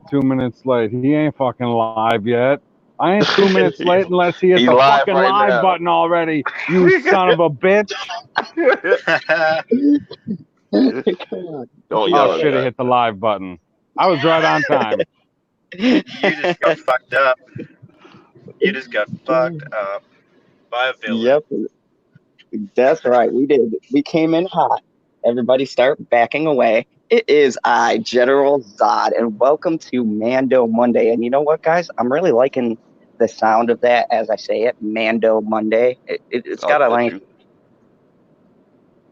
2 minutes late. He ain't fucking live yet. I ain't 2 minutes late unless he hit He the live fucking right live now. button already. You son of a bitch. Come on. Don't Oh yell at shit, he that. hit the live button. I was right on time. You just got fucked up. You just got fucked up by a villain. Yep, that's right. We did. We came in hot. Everybody start backing away. It is I, General Zod, and welcome to Mando Monday. And you know what, guys? I'm really liking the sound of that as I say it, Mando Monday. It's got a I'll nice.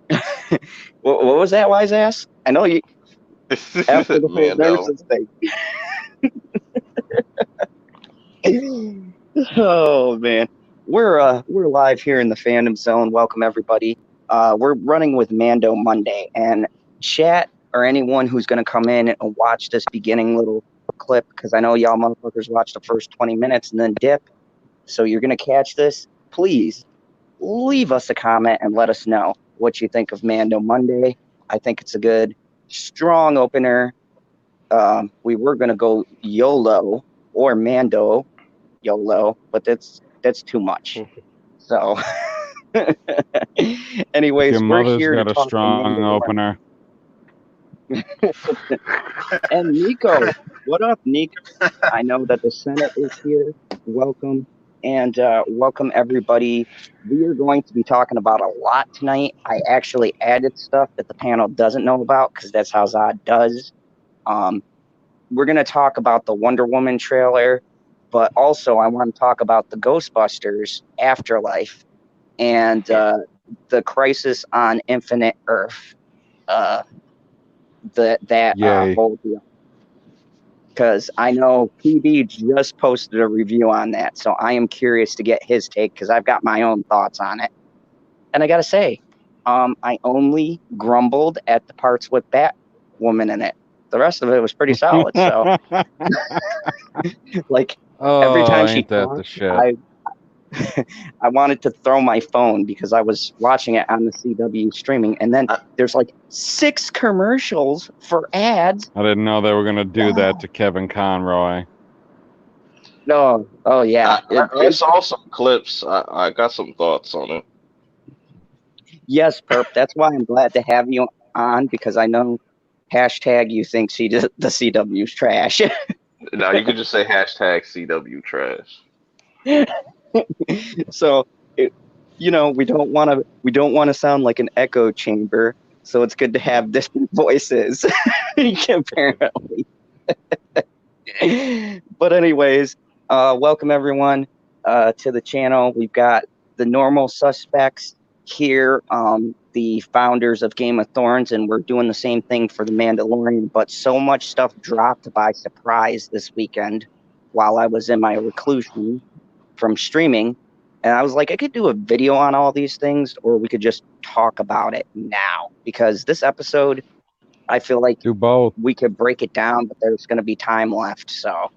let What was that, wise ass? I know you after the whole Mando. nurses thing. Oh man, we're live here in the fandom zone. Welcome everybody. We're running with Mando Monday, and chat or anyone who's going to come in and watch this beginning little clip, because I know y'all motherfuckers watch the first 20 minutes and then dip. So you're going to catch this. Please leave us a comment and let us know what you think of Mando Monday. I think it's a good, strong opener. We were going to go YOLO or Mando YOLO, but that's too much. So, anyways, Your we're mother's here to got a talk strong Mandalorian. opener. And Nico, what up, Nico? I know that the Senate is here. Welcome, and welcome everybody. We are going to be talking about a lot tonight. I actually added stuff that the panel doesn't know about because that's how Zod does. We're going to talk about the Wonder Woman trailer, but also I want to talk about the Ghostbusters Afterlife and the Crisis on Infinite Earth. That Yay. whole deal. Because I know PB just posted a review on that, so I am curious to get his take because I've got my own thoughts on it. And I gotta say, I only grumbled at the parts with Batwoman in it. The rest of it was pretty solid. So, like every time she ain't that the talked, shit? I wanted to throw my phone because I was watching it on the CW streaming, and then there's like 6 commercials for ads. I didn't know they were gonna do that to Kevin Conroy. No, oh yeah. I saw some clips. I got some thoughts on it. Yes, Perp. That's why I'm glad to have you on, because I know hashtag you think the CW's trash. Now you could just say hashtag CW trash. So, we don't want to sound like an echo chamber. So it's good to have different voices, apparently. But anyways, welcome everyone to the channel. We've got the normal suspects here, the founders of Game of Thrones, and we're doing the same thing for the Mandalorian. But so much stuff dropped by surprise this weekend while I was in my reclusion from streaming, and I was like, I could do a video on all these things, or we could just talk about it now, because this episode, I feel like Do both. we could break it down, but there's going to be time left. So,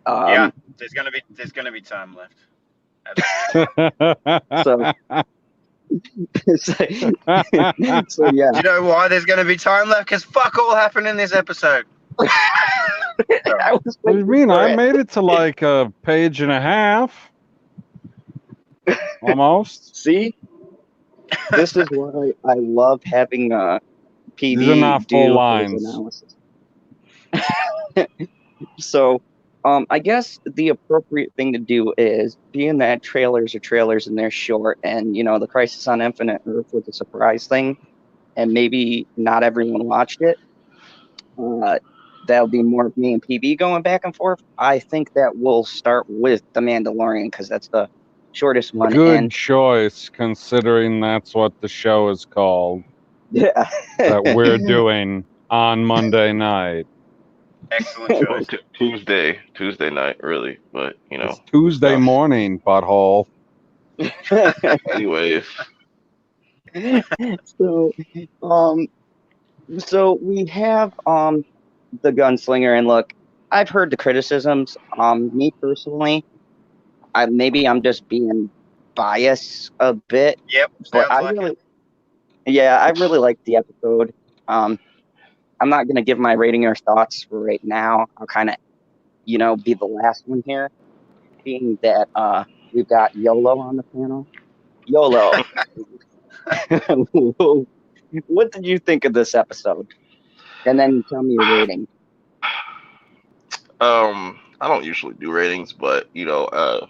Yeah, there's gonna be time left. so, so yeah. Do you know why there's gonna be time left? Because fuck all happened in this episode. What do you mean? I made it to like a page and a half. Almost. See, this is why I love having PV These are not full do lines. his analysis. So, I guess the appropriate thing to do is, being that trailers are trailers and they're short, and the Crisis on Infinite Earth was a surprise thing, and maybe not everyone watched it. That'll be more of me and PB going back and forth. I think that we'll start with The Mandalorian because that's the shortest one. Good choice, considering that's what the show is called. Yeah. That we're doing on Monday night. Excellent choice. Tuesday night, really, but It's Tuesday morning, butthole. Anyways. So we have the gunslinger, and look, I've heard the criticisms. Me personally, I'm just being biased a bit. Yep, but I really like the episode. I'm not gonna give my rating or thoughts right now. I'll kind of, be the last one here, being that we've got YOLO on the panel. YOLO, what did you think of this episode? And then tell me your rating. I don't usually do ratings, but it's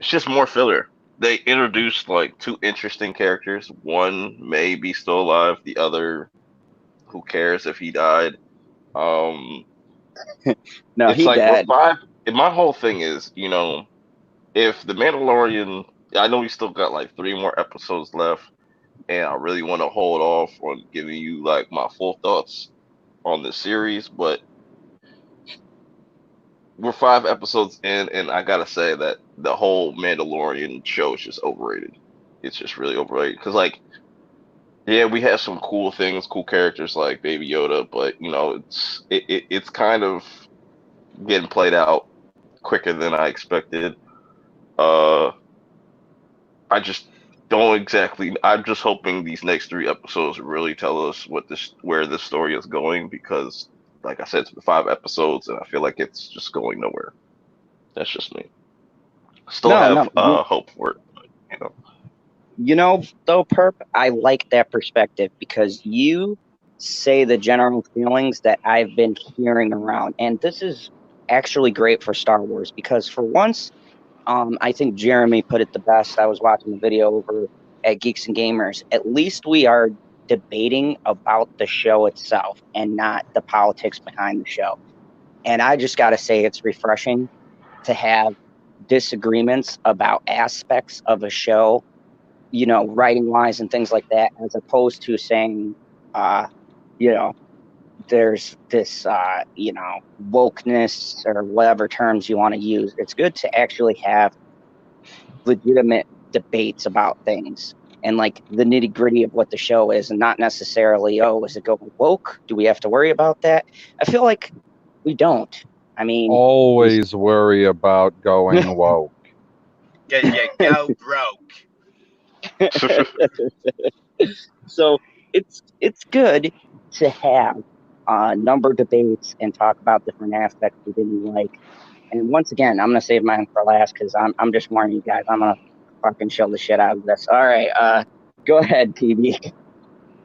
just more filler. They introduced like two interesting characters. One may be still alive. The other, who cares if he died? No, It's he like we're dead. five. And my whole thing is, if the Mandalorian, I know we still got like 3 more episodes left, and I really want to hold off on giving you like my full thoughts on the series, but we're 5 episodes in, and I gotta say that the whole Mandalorian show is just overrated. It's just really overrated because, like, yeah, we have some cool things, cool characters like Baby Yoda, but it's kind of getting played out quicker than I expected. Uh, I just don't exactly. I'm just hoping these next 3 episodes really tell us where this story is going because, like I said, it's been 5 episodes, and I feel like it's just going nowhere. That's just me. Still have No. hope for it, but. Though, Perp, I like that perspective because you say the general feelings that I've been hearing around. And this is actually great for Star Wars because for once, I think Jeremy put it the best. I was watching the video over at Geeks and Gamers. At least we are debating about the show itself and not the politics behind the show. And I just got to say, it's refreshing to have disagreements about aspects of a show, writing wise and things like that, as opposed to saying, there's this, wokeness or whatever terms you want to use. It's good to actually have legitimate debates about things and like the nitty gritty of what the show is, and not necessarily, oh, is it going woke? Do we have to worry about that? I feel like we don't. I mean, Always worry about going woke. Yeah, go broke. so it's good to have number debates and talk about different aspects we didn't like. And once again, I'm gonna save mine for last because I'm just warning you guys. I'm gonna fucking show the shit out of this. All right, go ahead, PB.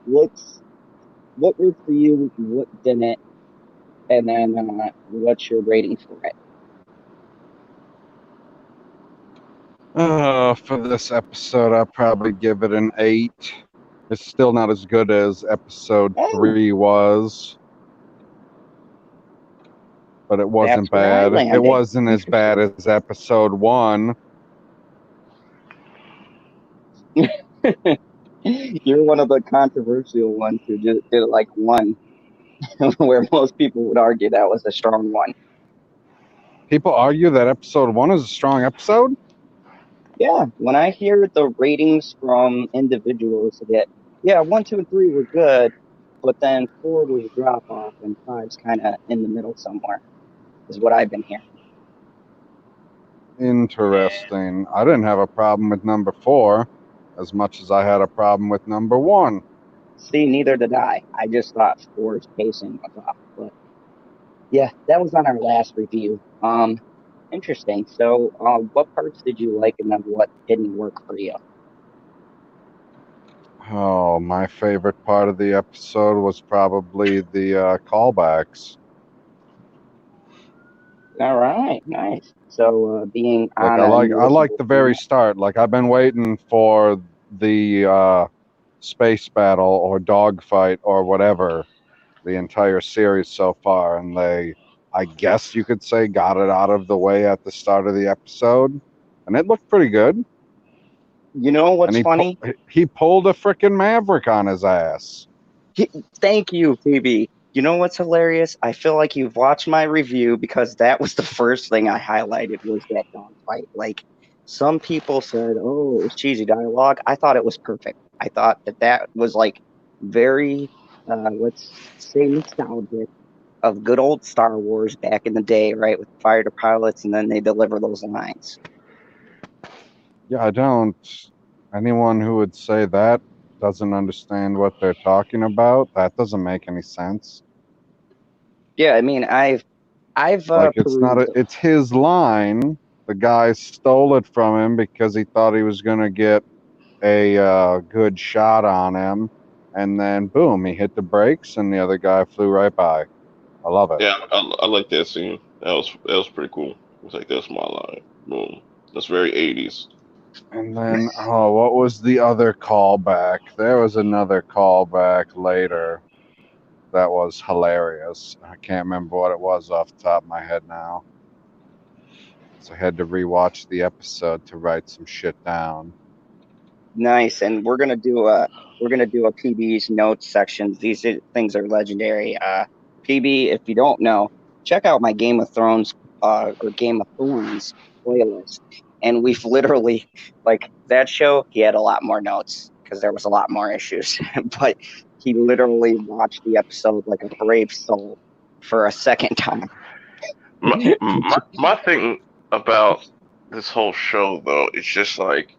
What was for you? What didn't? And then what's your rating for it? For this episode, I'll probably give it an 8. It's still not as good as episode 3 was, but it wasn't bad. It wasn't as bad as episode 1. You're one of the controversial ones who just did it like 1, where most people would argue that was a strong 1. People argue that episode 1 is a strong episode? Yeah, when I hear the ratings from individuals that, 1, 2, and 3 were good, but then 4 was a drop off and 5's kind of in the middle somewhere, is what I've been hearing. Interesting. I didn't have a problem with number 4 as much as I had a problem with number 1. See, neither did I. I just thought 4's pacing was off. But yeah, that was on our last review. Interesting. So, what parts did you like and then what didn't work for you? Oh, my favorite part of the episode was probably the callbacks. All right, nice. So, being like on I like the very start. Like I've been waiting for the space battle or dogfight or whatever the entire series so far, and they, I guess you could say, got it out of the way at the start of the episode, and it looked pretty good. You know what's funny? He pulled a freaking Maverick on his ass. Thank you, PB. You know what's hilarious? I feel like you've watched my review because that was the first thing I highlighted was that dogfight. Like, some people said, oh, it was cheesy dialogue. I thought it was perfect. I thought that was like very, let's say, nostalgic of good old Star Wars back in the day, right? With fighter pilots, and then they deliver those lines. Yeah, I don't. Anyone who would say that doesn't understand what they're talking about? That doesn't make any sense. Yeah, I mean, I've Like it's not perused. it's his line. The guy stole it from him because he thought he was gonna get a good shot on him, and then boom, he hit the brakes, and the other guy flew right by. I love it. Yeah, I like that scene. That was pretty cool. It's like that's my line. Boom. That's very 80s. And then, oh, what was the other callback? There was another callback later that was hilarious. I can't remember what it was off the top of my head now. So I had to rewatch the episode to write some shit down. Nice, and we're gonna do a PB's notes section. Things are legendary. PB, if you don't know, check out my Game of Thrones or Game of Thorns playlist. And we've literally, like, that show, he had a lot more notes because there was a lot more issues. But he literally watched the episode like a brave soul for a second time. My thing about this whole show though, it's just like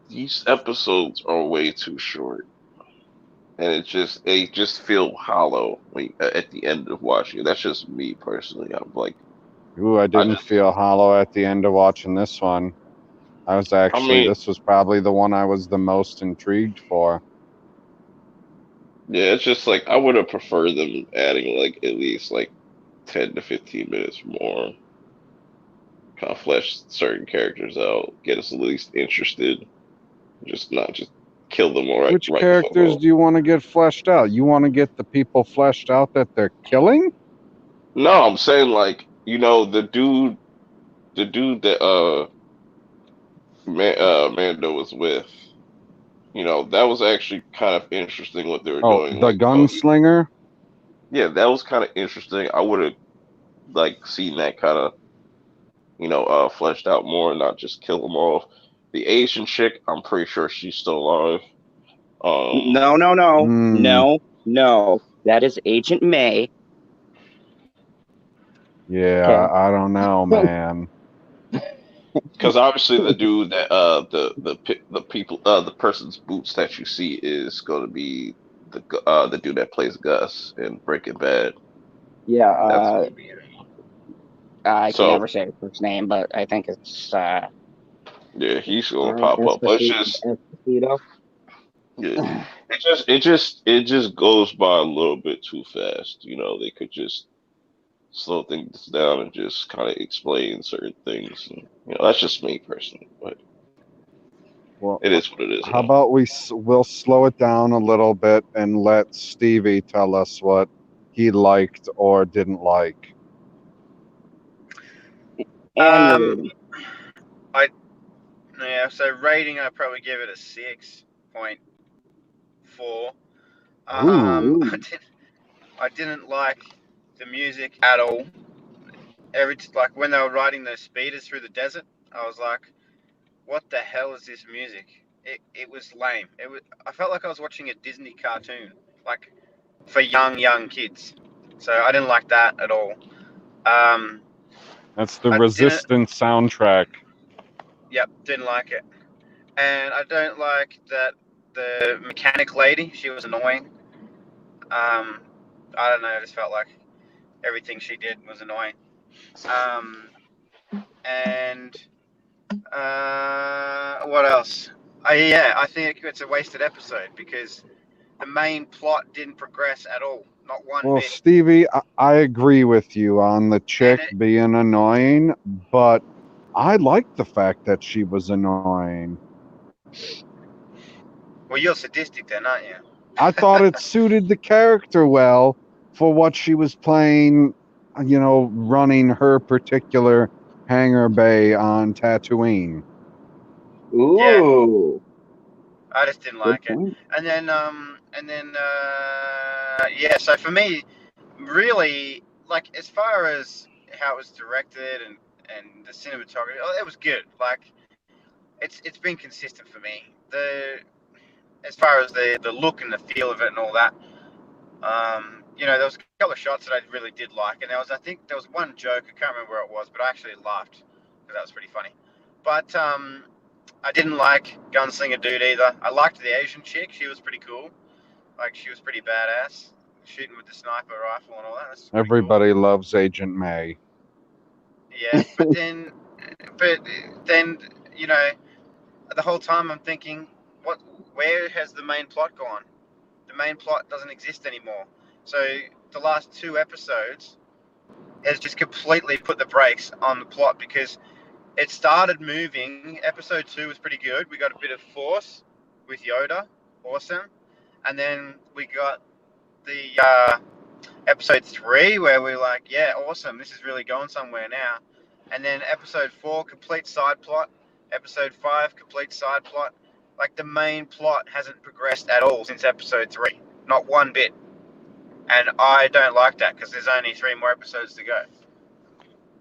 these episodes are way too short, and they just feel hollow when at the end of watching it. That's just me personally. I'm like, Ooh, I I didn't just, feel hollow at the end of watching this one. I mean, This was probably the one I was the most intrigued for. yeah, it's just like I would have preferred them adding like at least like 10 to 15 minutes more, kind of flesh certain characters out, get us at least interested, just not just kill them Which right before. characters do you want to get fleshed out? You want to get the people fleshed out that they're killing? No, I'm saying like the dude that Mando was with, that was actually kind of interesting what they were Oh, doing. the Like, gunslinger? yeah, that was kind of interesting. I would have like seen that kind of fleshed out more, and not just kill them off. The Asian chick, I'm pretty sure she's still alive. Um, No, no, no, Hmm. no, no. That is Agent May. Yeah, Okay. I don't know, man. because obviously the dude that the people the person's boots that you see is going to be the dude that plays Gus in Breaking Bad. Yeah, That's going to be him. I can So never say his first name, but I think it's yeah, he's going to pop up. But it's just Esposito. yeah, it just goes by a little bit too fast. They could just slow things down and just kind of explain certain things. And, that's just me personally, but Well, it is what it is how now. about we'll slow it down a little bit and let Stevie tell us what he liked or didn't like. And your Um, rating. yeah. So rating, I probably give it a 6.4. Ooh. Ooh. I didn't like the music at all. Like when they were riding those speeders through the desert, I was like, "What the hell is this music?" It was lame. I felt like I was watching a Disney cartoon, like for young kids. So I didn't like that at all. Um, That's the I didn't. Resistance soundtrack. Yep, didn't like it. And I don't like that the mechanic lady. She was annoying. Um, I don't know. I just felt like everything she did was annoying. Um, and what else? Yeah, I think it's a wasted episode because the main plot didn't progress at all, not one Well, bit. Stevie, I agree with you on the And chick being annoying, but I liked the fact that she was annoying. well, you're sadistic then, aren't you? I thought it suited the character well for what she was playing, running her particular hangar bay on Tatooine. Yeah, Ooh. I just didn't Good like it. point. Yeah. So for me, really, like as far as how it was directed and the cinematography, it was good. Like it's been consistent for me. The As far as the look and the feel of it and all that. There was a couple of shots that I really did like, and I think there was one joke, I can't remember where it was, but I actually laughed because that was pretty funny. But I didn't like Gunslinger Dude either. I liked the Asian chick. She was pretty cool. Like, she was pretty badass, shooting with the sniper rifle and all that. That's pretty cool. Everybody loves Agent May. Yeah, but then, you know, the whole time I'm thinking, where has the main plot gone? The main plot doesn't exist anymore. So the last 2 episodes has just completely put the brakes on the plot, because it started moving. Episode 2 was pretty good. We got a bit of Force with Yoda, awesome, and then we got the episode 3 where we're like, yeah, awesome, this is really going somewhere now. And then episode 4, complete side plot. Episode 5, complete side plot. Like, the main plot hasn't progressed at all since episode 3, not one bit. And I don't like that, because there's only 3 more episodes to go.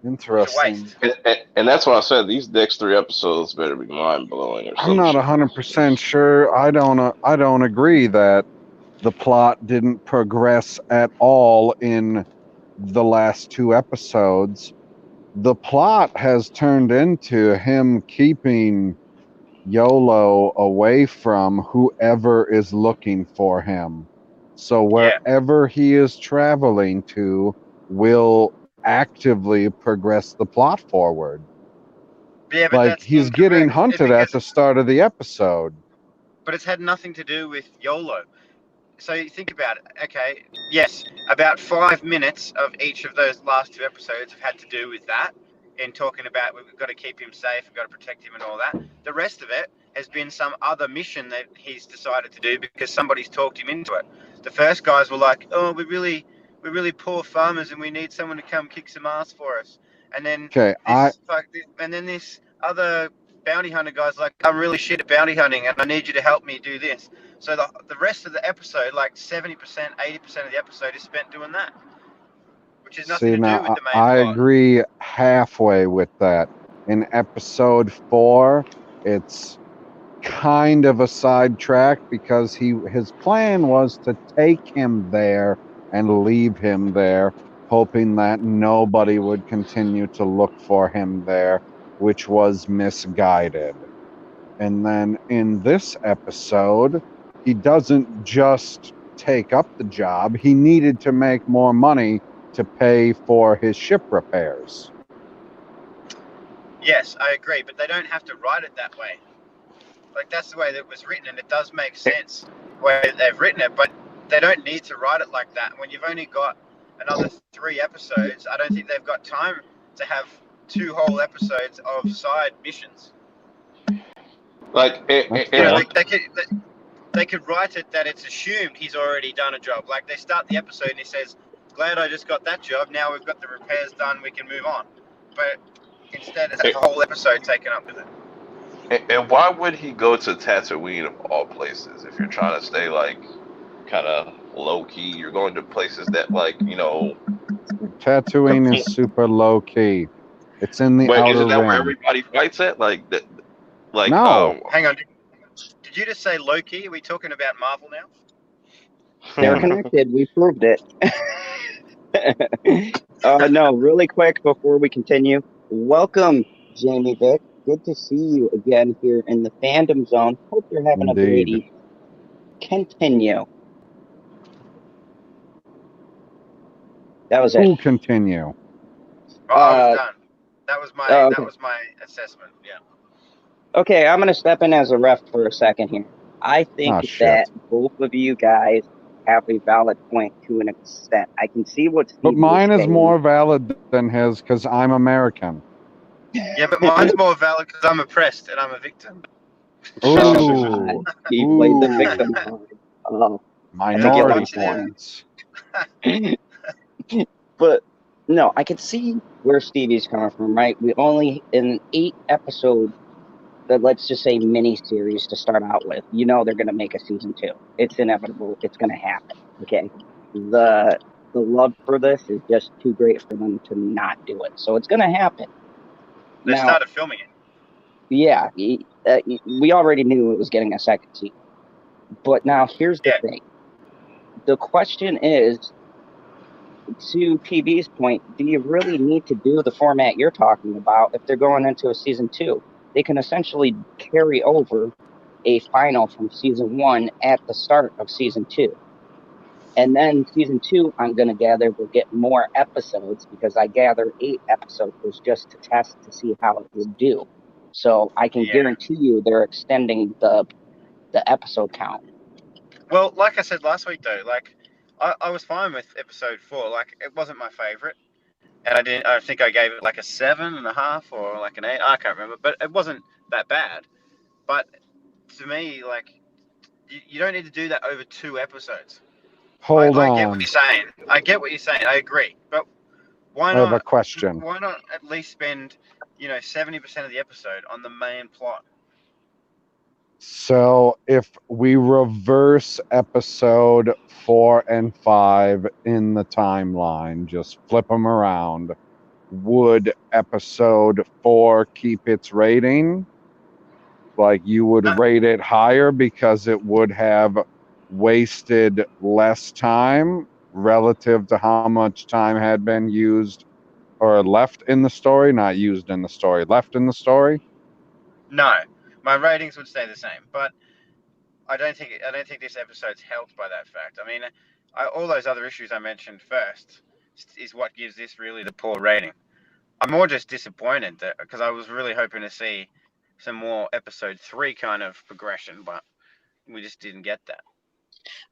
Interesting. It's a waste. And that's what I said. These next 3 episodes better be mind blowing. I'm not 100% sure. I don't agree that the plot didn't progress at all in the last 2 episodes. The plot has turned into him keeping YOLO away from whoever is looking for him. So wherever he is traveling to will actively progress the plot forward. Yeah, but like, that's he's incorrect. getting hunted at the start of the episode. But it's had nothing to do with YOLO. So you think about it. Okay, yes, about 5 minutes of each of those last 2 episodes have had to do with that, in talking about we've got to keep him safe, we've got to protect him and all that. The rest of it has been some other mission that he's decided to do because somebody's talked him into it. The first guys were like, oh, we're really poor farmers and we need someone to come kick some ass for us. And then this other bounty hunter guy's like, I'm really shit at bounty hunting and I need you to help me do this. So the rest of the episode, like 70%, 80% of the episode is spent doing that, which has nothing to do with the main I plot. agree halfway with that. In episode 4, it's kind of a sidetrack because his plan was to take him there and leave him there, hoping that nobody would continue to look for him there, which was misguided. And then in this episode, he doesn't just take up the job. He needed to make more money to pay for his ship repairs. Yes, I agree, but they don't have to write it that way. Like, that's the way that it was written, and it does make sense the way they've written it, but they don't need to write it like that. When you've only got another 3 episodes, I don't think they've got time to have 2 whole episodes of side missions. Like, they could write it that it's assumed he's already done a job. Like, they start the episode and he says, glad I just got that job, now we've got the repairs done, we can move on. But instead, it's a whole episode taken up with it. And why would he go to Tatooine of all places if you're trying to stay, like, kind of low-key? You're going to places that, like, you know... Tatooine is super low-key. It's in the outer rim. Isn't that where everybody fights at? Like, that. Like, no. Hang on. Did you just say low-key? Are we talking about Marvel now? They're connected. We proved it. No, really quick before we continue. Welcome, Jamie Vick. Good to see you again here in the fandom zone. Hope you're having a great evening. Continue. That was it. Continue. I was done. That was my okay. That was my assessment. Yeah. Okay, I'm gonna step in as a ref for a second here. I think that both of you guys have a valid point to an extent. I can see what Steve But mine is saying. more valid than his because I'm American. Yeah, but mine's more valid because I'm oppressed and I'm a victim. Ooh. He played the victim card. Minority points. But no, I can see where Stevie's coming from, right? We only in 8 episodes, let's just say mini series to start out with. You know they're gonna make a season 2. It's inevitable. It's gonna happen. Okay. The love for this is just too great for them to not do it. So it's gonna happen. They started filming it. Yeah, we already knew it was getting a second season. But now here's the thing. The question is, to PB's point, do you really need to do the format you're talking about if they're going into a season 2? they can essentially carry over a final from season 1 at the start of season 2. And then season 2, I'm going to gather, will get more episodes because I gather 8 episodes was just to test to see how it would do. So I can guarantee you they're extending the episode count. Well, like I said last week, though, like I was fine with episode 4. Like it wasn't my favorite, and I think I gave it like a 7.5 or like an 8. I can't remember, but it wasn't that bad. But to me, like you don't need to do that over 2 episodes. Hold I get what on. you're saying. I get what you're saying. I agree. But why I have a not? question. Why not at least spend 70% of the episode on the main plot? So if we reverse episode 4 and 5 in the timeline, just flip them around, would episode 4 keep its rating? Like you would rate it higher because it would have wasted less time relative to how much time had been used or left in the story, not used in the story, left in the story? No, my ratings would stay the same. But I don't think this episode's helped by that fact. I mean, all those other issues I mentioned first is what gives this really the poor rating. I'm more just disappointed because I was really hoping to see some more episode 3 kind of progression, but we just didn't get that.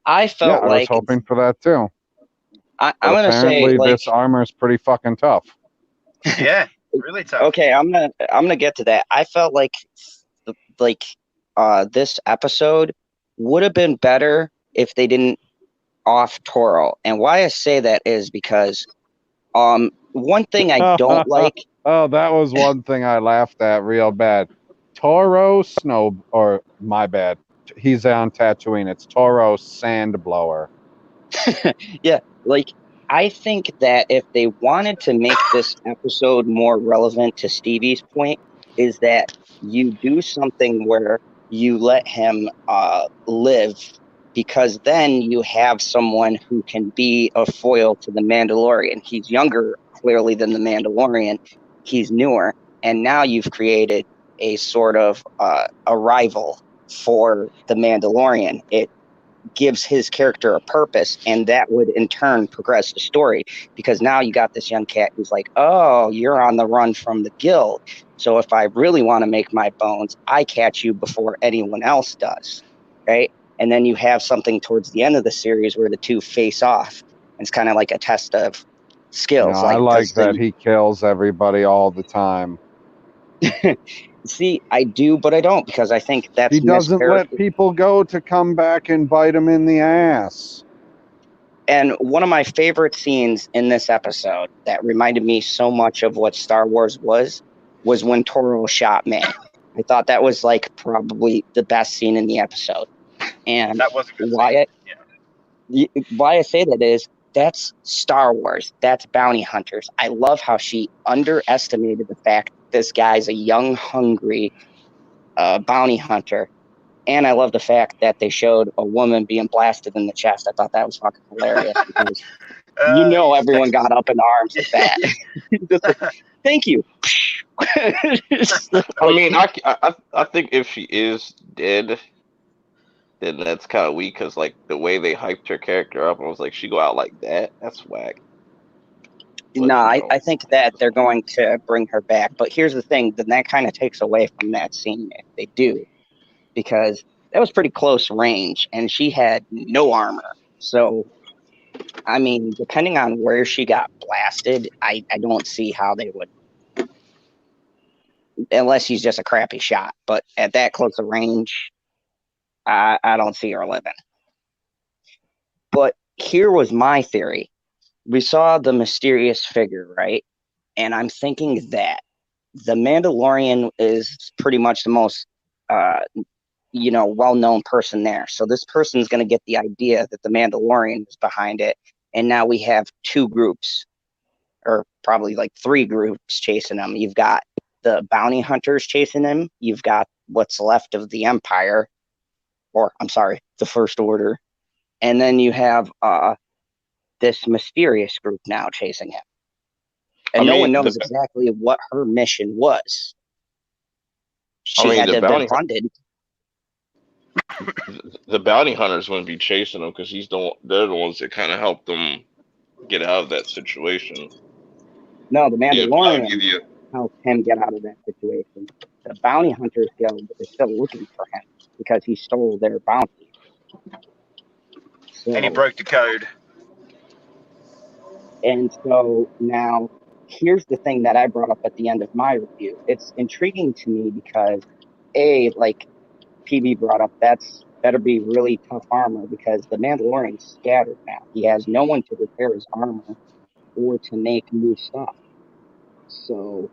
I felt I was hoping for that too. I'm But going to say, apparently like, this armor is pretty fucking tough. Yeah, really tough. okay, I'm gonna get to that. I felt like this episode would have been better if they didn't off Toro. And why I say that is because one thing I don't like. Oh, that was one thing I laughed at real bad. Toro Snow, or my bad. He's on Tatooine. It's Toro Sandblower. Yeah, like I think that if they wanted to make this episode more relevant to Stevie's point, is that you do something where you let him live, because then you have someone who can be a foil to the Mandalorian. He's younger, clearly, than the Mandalorian. He's newer, and now you've created a sort of a rival for the Mandalorian. It gives his character a purpose, and that would in turn progress the story, because now you got this young cat who's like, oh, you're on the run from the guild, so if I really want to make my bones, I catch you before anyone else does, right? And then you have something towards the end of the series where the two face off. It's kind of like a test of skills. I like that he kills everybody all the time. See, I do, but I don't, because I think that's he doesn't let people go to come back and bite him in the ass. And one of my favorite scenes in this episode that reminded me so much of what Star Wars was when Toro shot May. I thought that was like probably the best scene in the episode. And that was a good why scene. why I say that is that's Star Wars. That's bounty hunters. I love how she underestimated the fact this guy's a young, hungry bounty hunter. And I love the fact that they showed a woman being blasted in the chest. I thought that was fucking hilarious because everyone got up in arms at that. Just like, thank you. I mean, I think if she is dead, then that's kind of weak, because like the way they hyped her character up, I was like, she go out like that? That's whack. No, I think that they're going to bring her back. But here's the thing, then that kind of takes away from that scene if they do, because that was pretty close range and she had no armor. So, I mean, depending on where she got blasted, I don't see how they would, unless she's just a crappy shot. But at that close a range, I don't see her living. But here was my theory. We saw the mysterious figure, right? And I'm thinking that the Mandalorian is pretty much the most, well-known person there. So this person's going to get the idea that the Mandalorian is behind it. And now we have 2 groups, or probably like 3 groups chasing him. You've got the bounty hunters chasing him. You've got what's left of the Empire, or I'm sorry, the First Order. And then you have this mysterious group now chasing him. And no one knows exactly what her mission was. She mean, had to have been funded. the bounty hunters wouldn't be chasing him because they're the ones that kind of helped them get out of that situation. No, the Yeah, but I'll Mandalorian give you. helped him get out of that situation. The bounty hunters guild is still looking for him because he stole their bounty. And he So, broke the code. and so now here's the thing that I brought up at the end of my review. It's intriguing to me because like PB brought up, that's better be really tough armor because the Mandalorian's scattered now. He has no one to repair his armor or to make new stuff. So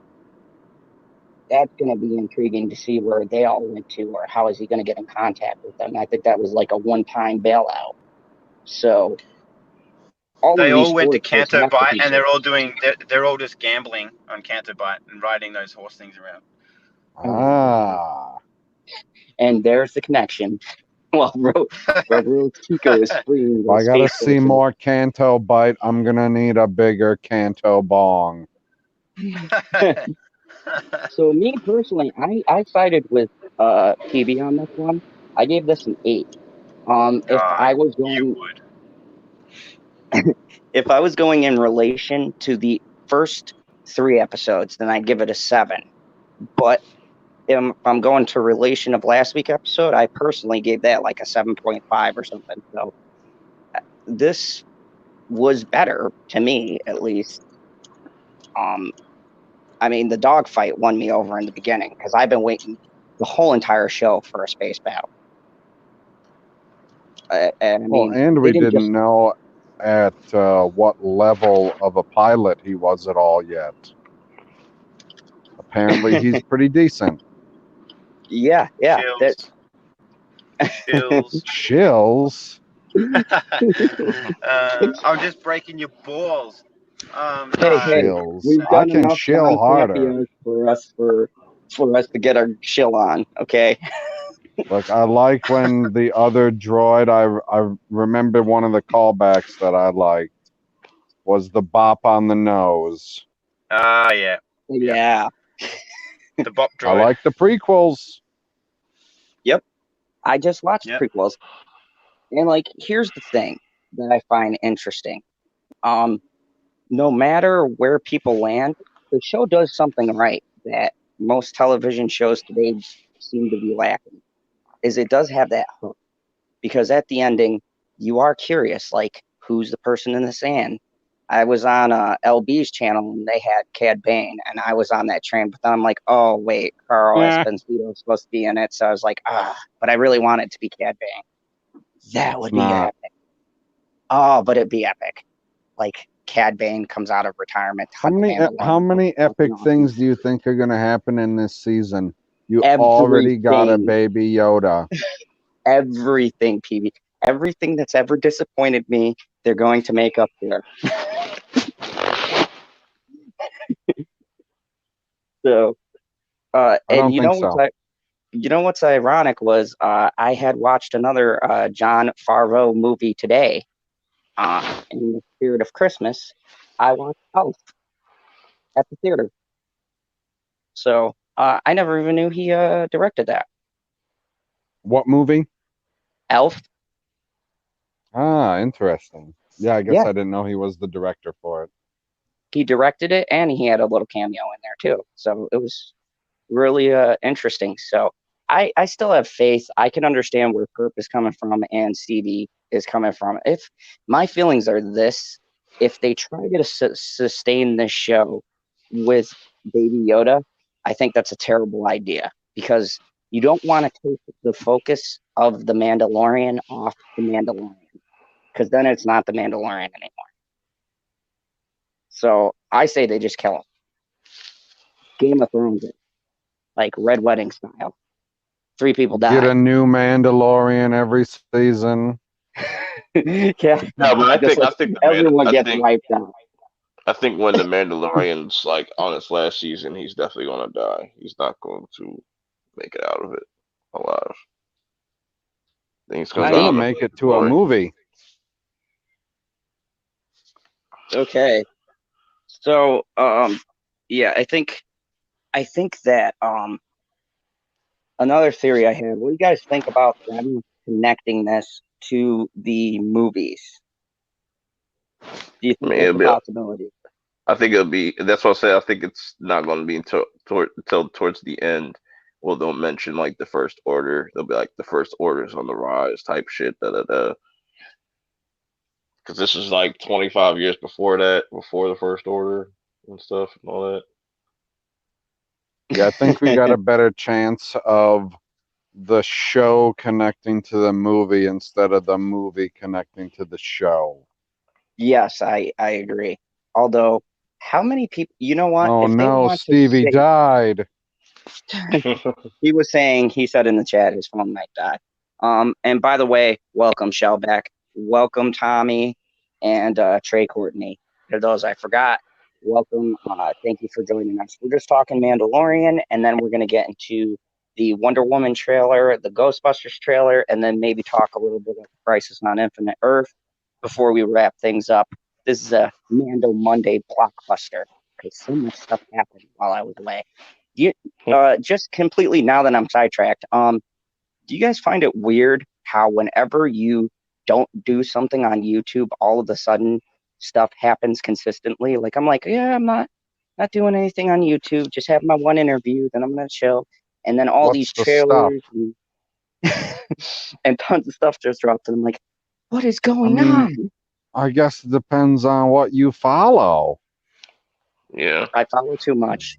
that's going to be intriguing to see where they all went to or how is he going to get in contact with them. I think that was like a one-time bailout. So all of They these all went to forts just Canto have to Bite, be and saved. they're all just gambling on Canto Bite and riding those horse things around. Ah. And there's the connection. Well, Robo Chico is freeing If I those gotta space see forces. more Canto Bite, I'm gonna need a bigger Canto Bong. So me personally, I sided with PB on this one. I gave this an 8. If I was You going would. if I was going in relation to the first 3 episodes, then I'd give it a 7. But if I'm going to relation of last week's episode, I personally gave that like a 7.5 or something. So this was better to me, at least. I mean, the dogfight won me over in the beginning because I've been waiting the whole entire show for a space battle. And I Well, mean, and they we didn't just didn't know at what level of a pilot he was at all yet. Apparently, he's pretty decent. yeah. That Chills. Chills. I'm just breaking your balls. hey, Chills. we've I done can enough chill Don harder. Capios for us to get our chill on. Okay. Look, I like when the other droid. I remember one of the callbacks that I liked was the bop on the nose. Yeah. Yeah. The Bop I droid. like the prequels. Yep. I just watched Yep. prequels, and like, here's the thing that I find interesting. No matter where people land, the show does something right that most television shows today seem to be lacking. Is it does have that hook because at the ending you are curious, like who's the person in the sand. I was on LB's channel and they had Cad Bane, and I was on that train. But then I'm like, oh wait, Carl Esposito is supposed to be in it, so I was like, but I really want it to be Cad Bane. That would It's be not. epic. Oh, but it'd be epic. Like Cad Bane comes out of retirement to hunt the How Mandalorian. many epic Awesome. things do you think are going to happen in this season? You already got a Everything. baby Yoda. Everything, PB. Everything that's ever disappointed me, they're going to make up there. So, I and don't think so. what's ironic was I had watched another John Favreau movie today. In the spirit of Christmas, I watched Elf at the theater. So I never even knew he directed that. What movie? Elf. Ah, interesting. Yeah, I guess Yeah, I didn't know he was the director for it. he directed it, and he had a little cameo in there too. So it was really interesting. So I still have faith. I can understand where Perp is coming from and Stevie is coming from. If my feelings are this, if they try to sustain this show with Baby Yoda, I think that's a terrible idea because you don't want to take the focus of the Mandalorian off the Mandalorian because then it's not the Mandalorian anymore. So I say they just kill him. Game of Thrones it, like Red Wedding style. 3 people Get die. a new Mandalorian every season. Yeah, No, but just like everyone gets wiped out. I think when the Mandalorian's like on its last season, he's definitely gonna die. He's not going to make it out of it alive. I think he's He's gonna gonna go make it to a movie. Okay, so yeah, I think that another theory I had. What do you guys think about them connecting this to the movies? Do you I think mean, that's a possibility? I think it'll be. That's what I say. I think it's not going to be until towards the end. Well, they'll mention like the First Order. They'll be like the First Order's on the rise type shit. Da da da. Because this is like 25 years before that, before the First Order and stuff and all that. Yeah, I think we got a better chance of the show connecting to the movie instead of the movie connecting to the show. Yes, I agree. Although, how many people? You know what? Oh If they no, want to Stevie say, died. he was saying, he said in the chat his phone might die. And by the way, welcome Shellback, welcome Tommy, and Trey Courtney. To those I forgot, welcome. Thank you for joining us. We're just talking Mandalorian, and then we're gonna get into the Wonder Woman trailer, the Ghostbusters trailer, and then maybe talk a little bit of Crisis on Infinite Earth before we wrap things up. This is a Mando Monday blockbuster because so much stuff happened while I was away. You, just completely now that I'm sidetracked, do you guys find it weird how whenever you don't do something on YouTube, all of a sudden stuff happens consistently? Like I'm like, yeah, I'm not doing anything on YouTube, just have my one interview, then I'm gonna chill. And then all What's these the stuff? trailers and, and tons of stuff just dropped, and I'm like, what is I going mean, on? I guess it depends on what you follow. Yeah, I follow too much.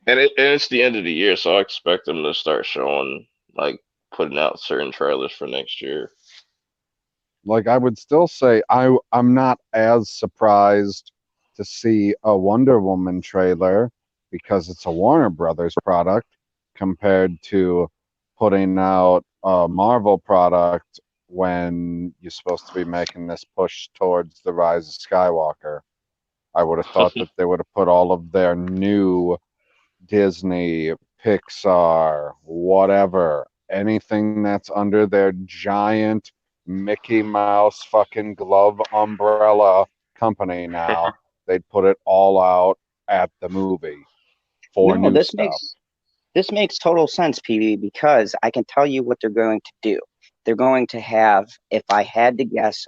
and it's the end of the year, so I expect them to start showing like putting out certain trailers for next year. Like I would still say I'm not as surprised to see a Wonder Woman trailer because it's a Warner Brothers product compared to putting out a Marvel product when you're supposed to be making this push towards the Rise of Skywalker. I would have thought that they would have put all of their new Disney, Pixar, whatever, anything that's under their giant Mickey Mouse fucking glove umbrella company now, they'd put it all out at the movie for No, new stuff. this makes total sense, PV, because I can tell you what they're going to do. They're going to have, if I had to guess,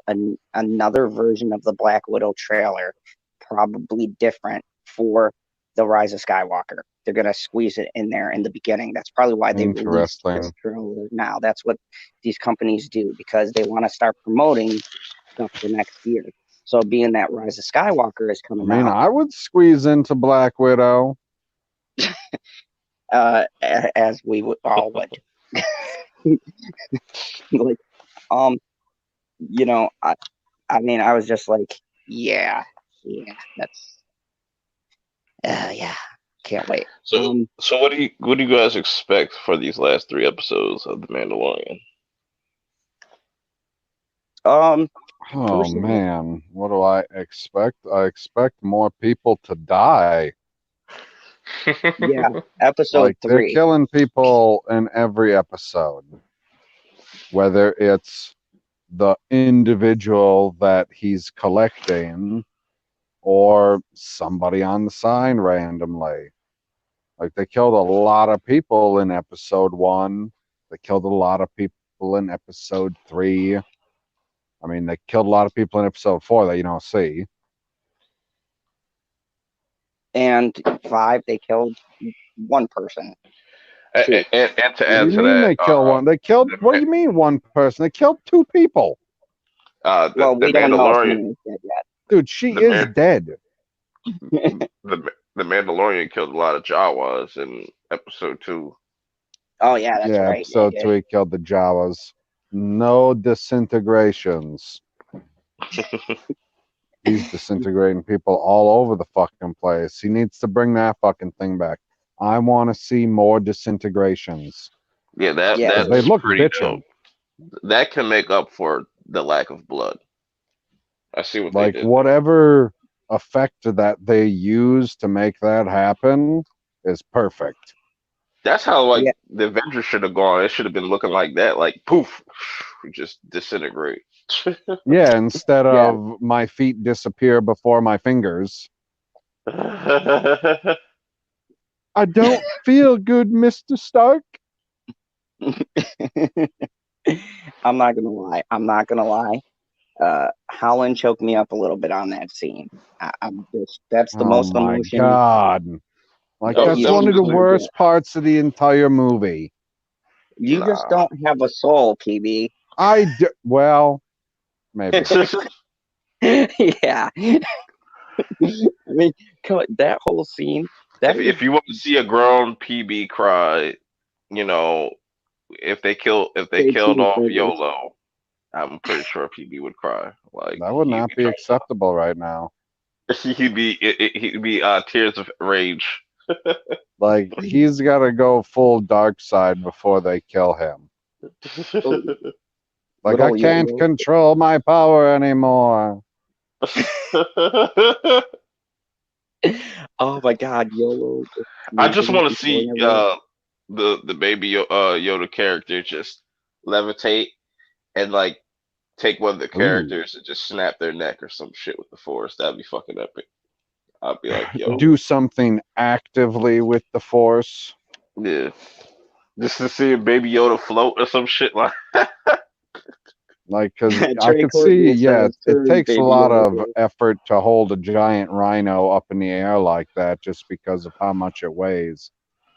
another version of the Black Widow trailer, probably different for the Rise of Skywalker. They're going to squeeze it in there in the beginning. That's probably why they released this Interesting. trailer now. That's what these companies do because they want to start promoting stuff for next year. So, being that Rise of Skywalker is I coming mean, out, I would squeeze into Black Widow. as we all would. Like, um, you know, I mean, I was just like, yeah, that's, yeah, can't wait. So, so what do you guys expect for these last 3 episodes of The Mandalorian? Um, Oh personally, man, what do I expect? I expect more people to die. yeah, episode Like they're 3. killing people in every episode, whether it's the individual that he's collecting or somebody on the sign randomly. Like they killed a lot of people in episode 1. They killed a lot of people in episode 3. I mean, they killed a lot of people in episode 4 that you don't see. And 5, they killed one person. and, 2. and to What do add you to mean that, they killed one? They killed. What do you mean one person? They killed 2 people. Well, the we don't know if Mandalorian, Moon is dead Dude, she the is man, dead. the Mandalorian killed a lot of Jawas in episode 2. Oh, yeah, that's Yeah, right. Yeah, episode 2 he killed the Jawas. No disintegrations. He's disintegrating people all over the fucking place. He needs to bring that fucking thing back. I want to see more disintegrations. Yeah, that yeah. Because they that's look pretty dope. bitchin'. That can make up for the lack of blood. I see what they Like, did there. whatever effect that they use to make that happen is perfect. That's how like Yeah, the Avengers should have gone. It should have been looking like that, like poof, just disintegrate. Yeah, instead yeah. of my feet disappear before my fingers. I don't feel good, Mr. Stark. I'm not gonna lie. I'm not gonna lie. Howland choked me up a little bit on that scene. I'm just that's the Oh most my emotion god! Like That that was, that's you that was one can of the good. ever get. worst parts of the entire movie. You just Nah. don't have a soul, PB. Well, maybe. Yeah. I mean, come on, that whole scene. That is If you want to see a grown PB cry, you know, if they stay killed tuned off for this. YOLO, I'm pretty sure PB would cry. Like That would he'd not be be trying acceptable right now. to, he'd be tears of rage. Like he's got to go full dark side before they kill him. Oh, Like I little can't YOLO. control my power anymore. Oh my God, YOLO just I just snapping, want to controlling see everybody. the baby Yoda character just levitate and like take one of the Ooh. characters and just snap their neck or some shit with the force. That'd be fucking epic. I'd be like, yo, Oh, Do something actively with the force. yeah, just to see a baby Yoda float or some shit like. Like, because I Trey could see, Cornwall yeah, says, it "Turn, takes a baby lot Yoda." of effort to hold a giant rhino up in the air like that just because of how much it weighs.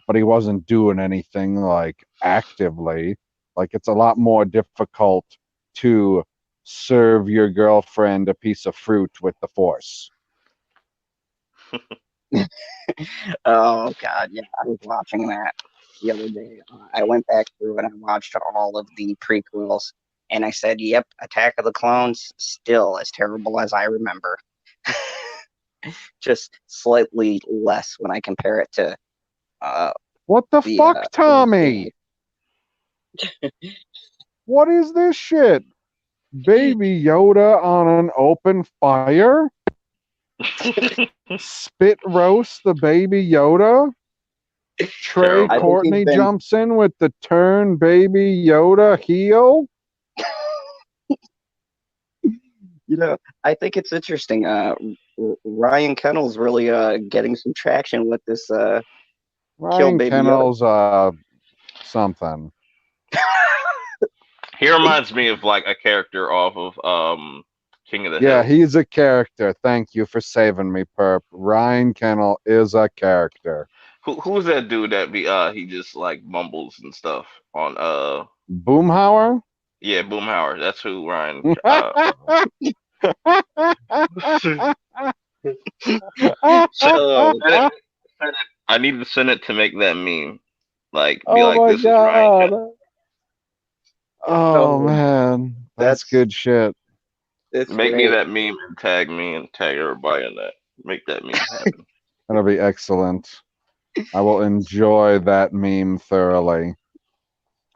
But he wasn't doing anything like actively. Like, it's a lot more difficult to serve your girlfriend a piece of fruit with the force. Oh God, yeah, I was watching that the other day. I went back through and I watched all of the prequels, and I said, "Yep, Attack of the Clones still as terrible as I remember." Just slightly less when I compare it to uh, What the the fuck, Last Jedi. Tommy? What is this shit? Baby Yoda on an open fire? Spit roast the baby Yoda? Trey I Terrible. think he's Courtney been, jumps in with the turn baby Yoda heel? you know, I think it's interesting. Ryan Kennel's really getting some traction with this kill Ryan baby Yoda. Kennel's something. He reminds me of like a character off of King of the Yeah, Hill. he's a character. Thank you for saving me, Perp. Ryan Kennel is a character. Who's that dude that be he just like mumbles and stuff on Boomhauer? yeah, Boomhauer. That's who Ryan Oh, Send it- I need the Senate to make that meme. Like be Oh like my this is Ryan god. Kennel. Oh oh, man. That's that's good shit. it's Make me great. that meme and tag everybody in that. Make that meme happen. That'll be excellent. I will enjoy that meme thoroughly.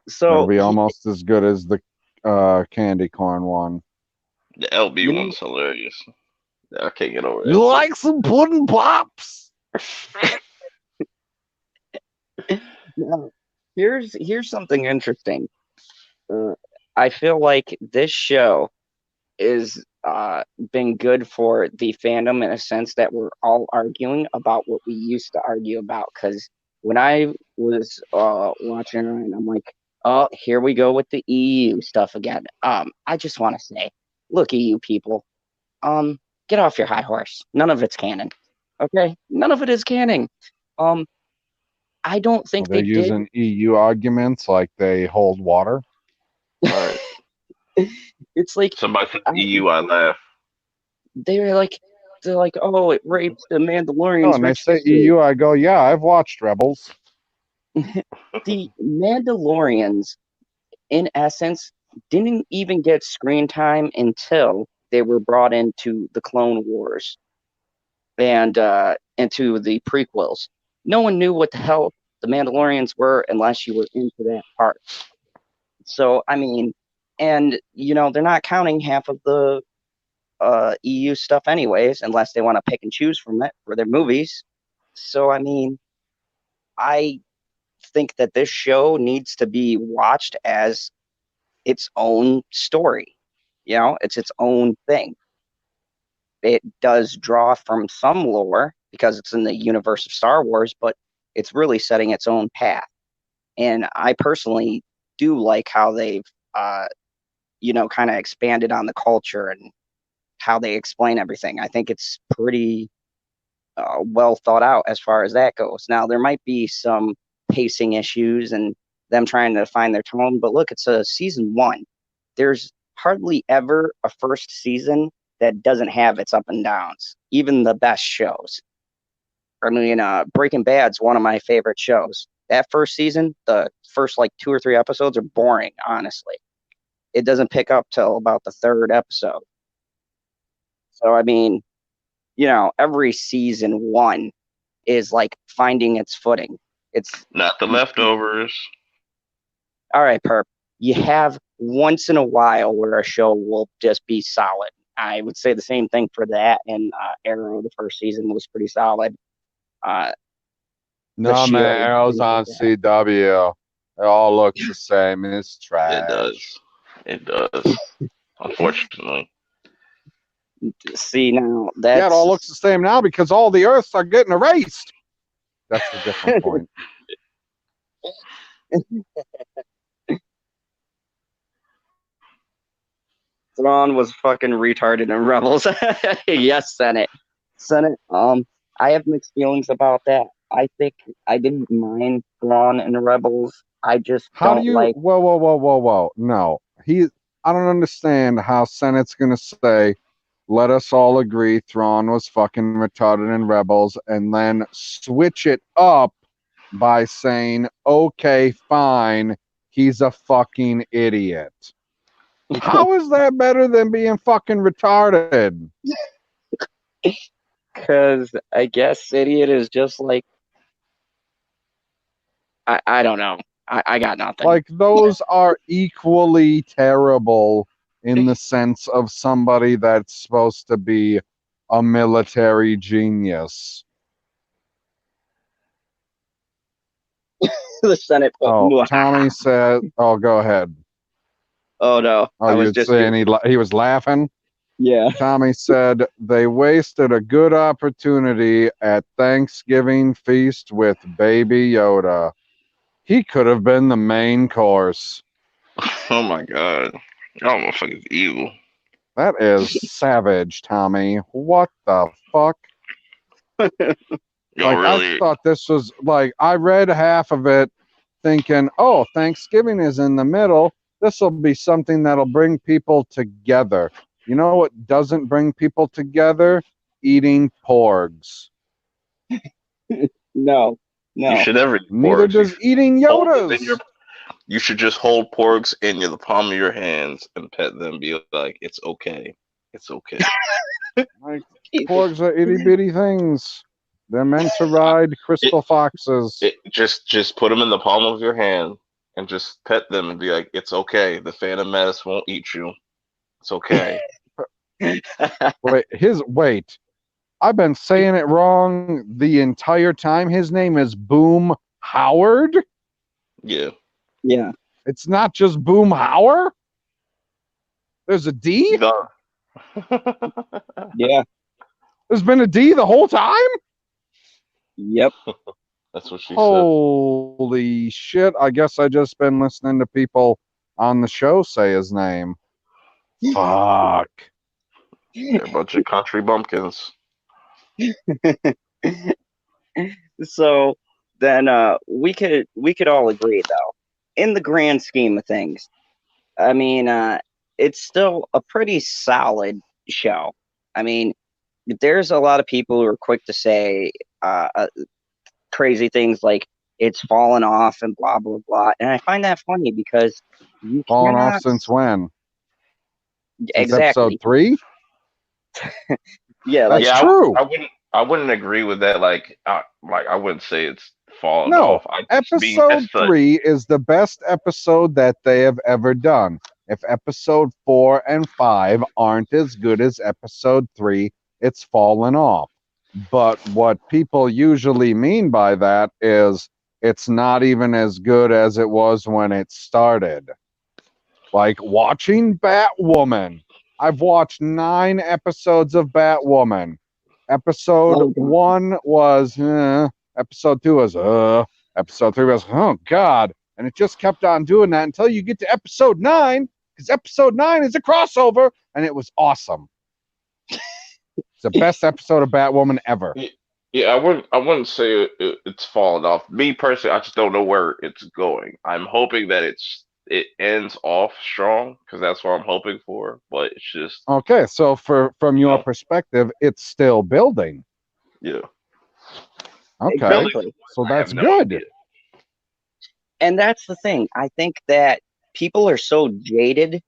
It'll So be almost as good as the candy corn one. The LB you know, one's hilarious. I can't get over You LB. like some pudding pops? now, here's something interesting. Uh, I feel like this show is been good for the fandom in a sense that we're all arguing about what we used to argue about. Because when I was watching it, and I'm like, oh, here we go with the EU stuff again. I just want to say, look, EU people, get off your high horse. None of it's canon. Okay, none of it is canon. Um, I don't Well, think they're they did. using EU arguments like they hold water. All right. It's like Somebody said I, EU, I laugh. they're like they're like, oh, it rapes the Oh, Mandalorian's and they rich say history. EU, I go, yeah, I've watched Rebels. The Mandalorians, in essence, didn't even get screen time until they were brought into the Clone Wars and into the prequels. No one knew what the hell the Mandalorians were unless you were into that part. So, I mean, and they're not counting half of the EU stuff anyways, unless they want to pick and choose from it for their movies. So, I mean, I think that this show needs to be watched as its own story. It's its own thing. It does draw from some lore because it's in the universe of Star Wars, but it's really setting its own path. And I personally do like how they've, kind of expanded on the culture and how they explain everything. I think it's pretty well thought out as far as that goes. Now, there might be some pacing issues and them trying to find their tone, but look, it's a season one. There's hardly ever a first season that doesn't have its up and downs, even the best shows. I mean, Breaking Bad's one of my favorite shows. That first season, the first like 2 or 3 episodes are boring, honestly. It doesn't pick up till about the third episode. So, I mean, every season one is like finding its footing. It's Not the leftovers. all right, Perp. You have once in a while where a show will just be solid. I would say the same thing for that. And Arrow, the first season was pretty solid. No, man, Shield, Arrow's on CW. It all looks the same. It's trash. It does. It does. Unfortunately. See, now that's... Yeah, it all looks the same now because all the Earths are getting erased. That's a different point. Thrawn was fucking retarded in Rebels. Yes, Senate. I have mixed feelings about that. I think I didn't mind Thrawn in Rebels. I just How don't do you? like... Whoa! No, I don't understand how Senate's gonna say, "Let us all agree Thrawn was fucking retarded in Rebels," and then switch it up by saying, "Okay, fine, he's a fucking idiot." How is that better than being fucking retarded? Because I guess idiot is just like... I don't know. I got nothing. Like, those are equally terrible in the sense of somebody that's supposed to be a military genius. The Senate... Oh, Tommy said, oh, go ahead. Oh, no. Oh, I was you'd just... saying he was laughing? Yeah. Tommy said, they wasted a good opportunity at Thanksgiving feast with Baby Yoda. He could have been the main course. Oh my god. Y'all motherfuckers evil. That is savage, Tommy. What the fuck? Y'all Like, really... I thought this was, like, I read half of it thinking, oh, Thanksgiving is in the middle. This will be something that'll bring people together. You know what doesn't bring people together? Eating porgs. No. You should never eat Neither porgs. does eating Yodas. You should just hold porgs in the palm of your hands and pet them. Be like, it's okay. It's okay. Like, porgs are itty bitty things. They're meant to ride crystal foxes. Just put them in the palm of your hand and just pet them and be like, it's okay. The Phantom Menace won't eat you. It's okay. Wait. I've been saying it wrong the entire time. His name is Boom Howard? Yeah. Yeah. It's not just Boom Howard? There's a D? No. Yeah. There's been a D the whole time? Yep. That's what she said. Holy shit. I guess I just been listening to people on the show say his name. Fuck. They're a bunch of country bumpkins. So then we could all agree, though, in the grand scheme of things, I mean, it's still a pretty solid show. I mean, there's a lot of people who are quick to say crazy things like it's fallen off and blah blah blah, and I find that funny because you Fallen cannot... off since when? Since Exactly. episode 3? Yeah, That's true. I wouldn't agree with that. Like I wouldn't say it's fallen No, off. episode 3 is the best episode that they have ever done. If episode 4 and 5 aren't as good as episode 3, it's fallen off. But what people usually mean by that is it's not even as good as it was when it started. Like watching Batwoman. I've watched 9 episodes of Batwoman. Episode 1 was, episode 2 was, episode 3 was, oh God. And it just kept on doing that until you get to episode 9, because episode 9 is a crossover, and it was awesome. It's the best episode of Batwoman ever. Yeah, I wouldn't say it's fallen off. Me personally, I just don't know where it's going. I'm hoping that it ends off strong because that's what I'm hoping for. But it's just, Okay, so from you your know, perspective, it's still building. yeah. Okay, Exactly. so I have that's no good. idea. And that's the thing. I think that people are so jaded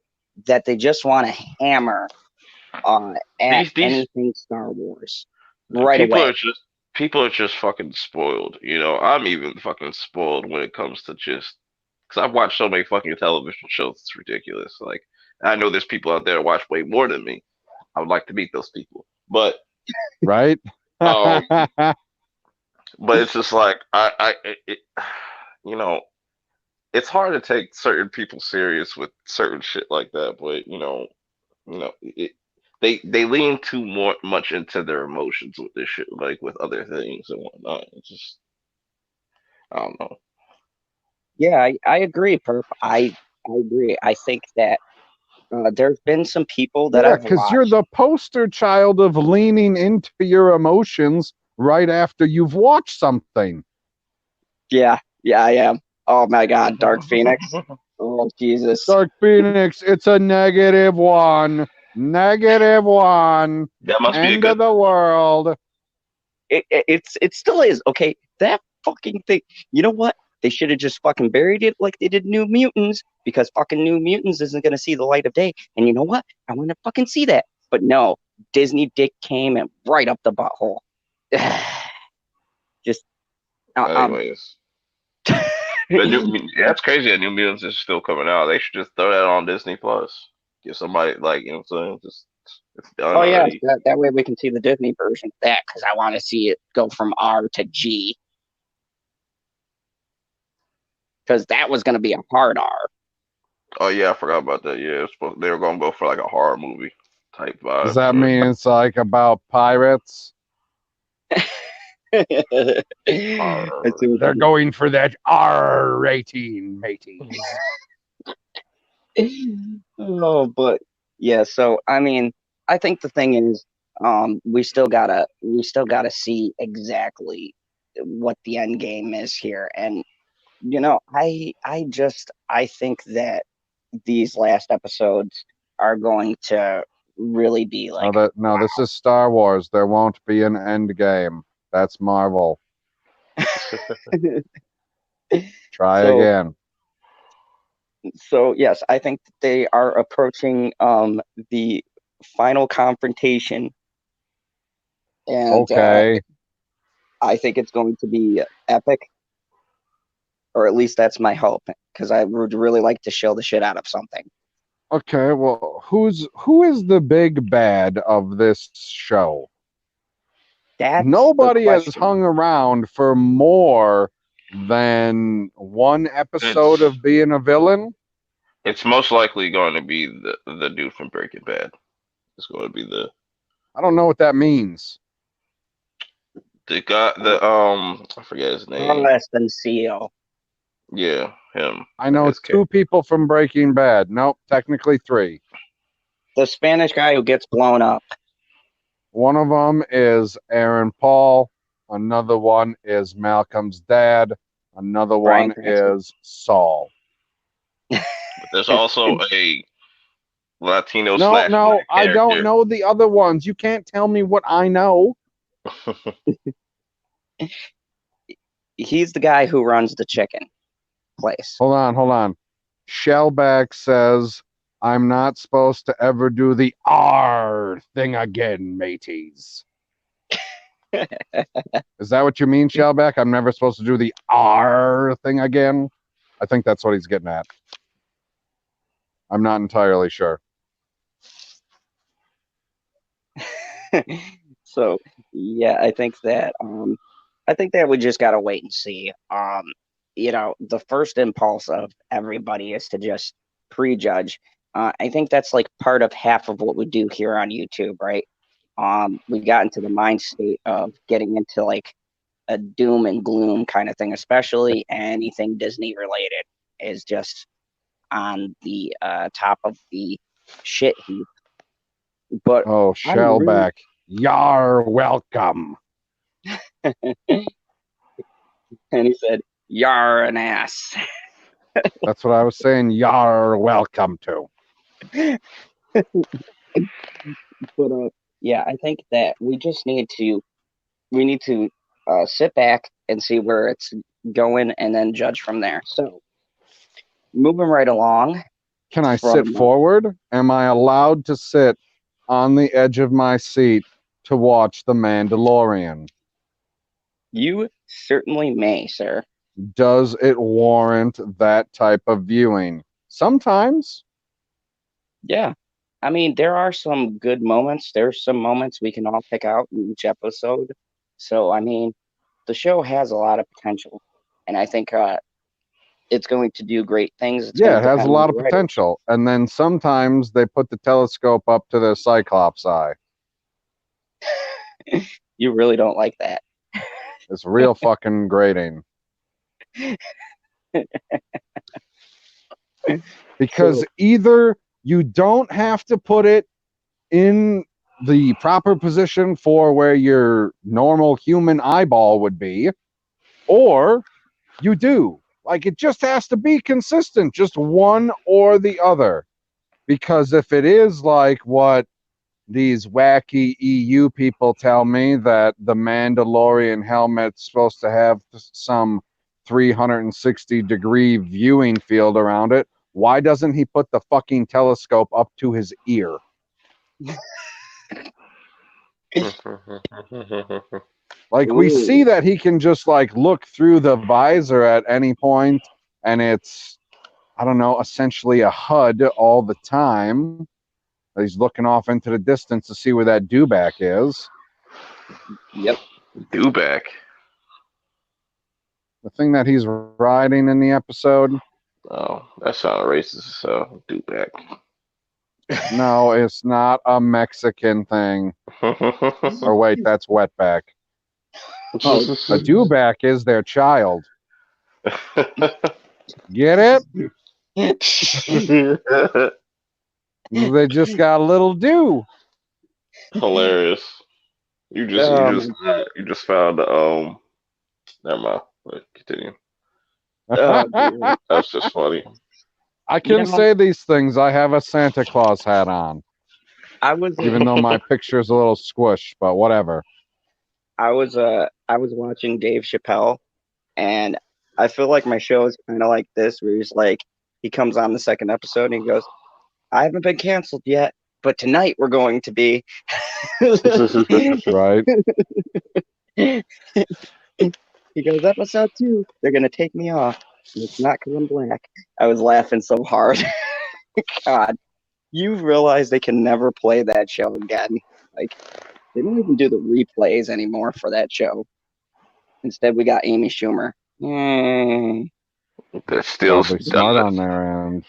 that they just want to hammer at These anything Star Wars right people away. are just fucking spoiled. I'm even fucking spoiled when it comes to just because I've watched so many fucking television shows. It's ridiculous. Like I know there's people out there that watch way more than me. I would like to meet those people, but Right? um, but it's just like you know, it's hard to take certain people serious with certain shit like that. But they lean too much into their emotions with this shit, like with other things and whatnot. It's just I don't know. Yeah, I agree, Perp. I agree. I think that there's been some people that Yeah, I've because you're watched. the poster child of leaning into your emotions right after you've watched something. Yeah, I am. Oh my God, Dark Phoenix. Oh Jesus. Dark Phoenix, it's a -1. -1. That must be a End good. of the world. It still is. Okay, that fucking thing. You know what? They should have just fucking buried it like they did New Mutants, because fucking New Mutants isn't gonna see the light of day. And you know what? I want to fucking see that. But no, Disney dick came and right up the butthole. Just Anyways, that's crazy. That New Mutants is still coming out. They should just throw that on Disney Plus. Give somebody like what I'm saying. Just it's done Oh yeah, already. that way we can see the Disney version of that, because I want to see it go from R to G, because that was gonna be a hard R. Oh yeah, I forgot about that. Yeah, they were gonna go for like a horror movie type Does vibe. that mean it's like about pirates? I see what They're you going for that R rating, matey. did. Oh, but yeah. So I mean, I think the thing is, we still gotta see exactly what the end game is here, and I think that these last episodes are going to really be like, No, this is Star Wars. There won't be an end game. That's Marvel. Try so again. so yes, I think that they are approaching the final confrontation, and Okay. I think it's going to be epic, or at least that's my hope, because I would really like to show the shit out of something. Okay, well, who is the big bad of this show? That's the Nobody has question. hung around for more than one episode It's of being a villain. it's most likely going to be the dude from Breaking Bad. It's going to be I don't know what that means. the guy. I forget his name. Less than CEO. Yeah, him. I know His two people from Breaking Bad. Nope, technically three. The Spanish guy who gets blown up. One of them is Aaron Paul. Another one is Malcolm's dad. Another Bryan one Cranston. is Saul. But there's also a Latino No, slash no, black I don't character. know the other ones. You can't tell me what I know. He's the guy who runs the chicken place. Hold on. Shellback says, I'm not supposed to ever do the R thing again, mateys. Is that what you mean, Shellback? I'm never supposed to do the R thing again? I think that's what he's getting at. I'm not entirely sure. So yeah, I think that we just gotta wait and see. The first impulse of everybody is to just prejudge. I think that's like part of half of what we do here on YouTube, right? We got into the mind state of getting into like a doom and gloom kind of thing, especially anything Disney related. is just on the top of the shit heap. But Oh, I really, Shellback. Yar, welcome. and he said, "Yar an ass." That's what I was saying. Yar, welcome to. But yeah, I think that we need to sit back and see where it's going, and then judge from there. So moving right along Can I sit from forward? Am I allowed to sit on the edge of my seat to watch The Mandalorian? you certainly may, sir. Does it warrant that type of viewing? Sometimes. Yeah. I mean, there are some good moments. There's some moments we can all pick out in each episode. So, I mean, the show has a lot of potential. And I think it's going to do great things. It's going Yeah, to it has a depend on lot the of writer. potential. And then sometimes they put the telescope up to their Cyclops eye. You really don't like that. It's real fucking grating. Because So, either you don't have to put it in the proper position for where your normal human eyeball would be, or you do. Like, it just has to be consistent, just one or the other. Because if it is like what these wacky EU people tell me, that the Mandalorian helmet's supposed to have some 360-degree viewing field around it, why doesn't he put the fucking telescope up to his ear? Like, we see ooh, that he can just like look through the visor at any point, and it's, I don't know, essentially a HUD all the time. He's looking off into the distance to see where that dewback is. yep. Dewback. The thing that he's riding in the episode. Oh, that sounded racist. So dewback. No, it's not a Mexican thing. Or wait, that's wetback. Oh, A dewback is their child. Get it? They just got a little dew. Hilarious. You just you oh, just you just found the never mind. Wait, continue. dear. That's just funny. I You can know, say these things. I have a Santa Claus hat on, I was even though my picture's a little squished, but whatever. I was watching Dave Chappelle, and I feel like my show is kind of like this, where he's like, he comes on the second episode and he goes, "I haven't been canceled yet, but tonight we're going to be." Right? He goes, "Episode 2, they're gonna take me off, and it's not because I'm black." I was laughing so hard. God, you realize they can never play that show again. Like, they don't even do the replays anymore for that show. Instead, we got Amy Schumer. Mm, That still Probably does smart it. on their end.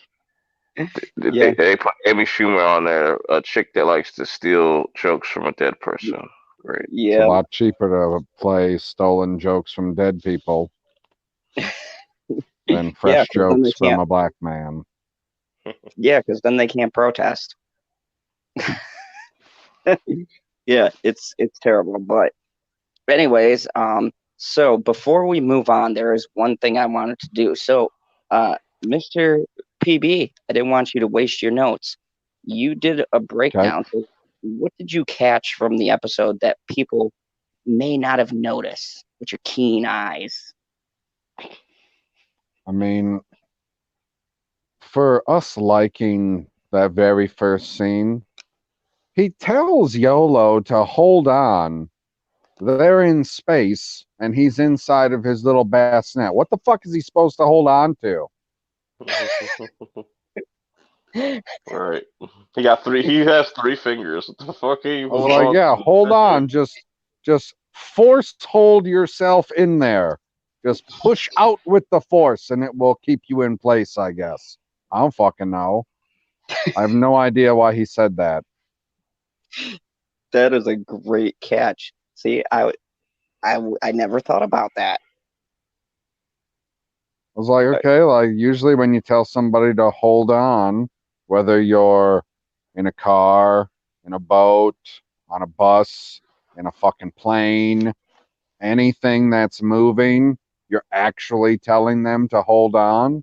yeah, They put Amy Schumer on there, a chick that likes to steal jokes from a dead person. Great. It's a yeah, lot cheaper to play stolen jokes from dead people than yeah. fresh Because then they jokes from can't. a black man. Yeah, because then they can't protest. Yeah, it's terrible. But anyways, so before we move on, there is one thing I wanted to do. So, Mr. PB, I didn't want you to waste your notes. You did a Okay? breakdown. So what did you catch from the episode that people may not have noticed with your keen eyes? I mean, for us liking that very first scene, he tells YOLO to hold on. They're in space, and he's inside of his little bassinet. What the fuck is he supposed to hold on to? Right. He got three. He has three fingers. What the fuck are you I was holding like, on yeah, hold to? on. Just force hold yourself in there. Just push out with the force, and it will keep you in place, I guess. I don't fucking know. I have no idea why he said that. That is a great catch. See, I never thought about that. was like, Right. okay, like usually when you tell somebody to hold on, whether you're in a car, in a boat, on a bus, in a fucking plane, anything that's moving, you're actually telling them to hold on.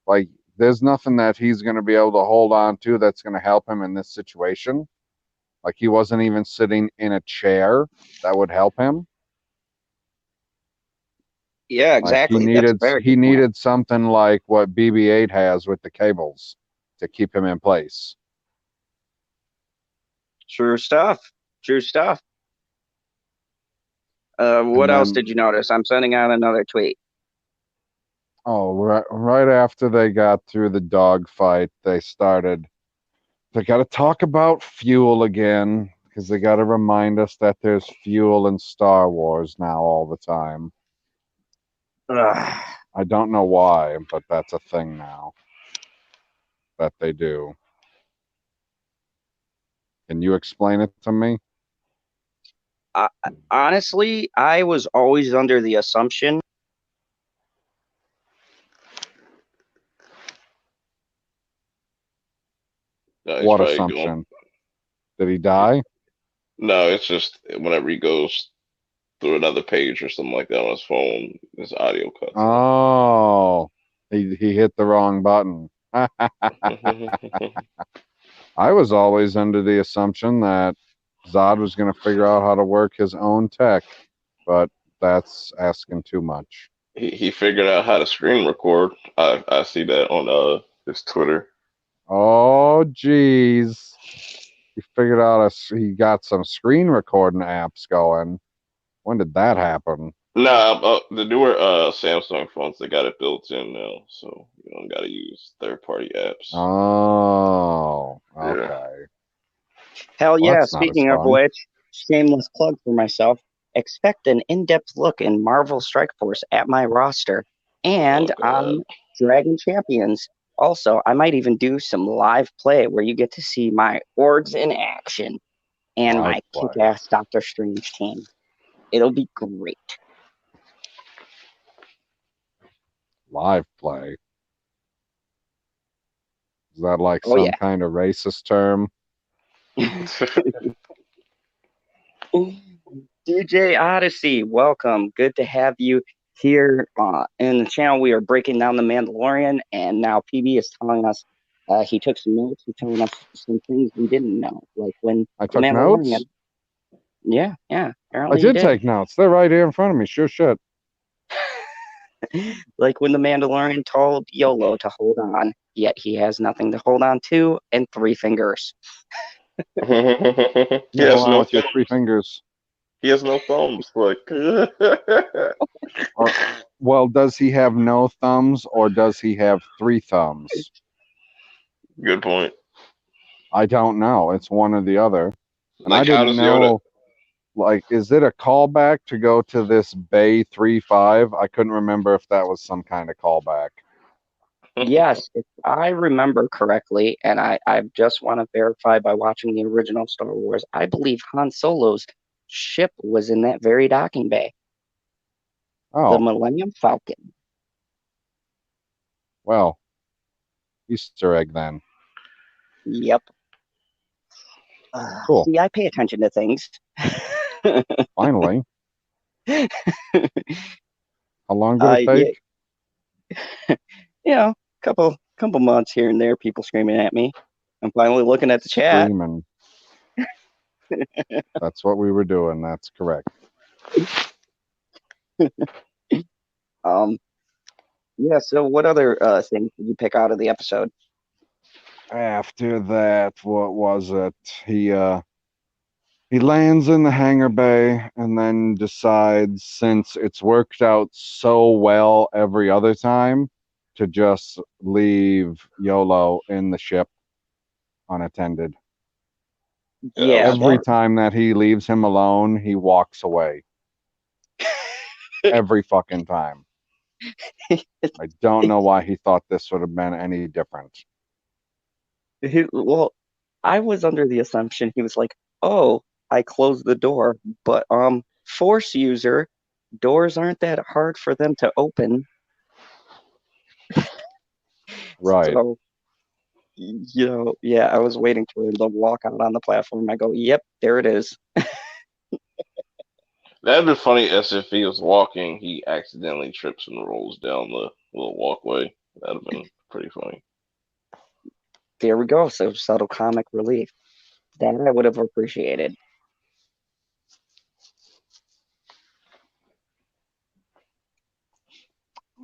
Like, there's nothing that he's going to be able to hold on to that's going to help him in this situation. Like, he wasn't even sitting in a chair that would help him. Yeah, Like, he exactly. That's a needed very he good point. needed something like what BB-8 has with the cables to keep him in place. True stuff. True stuff. What And else then, did you notice? I'm sending out another tweet. oh, right after they got through the dogfight, they got to talk about fuel again because they got to remind us that there's fuel in Star Wars now all the time. Ugh. I don't know why, but that's a thing now that they do. Can you explain it to me? I, honestly, I was always under the assumption. No, he's What probably going. assumption? Did he die? No, it's just whenever he goes through another page or something like that on his phone, his audio cuts out. Oh, he hit the wrong button. I was always under the assumption that Zod was going to figure out how to work his own tech, but that's asking too much. He figured out how to screen record. I see that on his Twitter. Oh, geez. He got some screen recording apps going. When did that happen? Nah, the newer Samsung phones they got it built in now, so you don't got to use third party apps. Oh, Yeah. okay. Hell Well, yeah. that's not as Speaking of fun. which, shameless plug for myself. Expect an in-depth look in Marvel Strike Force at my roster Oh and God. on Dragon Champions. Also, I might even do some live play where you get to see my orgs in action and Live my play. kick-ass Doctor Strange team. It'll be great. Live play. Is that like Oh some yeah. kind of racist term? DJ Odyssey, welcome. Good to have you here in the channel. We are breaking down the Mandalorian, and now PB is telling us he took some notes. He's telling us some things we didn't know, like when I the took Mandalorian. notes. Yeah, yeah. I Apparently he did did. take notes. They're right here in front of me. Sure shit. Like when the Mandalorian told YOLO to hold on, yet he has nothing to hold on to and 3 fingers. He Yeah, has hold on no with your three thumbs. fingers. He has no thumbs. Like, Or, well, does he have no thumbs or does he have three thumbs? good point. I don't know. It's one or the other. And I Like, how didn't does Yoda? know, like, is it a callback to go to this Bay 3-5? I couldn't remember if that was some kind of callback. Yes, if I remember correctly, and I just want to verify by watching the original Star Wars, I believe Han Solo's ship was in that very docking bay, the Oh, Millennium Falcon. well, Easter egg then. Yep. Cool. See, I pay attention to things. Finally. How long did it Yeah, take? you know, couple months here and there, people screaming at me. I'm finally looking at the chat. Screaming. That's what we were doing. That's correct. Um, yeah. So, what other things did you pick out of the episode? After that, what was it? He lands in the hangar bay and then decides, since it's worked out so well every other time, to just leave YOLO in the ship unattended. Yeah, that was Yeah, Every that. smart. time that he leaves him alone, he walks away. Every fucking time. I don't know why he thought this would have been any different. Well, I was under the assumption he was like, "Oh, I closed the door, but Force user, doors aren't that hard for them to open." Right. So, yeah, I was waiting for him to walk out on the platform. I go, yep, there it is. That'd be funny as if he was walking, he accidentally trips and rolls down the little walkway. That'd have been pretty funny. There we go. So subtle comic relief. That I would have appreciated.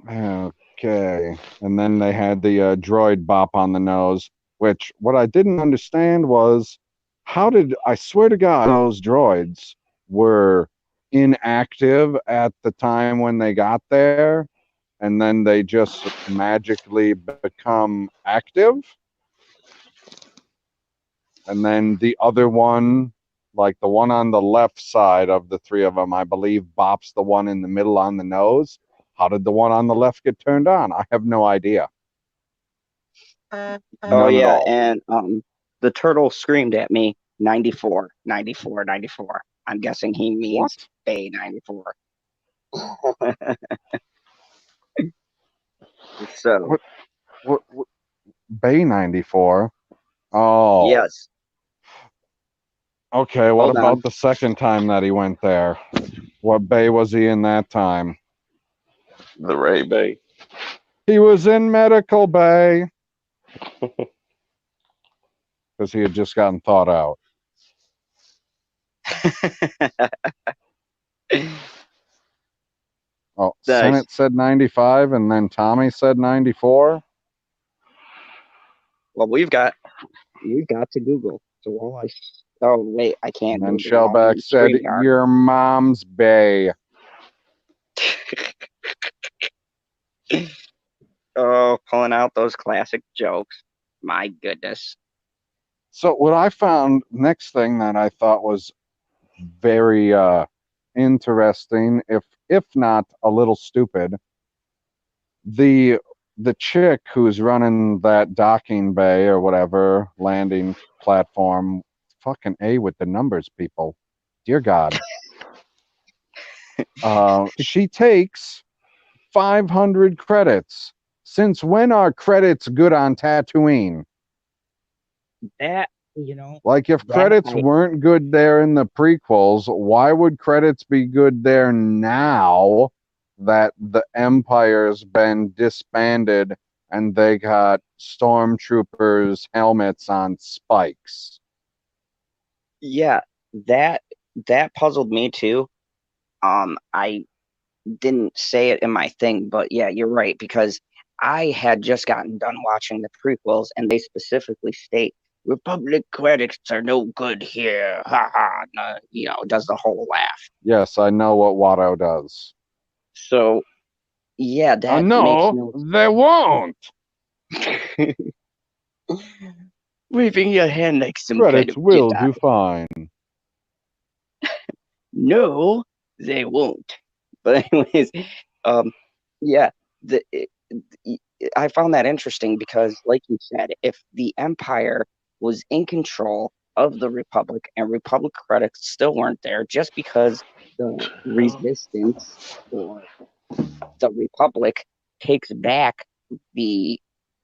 Okay. And then they had the droid bop on the nose, which what I didn't understand was how did I swear to God those droids were inactive at the time when they got there, and then they just magically become active. And then the other one, like the one on the left side of the three of them, I believe bops the one in the middle on the nose. How did the one on the left get turned on? I have no idea. Oh None at yeah, all. and the turtle screamed at me 94, 94, 94. I'm guessing he means What? A 94. So, What? What? Bay 94? Oh, yes. okay. What Hold about on. the second time that he went there? What bay was he in that time? The Ray Bay. He was in medical bay because he had just gotten thawed out. Oh, Nice. Senate said 95, and then Tommy said 94. Well, we've got to Google. So oh wait, I And can't then Google while Shellback I'm said, StreamYard. "Your mom's bay." Oh, pulling out those classic jokes. My goodness. So what I found next thing that I thought was very interesting, if not a little stupid, the the chick who's running that docking bay or whatever landing platform, fucking A with the numbers, people. Dear God. She takes 500 credits. Since when are credits good on Tatooine? That Like, if that credits I weren't good there in the prequels, why would credits be good there now that the Empire's been disbanded and they got stormtroopers' helmets on spikes? yeah, that that puzzled me too. I didn't say it in my thing, but yeah, you're right because I had just gotten done watching the prequels, and they specifically state Republic credits are no good here. Ha ha! No, does the whole laugh. Yes, I know what Watto does. So yeah, that makes No, no. they won't. Waving your hand like some kind Credits of will Jedi. do fine. No, they won't. But anyways, um, yeah, I found that interesting because, like you said, if the Empire was in control of the Republic and Republic credits still weren't there, just because the Resistance or the Republic takes back the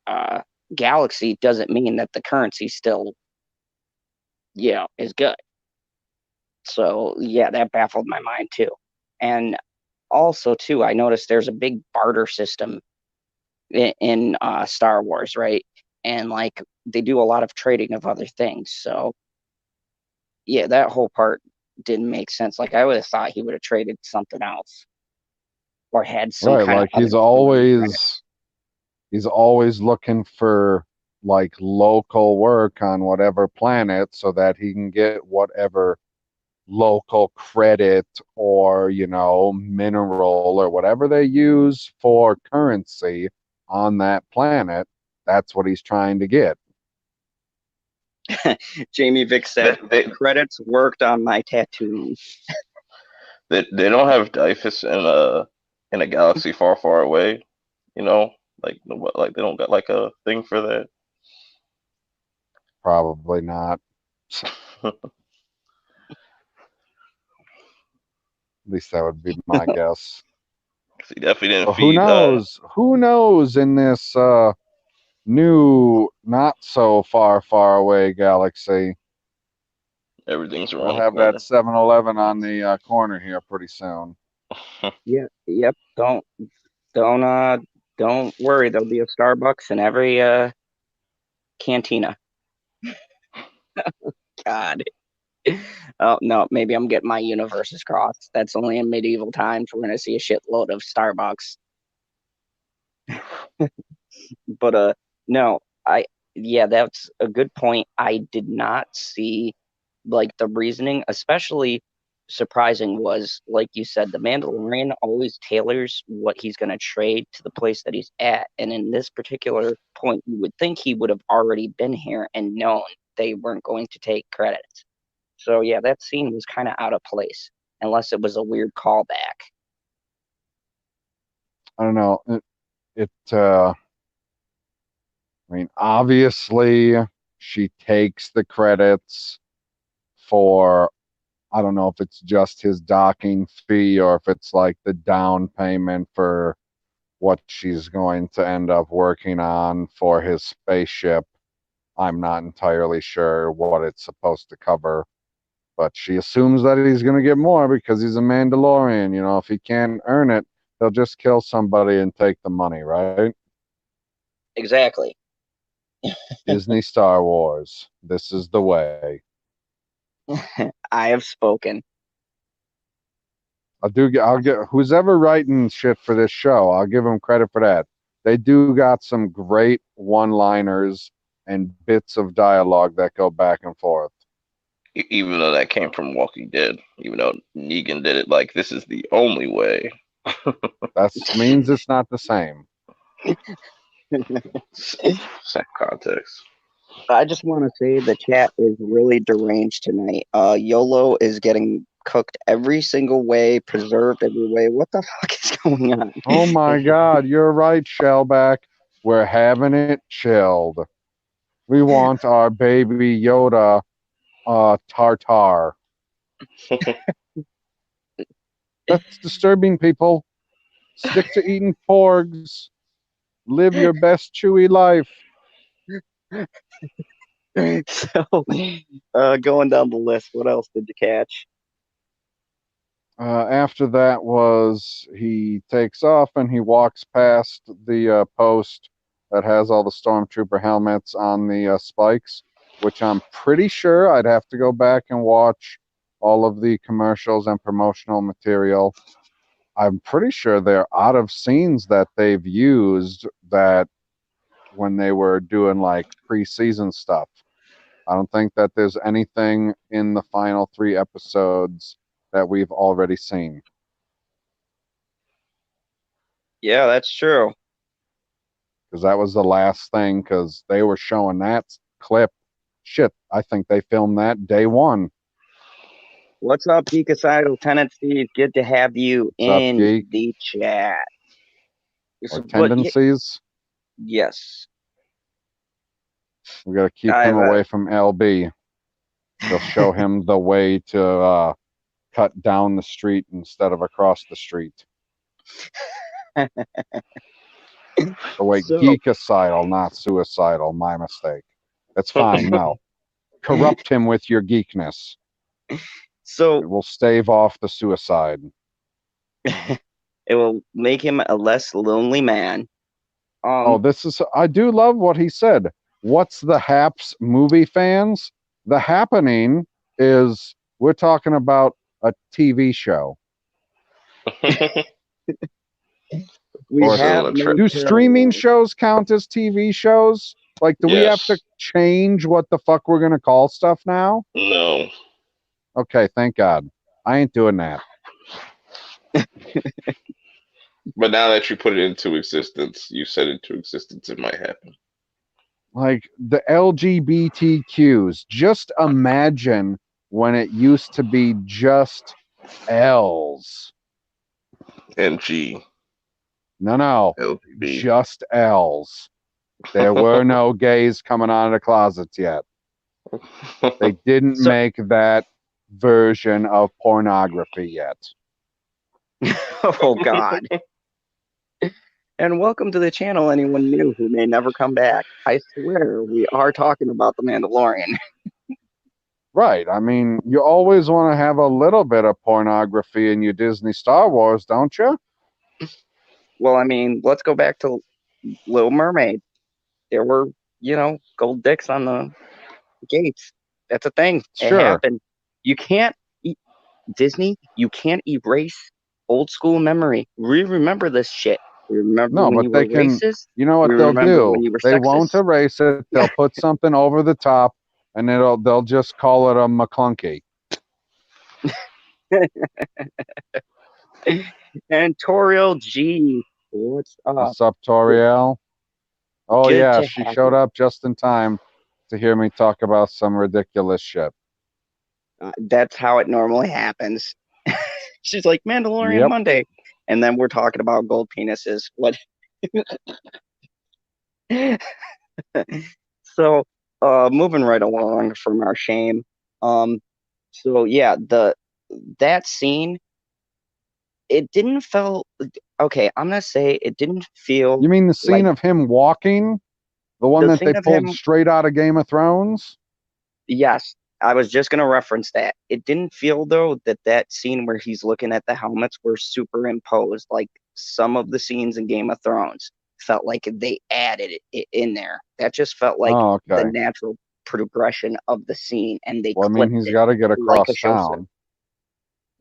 uh, galaxy, doesn't mean that the currency still, is good. So yeah, that baffled my mind too. And also too, I noticed there's a big barter system in Star Wars, right? And like they do a lot of trading of other things. So yeah, that whole part didn't make sense. Like I would have thought he would have traded something else or had some Right, kind of like other he's form of credit. always looking for like local work on whatever planet so that he can get whatever local credit or, mineral or whatever they use for currency on that planet. That's what he's trying to get. Jamie Vick They, said, they, credits worked on my tattoo. they don't have Dyfus in a galaxy far, far away. You know, like they don't got like a thing for that. Probably not. At least that would be my guess. He definitely didn't So who feed. knows? Who knows in this new, not so far away galaxy? Everything's We'll around the have that corner. 7-Eleven on the corner here pretty soon. Yeah, yep. Don't don't worry. There'll be a Starbucks in every cantina. God. Oh no, maybe I'm getting my universes crossed. That's only in medieval times we're gonna see a shitload of Starbucks. But no, I yeah, that's a good point. I did not see like the reasoning, especially surprising was like you said, the Mandalorian always tailors what he's going to trade to the place that he's at. And in this particular point, you would think he would have already been here and known they weren't going to take credits. So yeah, that scene was kind of out of place, unless it was a weird callback. I don't know. I mean, obviously, she takes the credits for, I don't know if it's just his docking fee or if it's like the down payment for what she's going to end up working on for his spaceship. I'm not entirely sure what it's supposed to cover, but she assumes that he's going to get more because he's a Mandalorian. You know, if he can't earn it, he'll just kill somebody and take the money, right? Exactly. Disney Star Wars. This is the way. I have spoken. I'll get who's ever writing shit for this show. I'll give them credit for that. They do got some great one-liners and bits of dialogue that go back and forth. Even though that came from Walking Dead, even though Negan did it like this is the only way. That means it's not the same. Same context. I just want to say the chat is really deranged tonight. YOLO is getting cooked every single way, preserved every way. What the fuck is going on? Oh my God, you're right, Shellback. We're having it chilled. We want our baby Yoda tartar. That's disturbing, people. Stick to eating porgs. Live your best chewy life. So, going down the list, what else did you catch? After that was he takes off and he walks past the post that has all the stormtrooper helmets on the spikes, which I'm pretty sure I'd have to go back and watch all of the commercials and promotional material. I'm pretty sure they're out of scenes that they've used that when they were doing like preseason stuff. I don't think that there's anything in the final 3 episodes that we've already seen. Yeah, that's true. Because that was the last thing, because they were showing that clip. Shit, I think they filmed that day one. What's up, Geekicidal Tendencies? Good to have you What's up, in Geek? the chat. Or But tendencies. yes, We got to keep him away from LB. They'll show him the way to cut down the street instead of across the street. Oh, wait, So- geekicidal, not suicidal. My mistake. That's fine. No. Corrupt him with your geekness. So It will stave off the suicide. it will make him a less lonely man. I do love what he said. What's the haps, movie fans? The happening is we're talking about a TV show. We Or have so no do streaming parallels. shows count as TV shows? Like, do we have Yes. to change what the fuck we're going to call stuff now? No. Okay, thank God. I ain't doing that. But now that you put it into existence, you set it into existence, it might happen. Like, the LGBTQs, just imagine when it used to be just L's. NG. No, LGB. just L's. There were no gays coming out of the closets yet. They didn't So- make that version of pornography yet. Oh God. And welcome to the channel, anyone new who may never come back. I swear we are talking about The Mandalorian. Right. I mean, you always want to have a little bit of pornography in your Disney Star Wars, don't you? Well, I mean, let's go back to Little Mermaid. There were, gold dicks on the gates. That's a thing. It Sure. happened. You can't, Disney, you can't erase old school memory. We remember this shit. We remember No, when but you they were can, racist. you know We what they'll remember when do? you were They won't sexist. erase it. They'll put something over the top and they'll just call it a McClunky. And Toriel G, what's up? What's up, Toriel? Oh, Good yeah, to she have showed you. up just in time to hear me talk about some ridiculous shit. That's how it normally happens. She's like, Mandalorian Yep. Monday. And then we're talking about gold penises. What? So, moving right along from our shame. So yeah, that scene, it didn't feel okay. I'm gonna say it didn't feel You mean the scene like of him walking? The one the that they scene of pulled him. straight out of Game of Thrones? Yes, I was just gonna reference that. It didn't feel though that scene where he's looking at the helmets were superimposed. Like some of the scenes in Game of Thrones felt like they added it in there. That just felt like Oh, the okay. natural progression of the scene, and they Well, I mean, clipped he's it got to get like a across show script. town.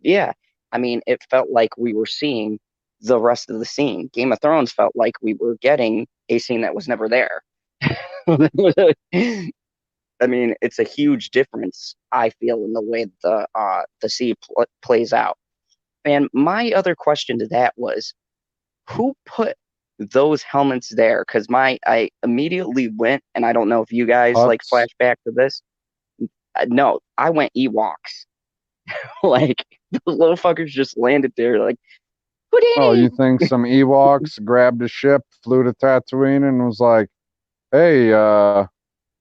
Yeah, I mean, it felt like we were seeing the rest of the scene. Game of Thrones felt like we were getting a scene that was never there. I mean, it's a huge difference, I feel, in the way the scene plays out. And my other question to that was, who put those helmets there? Because I immediately went, and I don't know if you guys like Huts. flash back to this. No, I went Ewoks. Like those little fuckers just landed there, like Oh, you Houdini. think some Ewoks grabbed a ship, flew to Tatooine, and was like, hey,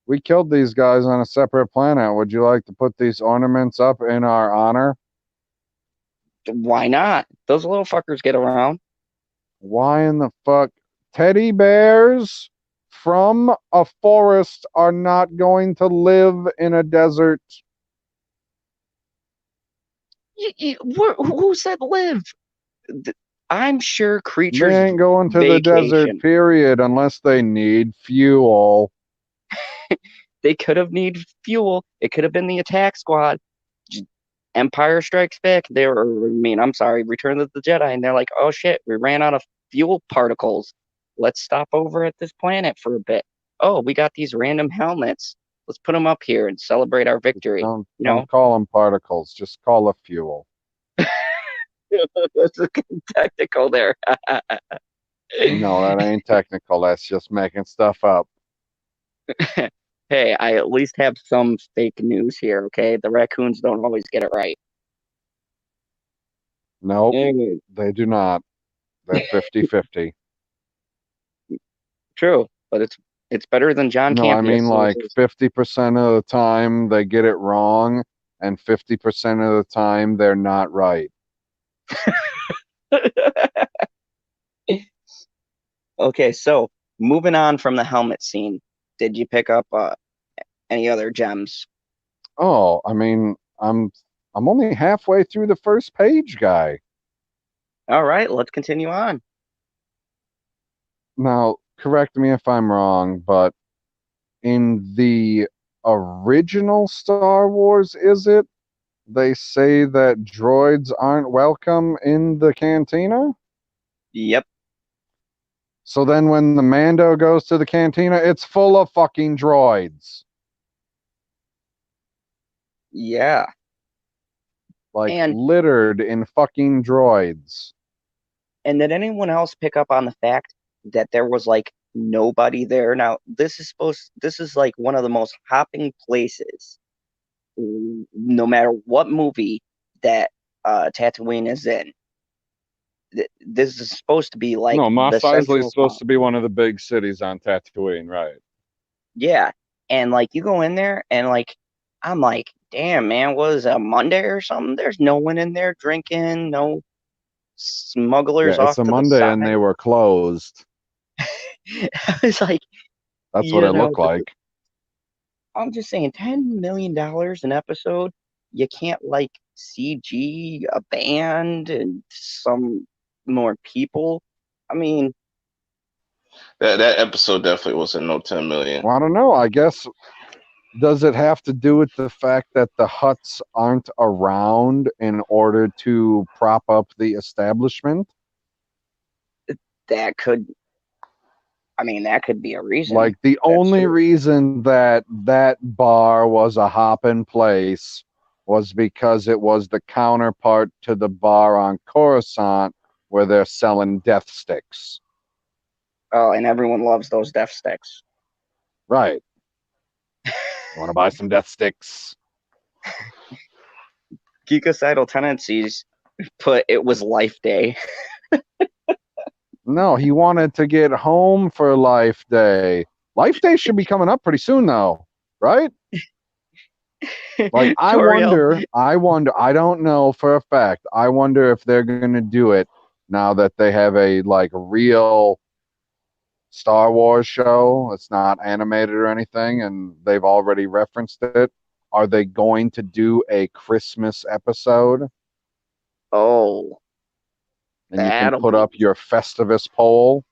we killed these guys on a separate planet. Would you like to put these ornaments up in our honor? Why not? Those little fuckers get around. Why in the fuck? Teddy bears from a forest are not going to live in a desert. Who said live? I'm sure They creatures ain't going to the desert, vacation. period, unless they need fuel. They could have needed fuel. It could have been the attack squad. Empire Strikes Back. I'm sorry, Return of the Jedi, and they're like, oh shit, we ran out of fuel particles. Let's stop over at this planet for a bit. Oh, we got these random helmets. Let's put them up here and celebrate our Just victory. don't call them particles. Just call it fuel. That's a good technical there. No, that ain't technical. That's just making stuff up. Hey, I at least have some fake news here, okay? The raccoons don't always get it right. Nope, Mm, they do not. They're 50-50. true, but it's better than John No, I Campea mean like sources. 50% of the time they get it wrong, and 50% of the time they're not right. Okay, so moving on from the helmet scene, did you pick up any other gems? Oh, I mean, I'm only halfway through the first page, guy. All right, let's continue on. Now, correct me if I'm wrong, but in the original Star Wars, is it? They say that droids aren't welcome in the cantina? Yep. So then when the Mando goes to the cantina, it's full of fucking droids. Yeah. Like And littered in fucking droids. did anyone else pick up on the fact that there was like nobody there? Now, this is like one of the most hopping places, no matter what movie that Tatooine is in. This is supposed to be like No, the Mos Eisley is central supposed hub. to be one of the big cities on Tatooine, right? Yeah. And like you go in there and like I'm like, damn man, what is it, a Monday or something? There's no one in there drinking, no smugglers Yeah, it's off a to the Monday and side. they were closed. I was like, That's what it looked but like. I'm just saying, $10 million an episode. You can't like CG a band and some more people. I mean, That episode definitely wasn't no 10 million. Well, I don't know. I guess, does it have to do with the fact that the Hutts aren't around in order to prop up the establishment? that could, that could be a reason. Like, the That's only true. reason that that bar was a hopping place was because it was the counterpart to the bar on Coruscant where they're selling death sticks. Oh, and everyone loves those death sticks. Right. Want to buy some death sticks? Geekocidal tendencies put it was Life Day. No, he wanted to get home for Life Day. Life Day should be coming up pretty soon, though, right? Like, Toriel, I don't know for a fact. I wonder if they're going to do it now that they have a, like, real Star Wars show. It's not animated or anything, and they've already referenced it. Are they going to do a Christmas episode? oh, And you can that'll put be. up your Festivus poll,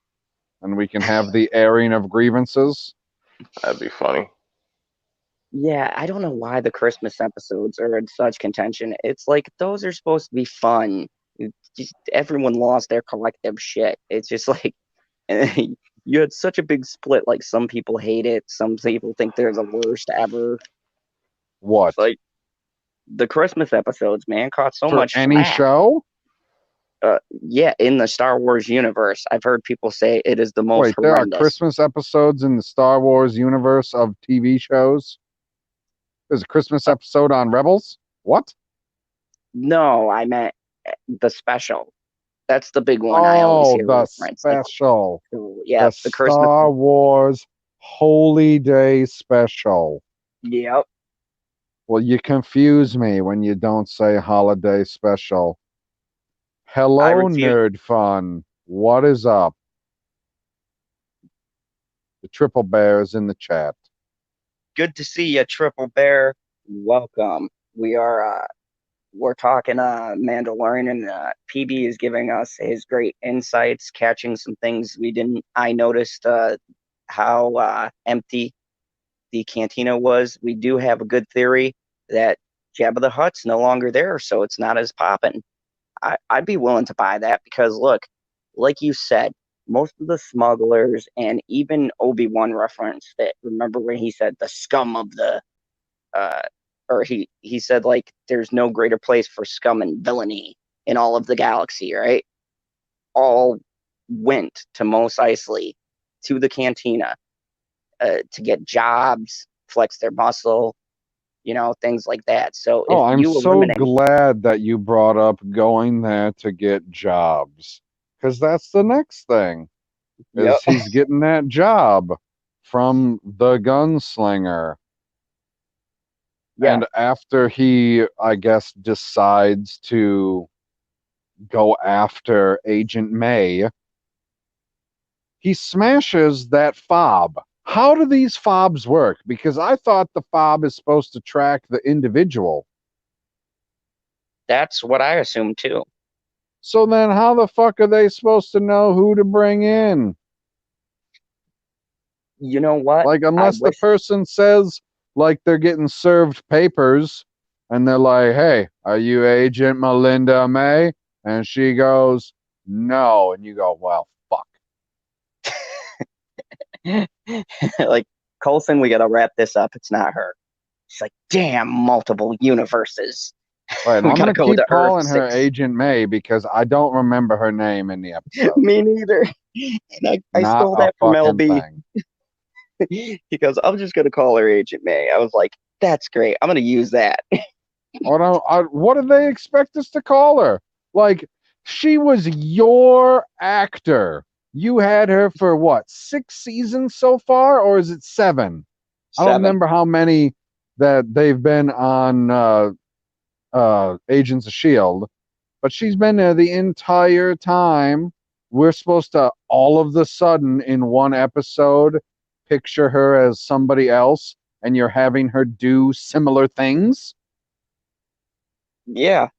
and we can have the airing of grievances? That'd be funny. Yeah, I don't know why the Christmas episodes are in such contention. It's like those are supposed to be fun. Just everyone lost their collective shit. It's just like you had such a big split. Like some people hate it, some people think they're the worst ever. What? Like the Christmas episodes, man, caught so For much any flack. show? Yeah, in the Star Wars universe, I've heard people say it is the most Wait, there are horrendous. Christmas episodes in the Star Wars universe of TV shows? There's a Christmas episode on Rebels? What? No, I meant the special. That's the big one I always Oh, hear the reference. Like, special. yeah, The the Christmas. Star Wars Holy Day special. Yep. Well, you confuse me when you don't say holiday special. I Hello, refuse. Nerd Fun. What is up? The Triple Bear is in the chat. Good to see you, Triple Bear. Welcome. We're talking Mandalorian, and PB is giving us his great insights, catching some things we didn't. I noticed how empty the cantina was. We do have a good theory that Jabba the Hutt's no longer there, so it's not as poppin'. I'd be willing to buy that because look, like you said, most of the smugglers and even Obi-Wan referenced it. Remember when he said the scum of the uh or he said like there's no greater place for scum and villainy in all of the galaxy, right? All went to Mos Eisley to the cantina to get jobs, flex their muscle, things like that. So if Oh, I'm you so eliminate, glad that you brought up going there to get jobs. Because that's the next thing, yep, is he's getting that job from the gunslinger. yeah, And after he, I guess, decides to go after Agent May, he smashes that fob. How do these fobs work? Because I thought the fob is supposed to track the individual. that's what I assume too. So then how the fuck are they supposed to know who to bring in? You know what? Like, I unless the wish. person says, like, they're getting served papers and they're like, hey, are you Agent Melinda May? And she goes, no. And you go, well, fuck. Like Colson, we gotta wrap this up. It's not her. She's like, damn, multiple universes. Right, and We I'm gotta going to go keep to Earth calling her 6. Agent May because I don't remember her name in the episode. Me neither. And I Not stole a that from fucking LB. thing. He goes, I'm just gonna call her Agent May. I was like, that's great. I'm gonna use that. What did they expect us to call her? Like, she was your actor. You had her for what, 6 seasons so far, or is it 7? I don't 7. remember how many that they've been on Agents of Shield, but she's been there the entire time. We're supposed to all of the sudden in one episode picture her as somebody else, and you're having her do similar things. Yeah.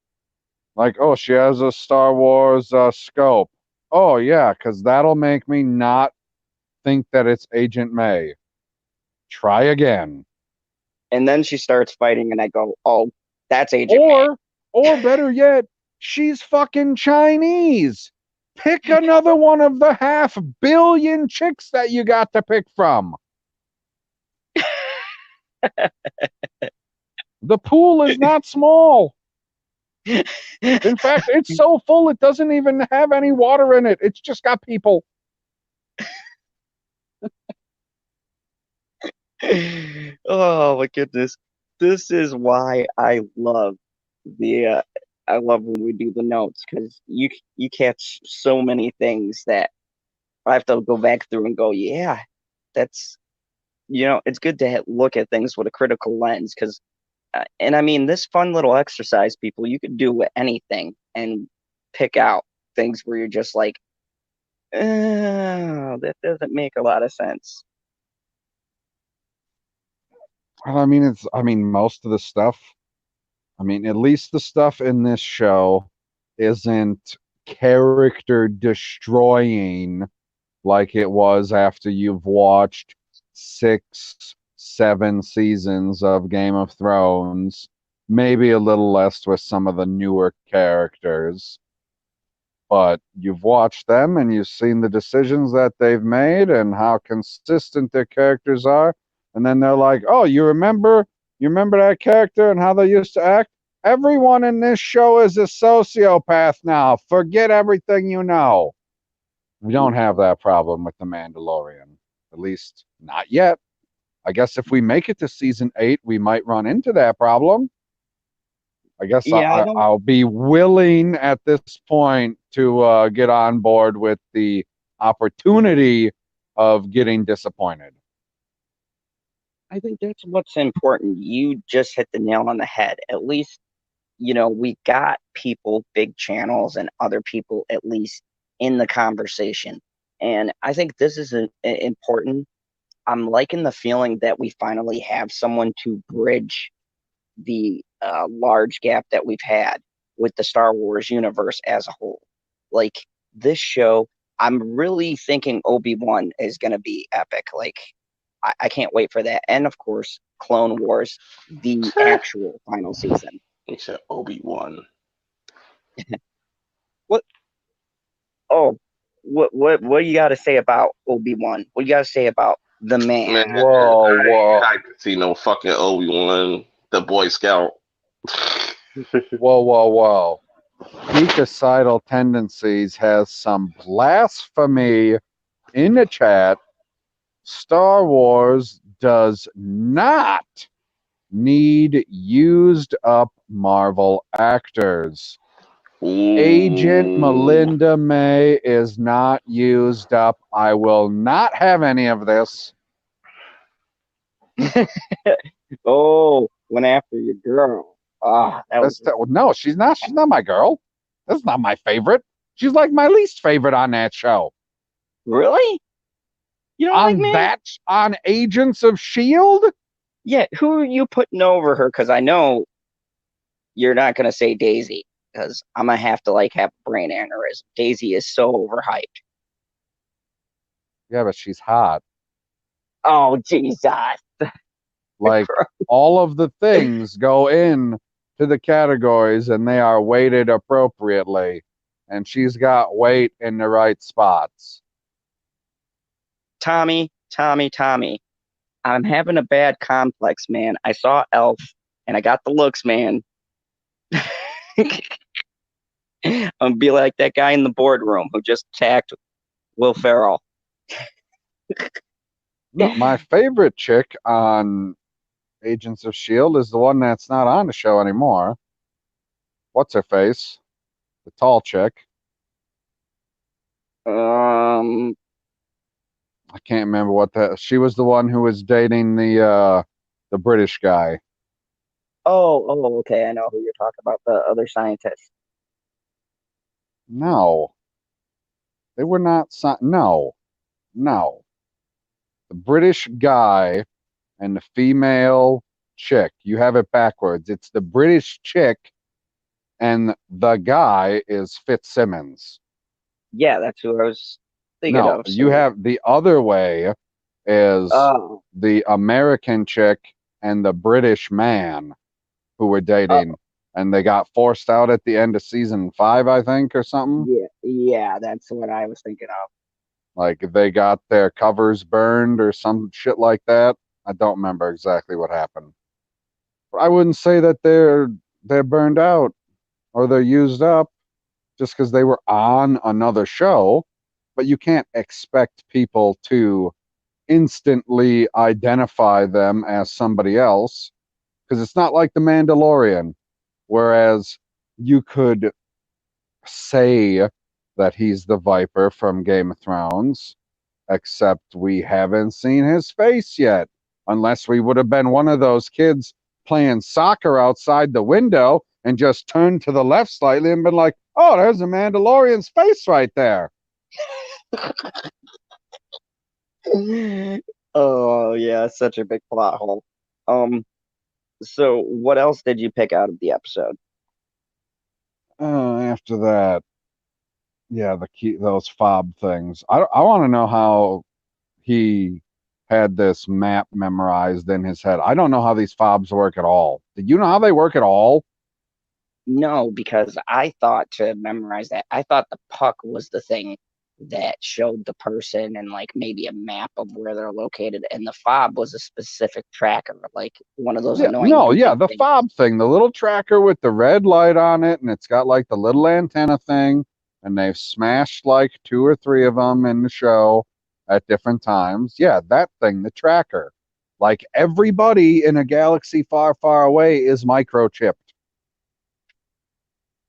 Like, oh, she has a Star Wars scope. Oh, yeah, because that'll make me not think that it's Agent May. Try again. And then she starts fighting, and I go, "Oh, that's Agent May." Or better yet, she's fucking Chinese. Pick another one of the 500,000,000 chicks that you got to pick from. The pool is not small. In fact, it's so full it doesn't even have any water in it. It's just got people. Oh my goodness. This is why I love I love when we do the notes, because you catch so many things that I have to go back through and go, yeah, that's it's good to look at things with a critical lens, because and I mean, this fun little exercise, people, you could do with anything and pick out things where you're just like, oh, that doesn't make a lot of sense. Well, I mean, most of the stuff, I mean, at least the stuff in this show isn't character destroying like it was after you've watched 6, 7 seasons of Game of Thrones. Maybe a little less with some of the newer characters. But you've watched them and you've seen the decisions that they've made and how consistent their characters are. And then they're like, oh, you remember that character and how they used to act? Everyone in this show is a sociopath now. Forget everything you know. We don't have that problem with The Mandalorian. At least not yet. I guess if we make it to season 8, we might run into that problem. I guess Yeah, I don't. I'll be willing at this point to get on board with the opportunity of getting disappointed. I think that's what's important. You just hit the nail on the head. At least, we got people, big channels, and other people at least in the conversation. And I think this is important. I'm liking the feeling that we finally have someone to bridge the large gap that we've had with the Star Wars universe as a whole. Like, this show, I'm really thinking Obi-Wan is going to be epic. Like, I can't wait for that. And of course, Clone Wars, the actual final season. He said Obi-Wan. What? Oh, what do you got to say about Obi-Wan? What do you got to say about the man? Man, Whoa. I could see no fucking Obi-Wan, the Boy Scout. Whoa. Geekicidal Tendencies has some blasphemy in the chat. Star Wars does not need used up Marvel actors. Agent Melinda May is not used up. I will not have any of this. Oh, went after your girl. Ah, No, she's not. She's not my girl. That's not my favorite. She's like my least favorite on that show. really. You don't like me? On Agents of S.H.I.E.L.D.? Yeah, who are you putting over her? Because I know you're not gonna say Daisy, because I'm gonna have to have a brain aneurysm. Daisy is so overhyped. Yeah, but she's hot. Oh Jesus! Like all of the things go in to the categories and they are weighted appropriately. And she's got weight in the right spots. Tommy. I'm having a bad complex, man. I saw Elf, and I got the looks, man. I'm gonna be like that guy in the boardroom who just attacked Will Ferrell. No, my favorite chick on Agents of S.H.I.E.L.D. is the one that's not on the show anymore. What's her face? The tall chick. I can't remember what that. She was the one who was dating the British guy. Oh, okay. I know who you're talking about. The other scientist. No, they were not. No, no. The British guy and the female chick. You have it backwards. It's the British chick, and the guy is Fitzsimmons. Yeah, that's who I was thinking No, of. you So, have the other way is oh, the American chick and the British man who were dating, oh, and they got forced out at the end of season 5, I think, or something. yeah, yeah, that's what I was thinking of. Like they got their covers burned or some shit like that. I don't remember exactly what happened. But I wouldn't say that they're burned out or they're used up just because they were on another show. But you can't expect people to instantly identify them as somebody else because it's not like the Mandalorian, whereas you could say that he's the Viper from Game of Thrones, except we haven't seen his face yet, unless we would have been one of those kids playing soccer outside the window and just turned to the left slightly and been like, oh, there's a Mandalorian's face right there. Oh yeah, such a big plot hole. Um, so what else did you pick out of the episode? After that, yeah, those fob things. I want to know how he had this map memorized in his head. I don't know how these fobs work at all. Did you know how they work at all? No, because I thought to memorize that, I thought the puck was the thing that showed the person and like maybe a map of where they're located, and the fob was a specific tracker, like one of those Yeah, annoying no, yeah, beacon the things. fob thing, the little tracker with the red light on it, and it's got like the little antenna thing, and they've smashed like 2 or 3 of them in the show at different times. Yeah, that thing, the tracker. Like everybody in a galaxy far, far away is microchipped,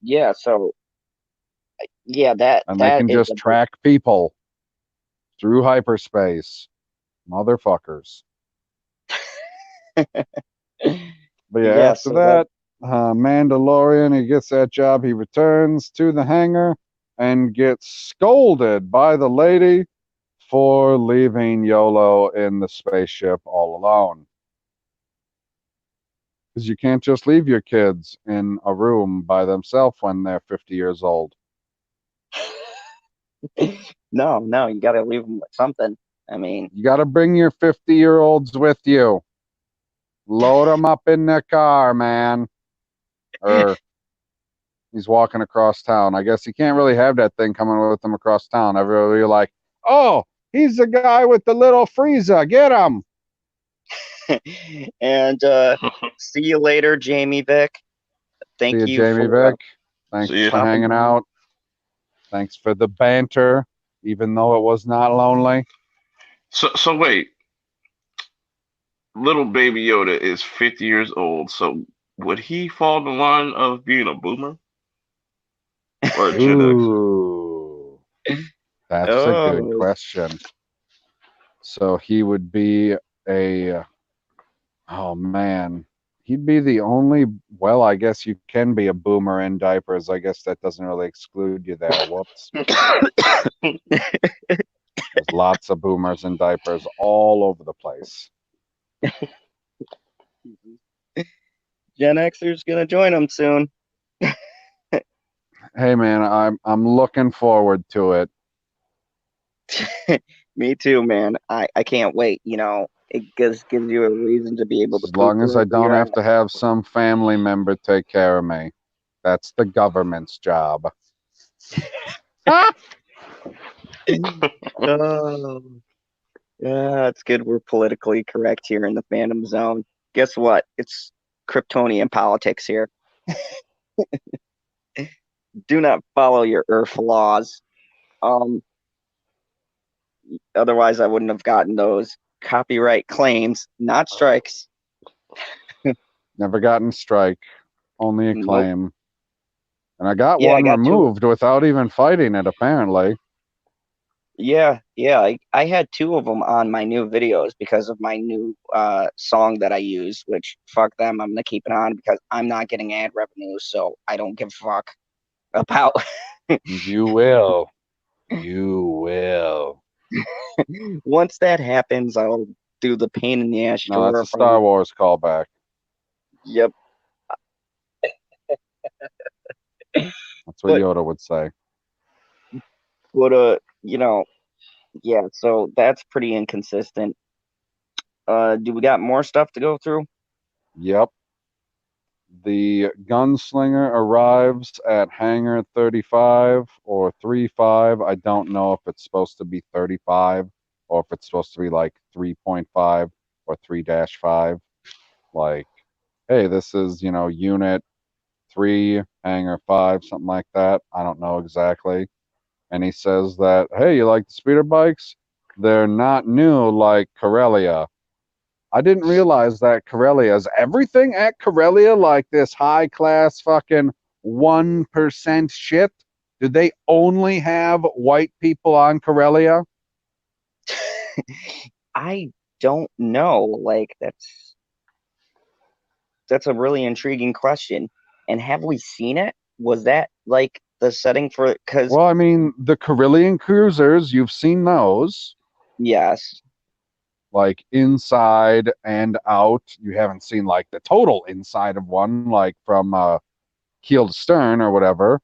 Yeah, so yeah, that and they that can is just a big track people through hyperspace. Motherfuckers. But yeah, yeah, after so that that, Mandalorian, he gets that job. He returns to the hangar and gets scolded by the lady for leaving YOLO in the spaceship all alone. Because you can't just leave your kids in a room by themselves when they're 50 years old. no, no, you gotta leave them with something. I mean, You got to bring your 50-year-olds with you. Load them up in the car, man. Or he's walking across town. I guess you can't really have that thing coming with him across town. Everybody like, oh, he's the guy with the little Frieza. Get him. and see you later, Jamie Vick. See Thank you, you Jamie for Vick. Thanks See ya. for stopping hanging by. out. Thanks for the banter, even though it was not lonely. So wait, little baby Yoda is 50 years old. So would he fall in the line of being a boomer or a Gen Xer? Ooh, that's a good Oh, question. So he would be a, oh man, he'd be the only, well, I guess you can be a boomer in diapers. I guess that doesn't really exclude you there. Whoops. There's lots of boomers in diapers all over the place. Gen Xer's gonna join them soon. Hey man, I'm looking forward to it. Me too, man. I can't wait. You know, it gives you a reason to be able to As poop long as I wherever don't you're have at. to have some family member take care of me. That's the government's job. Ah! Oh, yeah, it's good we're politically correct here in the fandom zone. Guess what? It's Kryptonian politics here. Do not follow your Earth laws. Um, Otherwise I wouldn't have gotten those copyright claims, not strikes. Never gotten a strike, only a Nope. claim. And I got Yeah, I one got two. removed without even fighting it, apparently. Yeah. I had two of them on my new videos because of my new song that I use, which fuck them. I'm gonna keep it on because I'm not getting ad revenue, so I don't give a fuck. about. You will. You will. Once that happens, I'll do the pain in the ass No, that's chore a from. Star Wars callback. Yep. That's what But Yoda would say. you know, yeah. So that's pretty inconsistent. Do we got more stuff to go through? Yep. The gunslinger arrives at hangar 35 or 35. I don't know if it's supposed to be 35 or if it's supposed to be like 3.5 or 3-5. Like, hey, this is, unit 3, hangar 5, something like that. I don't know exactly. And he says that, hey, you like the speeder bikes? They're not new like Corellia. I didn't realize that Corellia is everything at Corellia like this high class fucking 1% shit. Did they only have white people on Corellia? I don't know. Like that's a really intriguing question. And have we seen it? Was that like the setting for? Because Well, I mean, the Corellian cruisers, you've seen those, yes, like inside and out. You haven't seen like the total inside of one, like from keel to stern or whatever.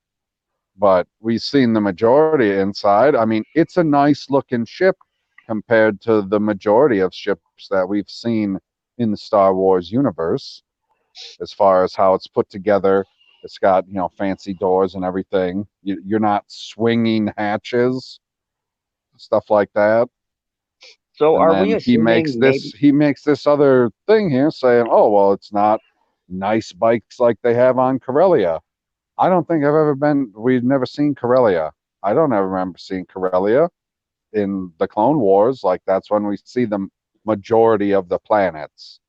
But we've seen the majority inside. I mean, it's a nice looking ship compared to the majority of ships that we've seen in the Star Wars universe, as far as how it's put together. It's got, fancy doors and everything. You're not swinging hatches, stuff like that. so And are we then assuming maybe? he makes this other thing here saying, oh, well, it's not nice bikes like they have on Corellia. I don't think I've ever been. We've never seen Corellia. I don't ever remember seeing Corellia in the Clone Wars. Like that's when we see the majority of the planets.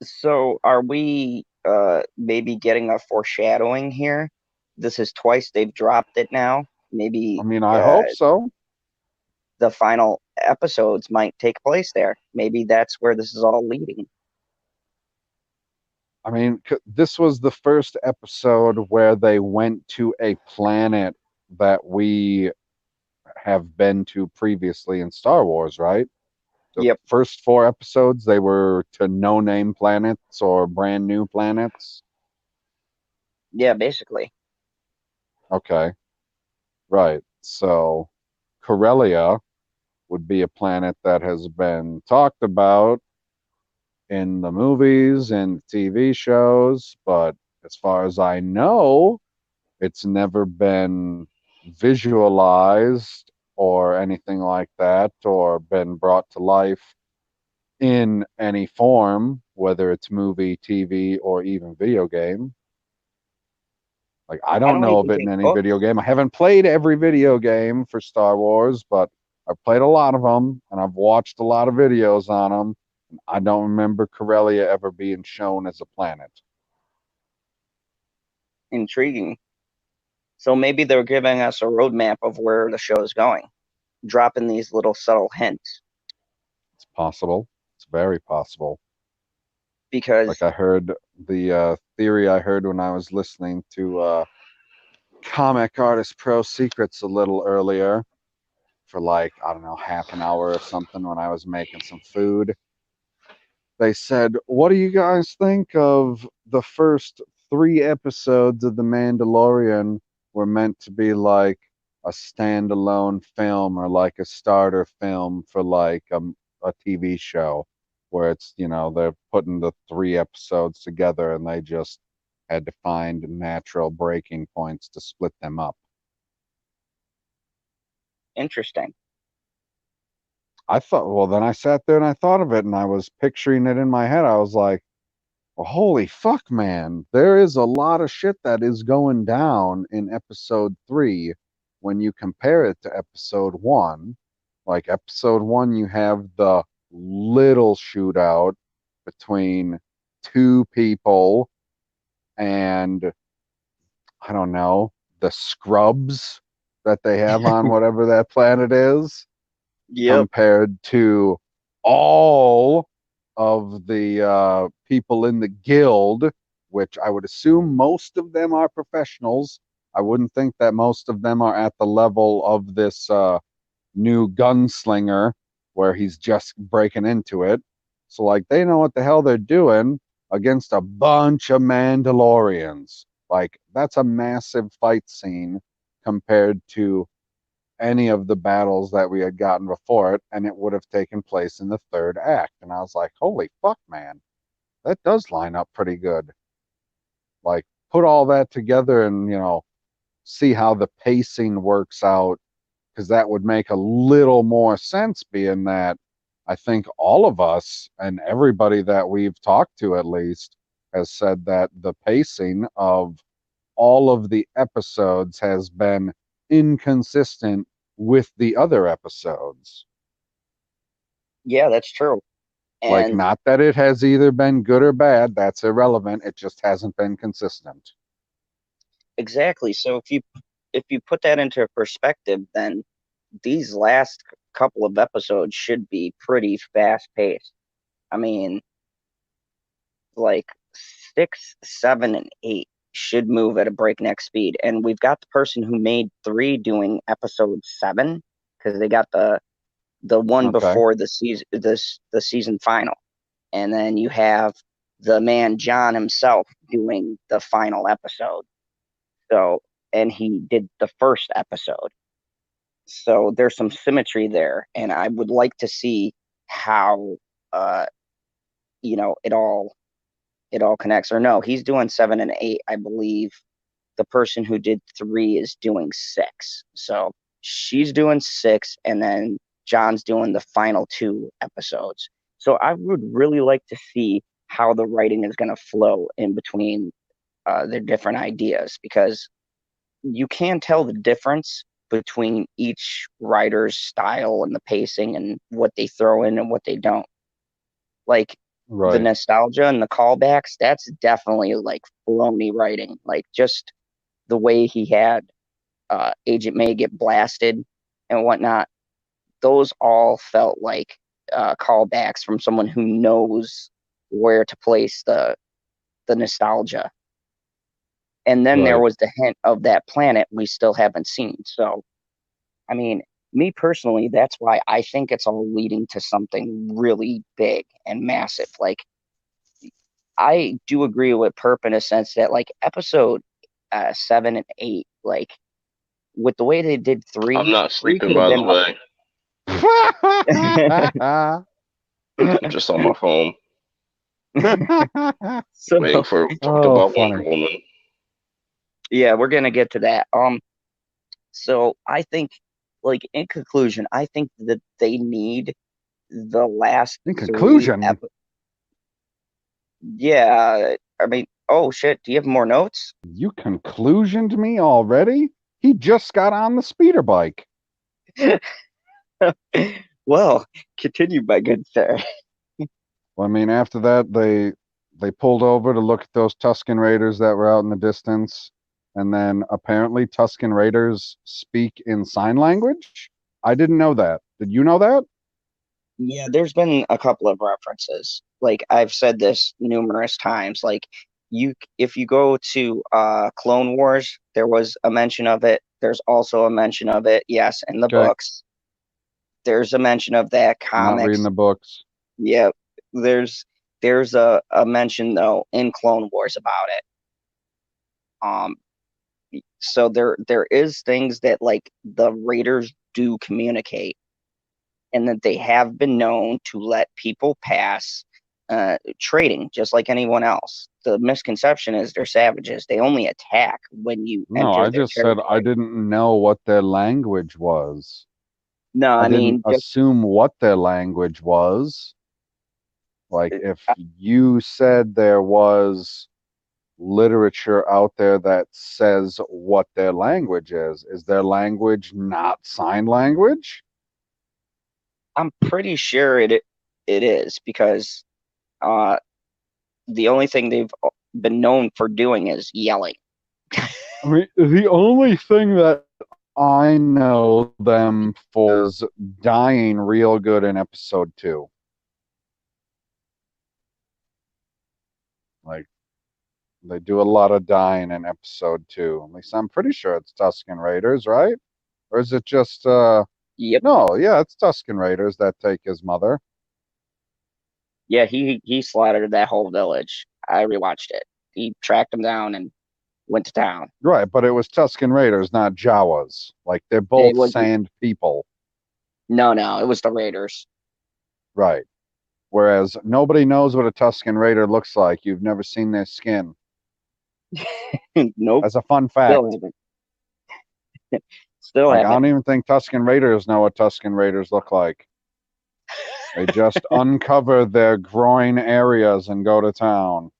So are we maybe getting a foreshadowing here? This is twice they've dropped it now. I Maybe mean, I hope so. the final episodes might take place there. Maybe that's where this is all leading. I mean, this was the first episode where they went to a planet that we have been to previously in Star Wars, right? The Yep. first 4 episodes, they were to no-name planets or brand new planets. Yeah, basically. Okay, right. So Corellia would be a planet that has been talked about in the movies and TV shows, but as far as I know, it's never been visualized or anything like that or been brought to life in any form, whether it's movie, TV, or even video game. Like, I I don't don't know of even it in think any books. video game. I haven't played every video game for Star Wars, but I've played a lot of them and I've watched a lot of videos on them. I don't remember Corellia ever being shown as a planet. Intriguing. So maybe they're giving us a roadmap of where the show is going, dropping these little subtle hints. It's possible. It's very possible. Because Like I heard the theory I heard when I was listening to Comic Artist Pro Secrets a little earlier for like, I don't know, half an hour or something when I was making some food. They said, what do you guys think of the first 3 episodes of The Mandalorian were meant to be like a standalone film or like a starter film for like a TV show where it's, they're putting the 3 episodes together and they just had to find natural breaking points to split them up. interesting. I thought, well, then I sat there and I thought of it and I was picturing it in my head. I was like, well, holy fuck, man. There is a lot of shit that is going down in episode 3 when you compare it to episode 1. Like, episode 1, you have the little shootout between 2 people and, I don't know, the scrubs that they have on whatever that planet is, Yep. compared to all of the people in the guild, which I would assume most of them are professionals I wouldn't think that most of them are at the level of this new gunslinger where he's just breaking into it. So like they know what the hell they're doing against a bunch of Mandalorians. Like that's a massive fight scene compared to any of the battles that we had gotten before it, and it would have taken place in the third act. And I was like, holy fuck, man, that does line up pretty good. Like, put all that together and, see how the pacing works out, because that would make a little more sense, being that I think all of us and everybody that we've talked to at least has said that the pacing of all of the episodes has been inconsistent with the other episodes. Yeah, that's true. Like, And not that it has either been good or bad, that's irrelevant. It just hasn't been consistent. exactly. So if you put that into perspective, then these last couple of episodes should be pretty fast paced. I mean, like 6, 7, and 8 should move at a breakneck speed. And we've got the person who made 3 doing episode 7 because they got the one Okay. before the season final, and then you have the man John himself doing the final episode. So, and he did the first episode. So there's some symmetry there, and I would like to see how uh it all connects. Or no, he's doing 7 and 8, I believe. The person who did 3 is doing 6. So she's doing 6, and then John's doing the final 2 episodes. So I would really like to see how the writing is going to flow in between the different ideas, because you can tell the difference between each writer's style and the pacing and what they throw in and what they don't. Like the Right. nostalgia and the callbacks, that's definitely like Filoni writing. Like just the way he had Agent May get blasted and whatnot, those all felt like callbacks from someone who knows where to place the nostalgia. And then there Right. was the hint of that planet we still haven't seen. So, I mean, me personally, that's why I think it's all leading to something really big and massive. Like, I do agree with Perp in a sense that, like, episode 7 and 8, like, with the way they did I'm 3, not 3 sleeping, could have by the been. way. I'm just on my phone So, waiting for talking Oh, about Wonder funny. Woman. yeah, we're gonna get to that. So I think, like, in conclusion, I think that they need the last In 3 conclusion, Yeah, I mean, oh shit, do you have more notes? you conclusioned me already? He just got on the speeder bike. Well, continue, my good sir. Well, I mean, after that, they pulled over to look at those Tusken Raiders that were out in the distance, and then apparently Tusken Raiders speak in sign language. I didn't know that. Did you know that? Yeah, there's been a couple of references. Like I've said this numerous times. Like if you go to Clone Wars, there was a mention of it. There's also a mention of it, yes, in the Okay, books. There's a mention of that not reading comics. the books. Yeah, there's a mention though in Clone Wars about it. Um, so there is things that like the Raiders do communicate, and that they have been known to let people pass trading just like anyone else. The misconception is they're savages. They only attack when you No, enter I their just said I territory. didn't know what their language was. No, I I didn't mean just assume what their language was. Like, if you said there was literature out there that says what their language is their language not sign language? I'm pretty sure it is, because uh, the only thing they've been known for doing is yelling. I mean, the only thing that I know them for is dying real good in episode 2. Like, They do a lot of dying in episode 2. At least I'm pretty sure it's Tusken Raiders, right? Or is it just Yep. no, yeah, it's Tusken Raiders that take his mother. Yeah, he slaughtered that whole village. I rewatched it. He tracked them down and went to town. Right, but it was Tusken Raiders, not Jawas. Like they're It both was sand people. no, it was the Raiders. Right. Whereas nobody knows what a Tusken Raider looks like. You've never seen their skin. Nope. As a fun Still fact. haven't. Still Like I haven't. don't even think Tusken Raiders know what Tusken Raiders look like. They just uncover their groin areas and go to town.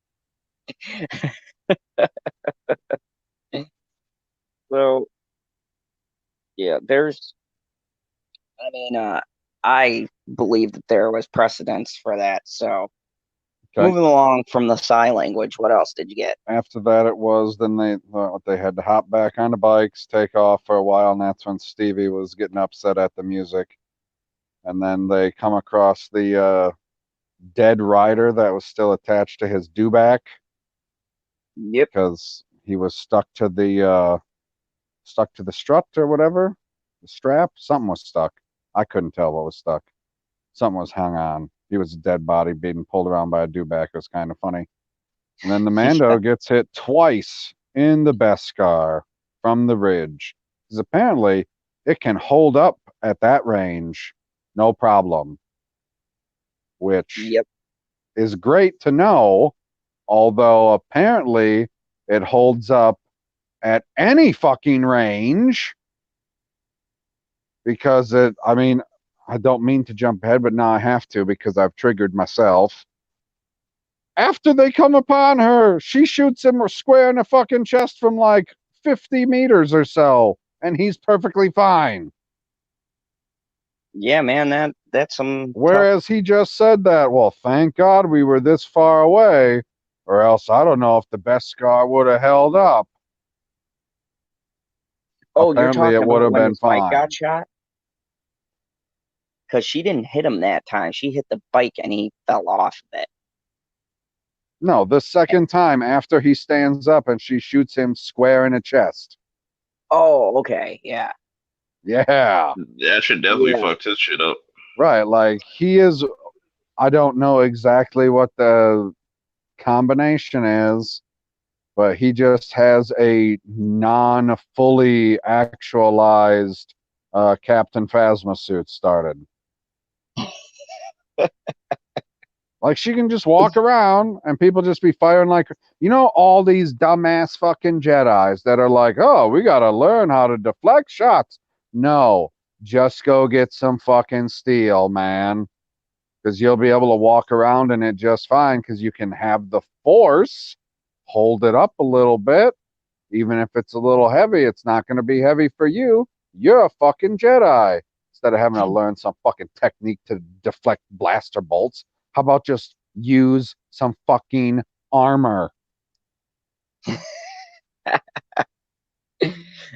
So yeah, I believe that there was precedence for that. So Okay. moving along from the sign language, what else did you get? After that, it was then they had to hop back on the bikes, take off for a while, and that's when Stevie was getting upset at the music. And then they come across the dead rider that was still attached to his dewback Yep. because he was stuck to the strut or whatever, the strap. Something was stuck. I couldn't tell what was stuck. Something was hung on. He was a dead body being pulled around by a dewback. It was kind of funny. And then the Mando gets hit twice in the Beskar from the ridge. Because apparently it can hold up at that range, no problem. Which Yep. is great to know, although apparently it holds up at any fucking range because I don't mean to jump ahead, but now I have to because I've triggered myself. After they come upon her, she shoots him square in the fucking chest from like 50 meters or so, and he's perfectly fine. Yeah, man, that's some tough. Whereas he just said that, well, thank God we were this far away, or else I don't know if the Beskar would have held up. Oh, you're Apparently talking it would about have when been his bike fine. got shot? Because she didn't hit him that time. She hit the bike and he fell off of it. No, the second time after he stands up and she shoots him square in the chest. Oh, okay, yeah. Yeah. That should definitely Yeah. fucked his shit up. Right. Like he is, I don't know exactly what the combination is, but he just has a non fully actualized Captain Phasma suit started. Like she can just walk around and people just be firing like, all these dumbass fucking Jedis that are like, oh, we got to learn how to deflect shots. No, just go get some fucking steel, man. Because you'll be able to walk around in it just fine because you can have the force hold it up a little bit. Even if it's a little heavy, it's not going to be heavy for you. You're a fucking Jedi. Instead of having to learn some fucking technique to deflect blaster bolts, how about just use some fucking armor?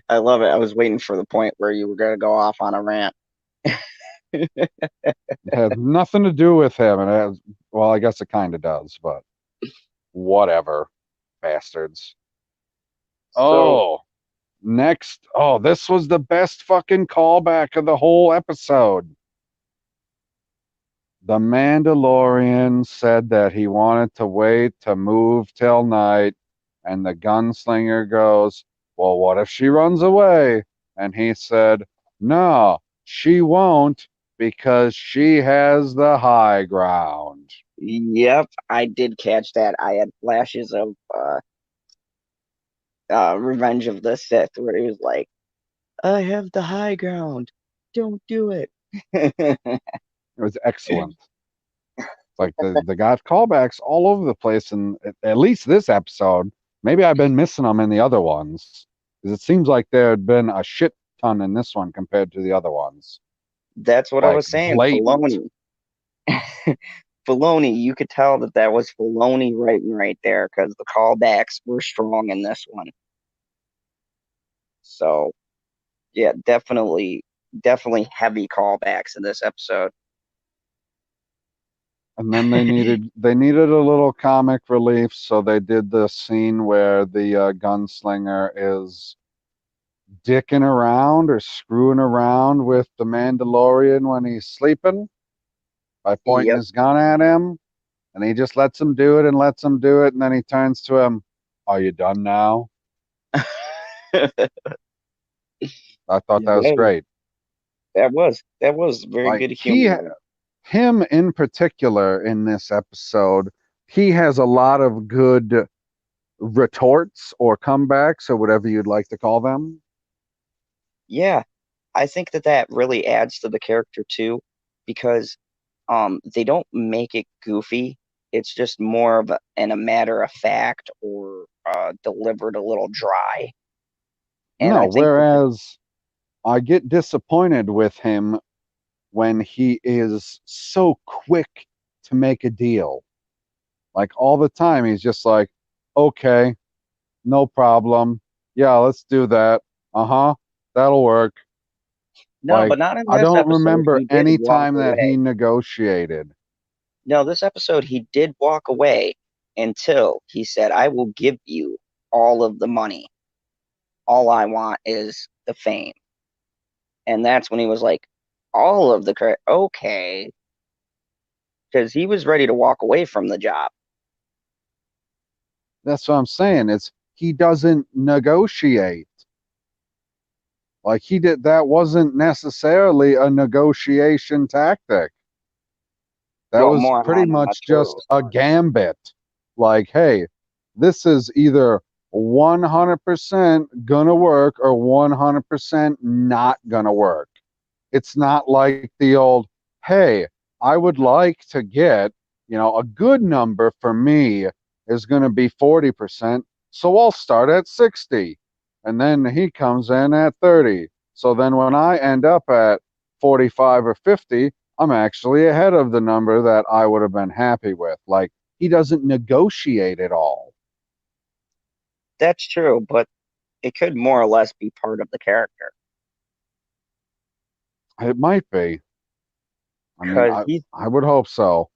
I love it. I was waiting for the point where you were going to go off on a rant. It has nothing to do with him. And it has, well, I guess it kind of does, but whatever. Bastards. Oh, next. Oh, this was the best fucking callback of the whole episode. The Mandalorian said that he wanted to wait to move till night, and the gunslinger goes, well, what if she runs away? And he said, no, she won't because she has the high ground. Yep, I did catch that. I had flashes of Revenge of the Sith where he was like, I have the high ground. Don't do it. It was excellent. Like the got callbacks all over the place, and at least this episode. Maybe I've been missing them in the other ones because it seems like there had been a shit ton in this one compared to the other ones. That's what I Like was saying. blatant. Filoni. Filoni, you could tell that was Filoni writing right there because the callbacks were strong in this one. So, yeah, definitely heavy callbacks in this episode. And then they needed a little comic relief, so they did the scene where the gunslinger is dicking around or screwing around with the Mandalorian when he's sleeping by pointing Yep. his gun at him, and he just lets him do it and lets him do it, and then he turns to him, "Are you done now?" I thought that was Yeah, great. that was very Like good humor. him in particular in this episode, he has a lot of good retorts or comebacks or whatever you'd like to call them. Yeah, I think that really adds to the character too, because they don't make it goofy. It's just more of a matter of fact or delivered a little dry. And No, I think that whereas I get disappointed with him when he is so quick to make a deal. Like all the time, he's just like, okay, no problem. Yeah, let's do that. Uh huh. That'll work. no, Like, but not in I this don't episode. remember He did any walk time that he away. negotiated. No, this episode he did walk away until he said, "I will give you all of the money. All I want is the fame." And that's when he was like, "All of the credit, okay," because he was ready to walk away from the job. That's what I'm saying. It's he doesn't negotiate. Like he did that wasn't necessarily a negotiation tactic. That Well, was more pretty on much just Arturo's a part. gambit. Like, hey, this is either 100% gonna work or 100% not gonna work. It's not like the old, hey, I would like to get, a good number for me is going to be 40%. So I'll start at 60. And then he comes in at 30. So then when I end up at 45 or 50, I'm actually ahead of the number that I would have been happy with. Like he doesn't negotiate at all. That's true, but it could more or less be part of the character It might be. I mean, because I, he's I would hope so.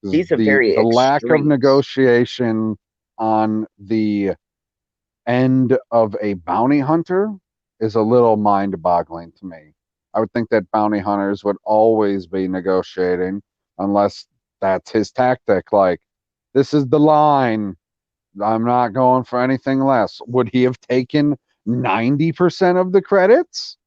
'Cause he's a the very the lack of extremist. negotiation on the end of a bounty hunter is a little mind-boggling to me. I would think that bounty hunters would always be negotiating unless that's his tactic. Like, this is the line. I'm not going for anything less. Would he have taken 90% of the credits?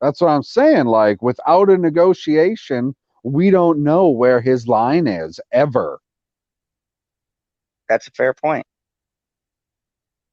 That's what I'm saying. Like, without a negotiation, we don't know where his line is ever. That's a fair point.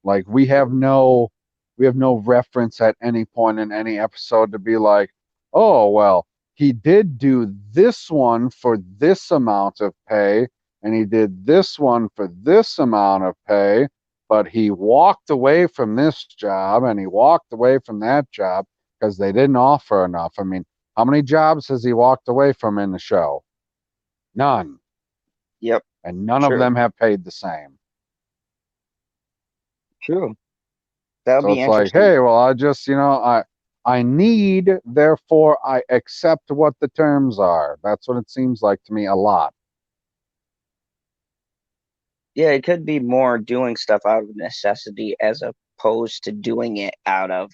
Like we have no reference at any point in any episode to be like, oh well, he did do this one for this amount of pay, and he did this one for this amount of pay, but he walked away from this job and he walked away from that job because they didn't offer enough. I mean, how many jobs has he walked away from in the show? None. Yep, And none of true, them have paid the same. true. That would So be it's like, interesting. hey, well, I just, I need, therefore I accept what the terms are. That's what it seems like to me a lot. Yeah, it could be more doing stuff out of necessity as opposed to doing it out of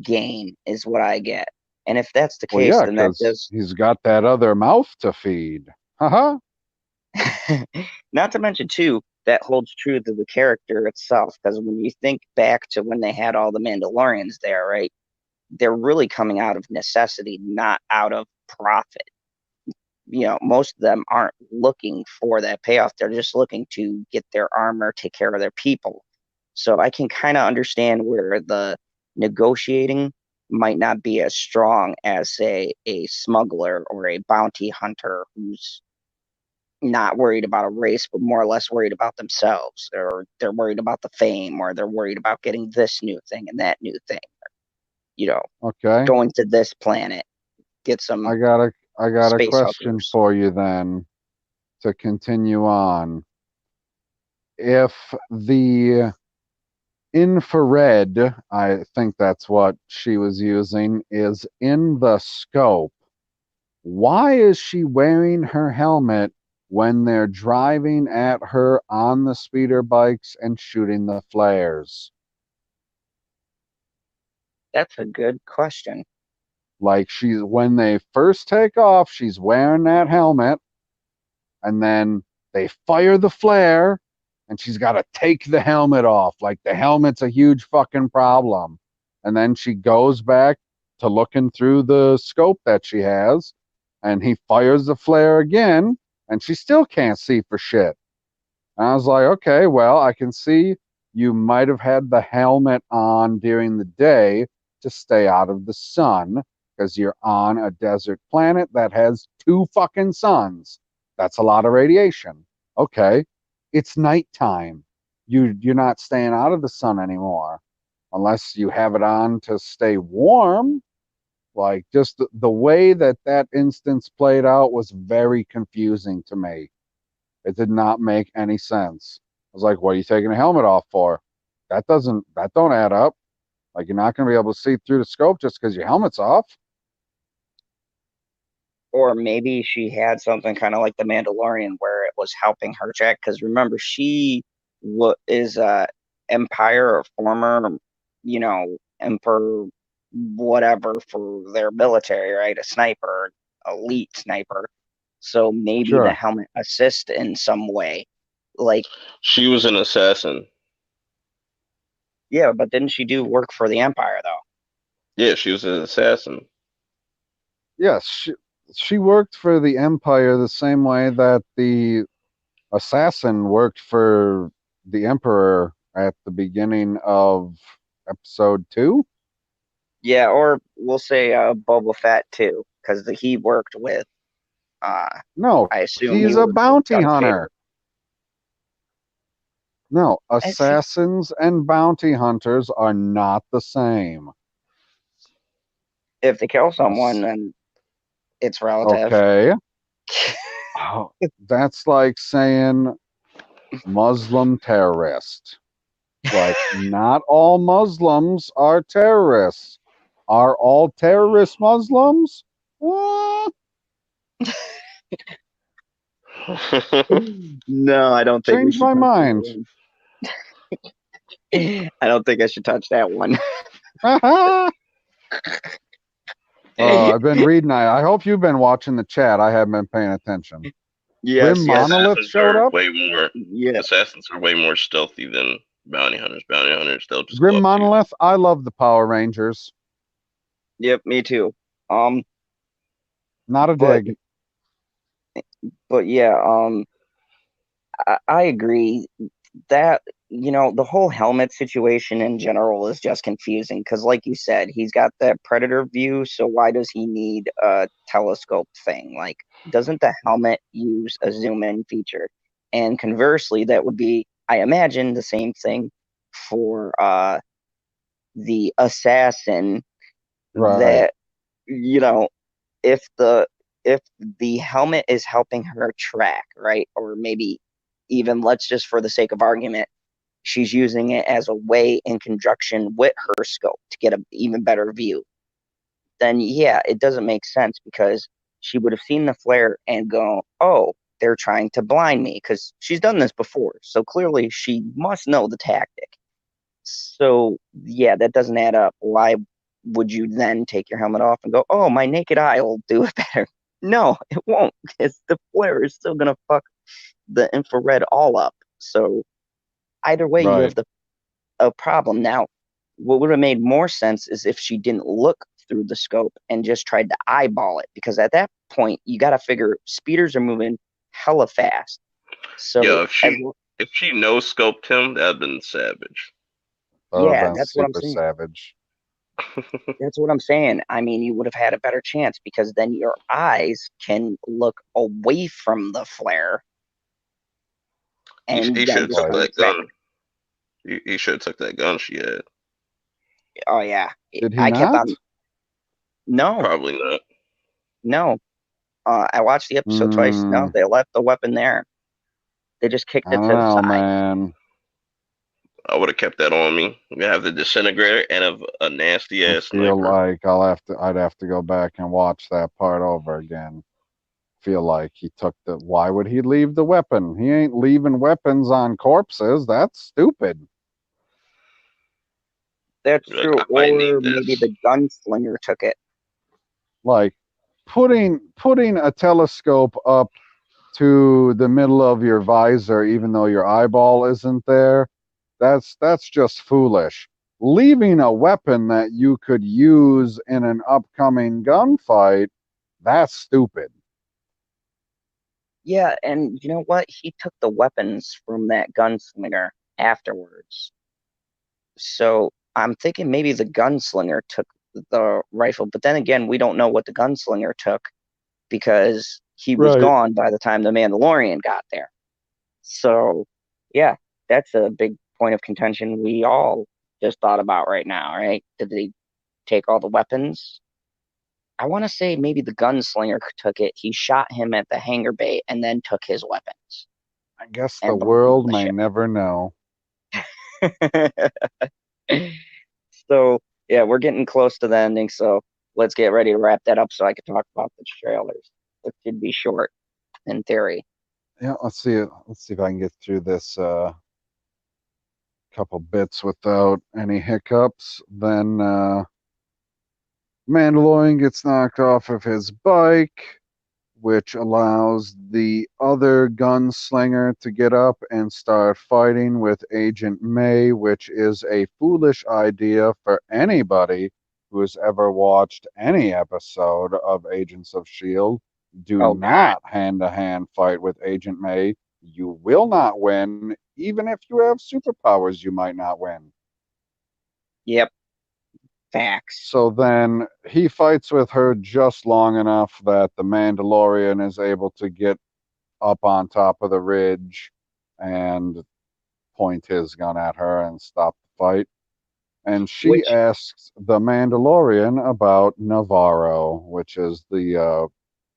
gain, is what I get. And if that's the Well, case, yeah, then that because does. he's got that other mouth to feed. Haha. Not to mention, too, that holds true to the character itself. Because when you think back to when they had all the Mandalorians there, right, they're really coming out of necessity, not out of profit. Most of them aren't looking for that payoff. They're just looking to get their armor, take care of their people. So I can kind of understand where the negotiating might not be as strong as, say, a smuggler or a bounty hunter who's not worried about a race, but more or less worried about themselves, or they're worried about the fame, or they're worried about getting this new thing and that new thing, you know, Okay. going to this planet, get some I got a space question hookers. for you then to continue on. If the infrared, I think that's what she was using, is in the scope, why is she wearing her helmet when they're driving at her on the speeder bikes and shooting the flares. That's a good question. Like when they first take off, she's wearing that helmet, and then they fire the flare, and she's got to take the helmet off. Like the helmet's a huge fucking problem. And then she goes back to looking through the scope that she has, and he fires the flare again, and she still can't see for shit. And I was like, okay, well, I can see you might have had the helmet on during the day to stay out of the sun because you're on a desert planet that has 2 fucking suns. That's a lot of radiation. Okay, it's nighttime. You're not staying out of the sun anymore unless you have it on to stay warm. Like just the way that instance played out was very confusing to me. It did not make any sense. I was like, what are you taking a helmet off for? That don't add up. Like you're not going to be able to see through the scope just because your helmet's off. Or maybe she had something kind of like the Mandalorian where it was helping her check. Because remember, she is a Empire or former, Emperor, whatever for their military, right? A sniper, elite sniper. So maybe the Sure. helmet assists in some way. Like, She was an assassin. yeah, but didn't she do work for the Empire though? Yeah, she was an assassin. Yes, she worked for the Empire the same way that the assassin worked for the Emperor at the beginning of episode 2. Yeah, or we'll say Boba Fett too, because he worked with. No, I assume he he's a worked with bounty Darth hunter. Vader. No, I see. assassins and bounty hunters are not the same. If they kill someone, Ass- then it's relative. Okay. Oh, that's like saying Muslim terrorist. Like, not all Muslims are terrorists. Are all terrorists Muslims? No, I don't think we Change should my touch mind. that one. I don't think I should touch that one. I've been reading. I hope you've been watching the chat. I haven't been paying attention. Yes, Grim yes, Monolith Assassins showed are up. way more. yeah, Assassins are way more stealthy than bounty hunters. Bounty hunters, they'll just go Grim up to you. Monolith. I love the Power Rangers. yep, me too. Not a But dig. yeah, I agree that the whole helmet situation in general is just confusing because, like you said, he's got that predator view. So why does he need a telescope thing? Like, doesn't the helmet use a zoom in feature? And conversely, that would be, I imagine, the same thing for the assassin. Right. That you know, if the if the helmet is helping her track, right, or maybe even let's just for the sake of argument she's using it as a way in conjunction with her scope to get an even better view, then yeah, it doesn't make sense because she would have seen the flare and go, oh, they're trying to blind me because she's done this before. So clearly she must know the tactic. So yeah, that doesn't add up. Why would you then take your helmet off and go, oh, my naked eye will do it better? No, it won't because the flare is still going to fuck the infrared all up. So either way, you Right. have a problem. Now, what would have made more sense is if she didn't look through the scope and just tried to eyeball it, because at that point, you got to figure speeders are moving hella fast. So, Yeah, if she no scoped him, that'd been savage. That would have yeah, been that's what I'm super saying. savage. That's what I'm saying. I mean, you would have had a better chance because then your eyes can look away from the flare He and should then have just took Like, try to that track. gun. He should have took that gun she had. Oh yeah, did he I kept not? on. No, Probably not. no. I watched the episode twice. No, Mm, they left the weapon there. They just kicked I it don't to the know, side. man. I would have kept that on me. We have the disintegrator and a nasty I ass feel sniper. like I'd have to go back and watch that part over again. feel like he took the. Why would he leave the weapon? He ain't leaving weapons on corpses. That's stupid. That's You're like, true. I might Or need maybe this. the gunslinger took it. Like putting a telescope up to the middle of your visor, even though your eyeball isn't there, that's just foolish. Leaving a weapon that you could use in an upcoming gunfight, that's stupid. Yeah, and you know what? He took the weapons from that gunslinger afterwards. So I'm thinking maybe the gunslinger took the rifle, but then again, we don't know what the gunslinger took because he was Right. gone by the time the Mandalorian got there. So, yeah, that's a big point of contention we all just thought about right now, right? Did they take all the weapons? I want to say maybe the gunslinger took it. He shot him at the hangar bay and then took his weapons I guess the and brought them world on may never know. the ship. So, yeah, we're getting close to the ending. So let's get ready to wrap that up so I can talk about the trailers. It should be short in theory. Yeah, let's see it. Let's see if I can get through this couple bits without any hiccups. Then Mandalorian gets knocked off of his bike, which allows the other gunslinger to get up and start fighting with Agent May, which is a foolish idea for anybody who has ever watched any episode of Agents of S.H.I.E.L.D. Do Oh, God. not hand to hand fight with Agent May. You will not win. Even if you have superpowers, you might not win. Yep. Facts. So then he fights with her just long enough that the Mandalorian is able to get up on top of the ridge and point his gun at her and stop the fight. And she Which, asks the Mandalorian about Navarro, which is the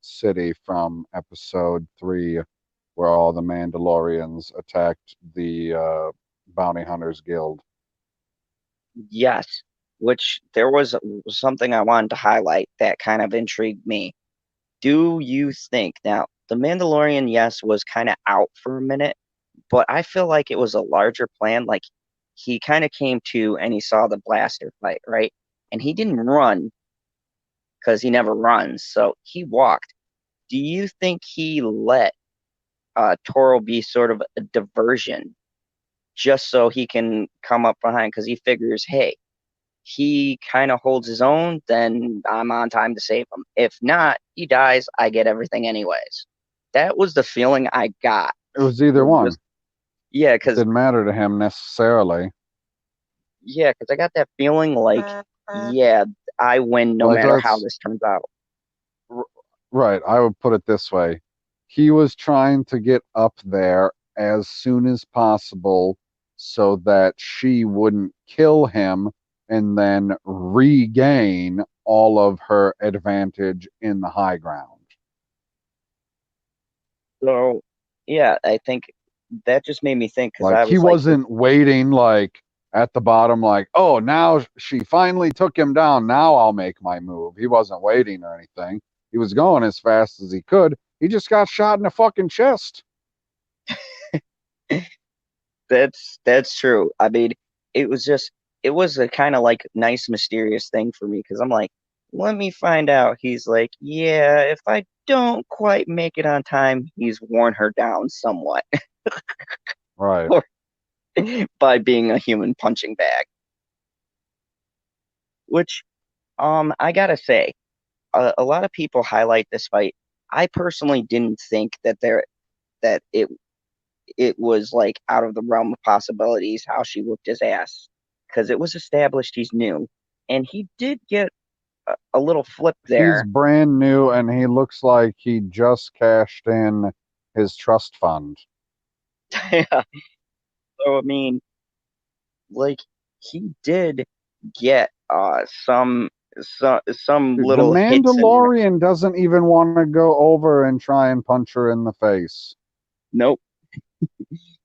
city from episode 3 where all the Mandalorians attacked the Bounty Hunters Guild. yes, which there was something I wanted to highlight that kind of intrigued me. Do you think now the Mandalorian, yes, was kind of out for a minute, but I feel like it was a larger plan. Like he kind of came to and he saw the blaster fight, right? And he didn't run because he never runs, so he walked. Do you think he let Toro be sort of a diversion just so he can come up behind? Because he figures, hey, he kind of holds his own, then I'm on time to save him. If not, he dies. I get everything anyways. That was the feeling I got. It was either Was one. just yeah, It because didn't matter to him necessarily. I got that feeling like yeah, I win no Like, matter how let's this turns out. right, I would put it this way. He was trying to get up there as soon as possible so that she wouldn't kill him and then regain all of her advantage in the high ground. So yeah, I think that just made me think because Like, I he was like, wasn't waiting, like, at the bottom, like, oh, now she finally took him down. Now I'll make my move. He wasn't waiting or anything. He was going as fast as he could. He just got shot in the fucking chest. that's true. I mean, it was just it was a kind of like nice mysterious thing for me because I'm like, let me find out. He's like, yeah, if I don't quite make it on time, he's worn her down somewhat Right. by being a human punching bag. Which, I gotta say, a lot of people highlight this fight. I personally didn't think that it was like out of the realm of possibilities how she whooped his ass because it was established he's new and he did get a little flip He's there. brand new and he looks like he just cashed in his trust fund. Yeah. So I mean, like he did get some Dude, the little hits in there. Mandalorian doesn't even want to go over and try and punch her in the face. Nope.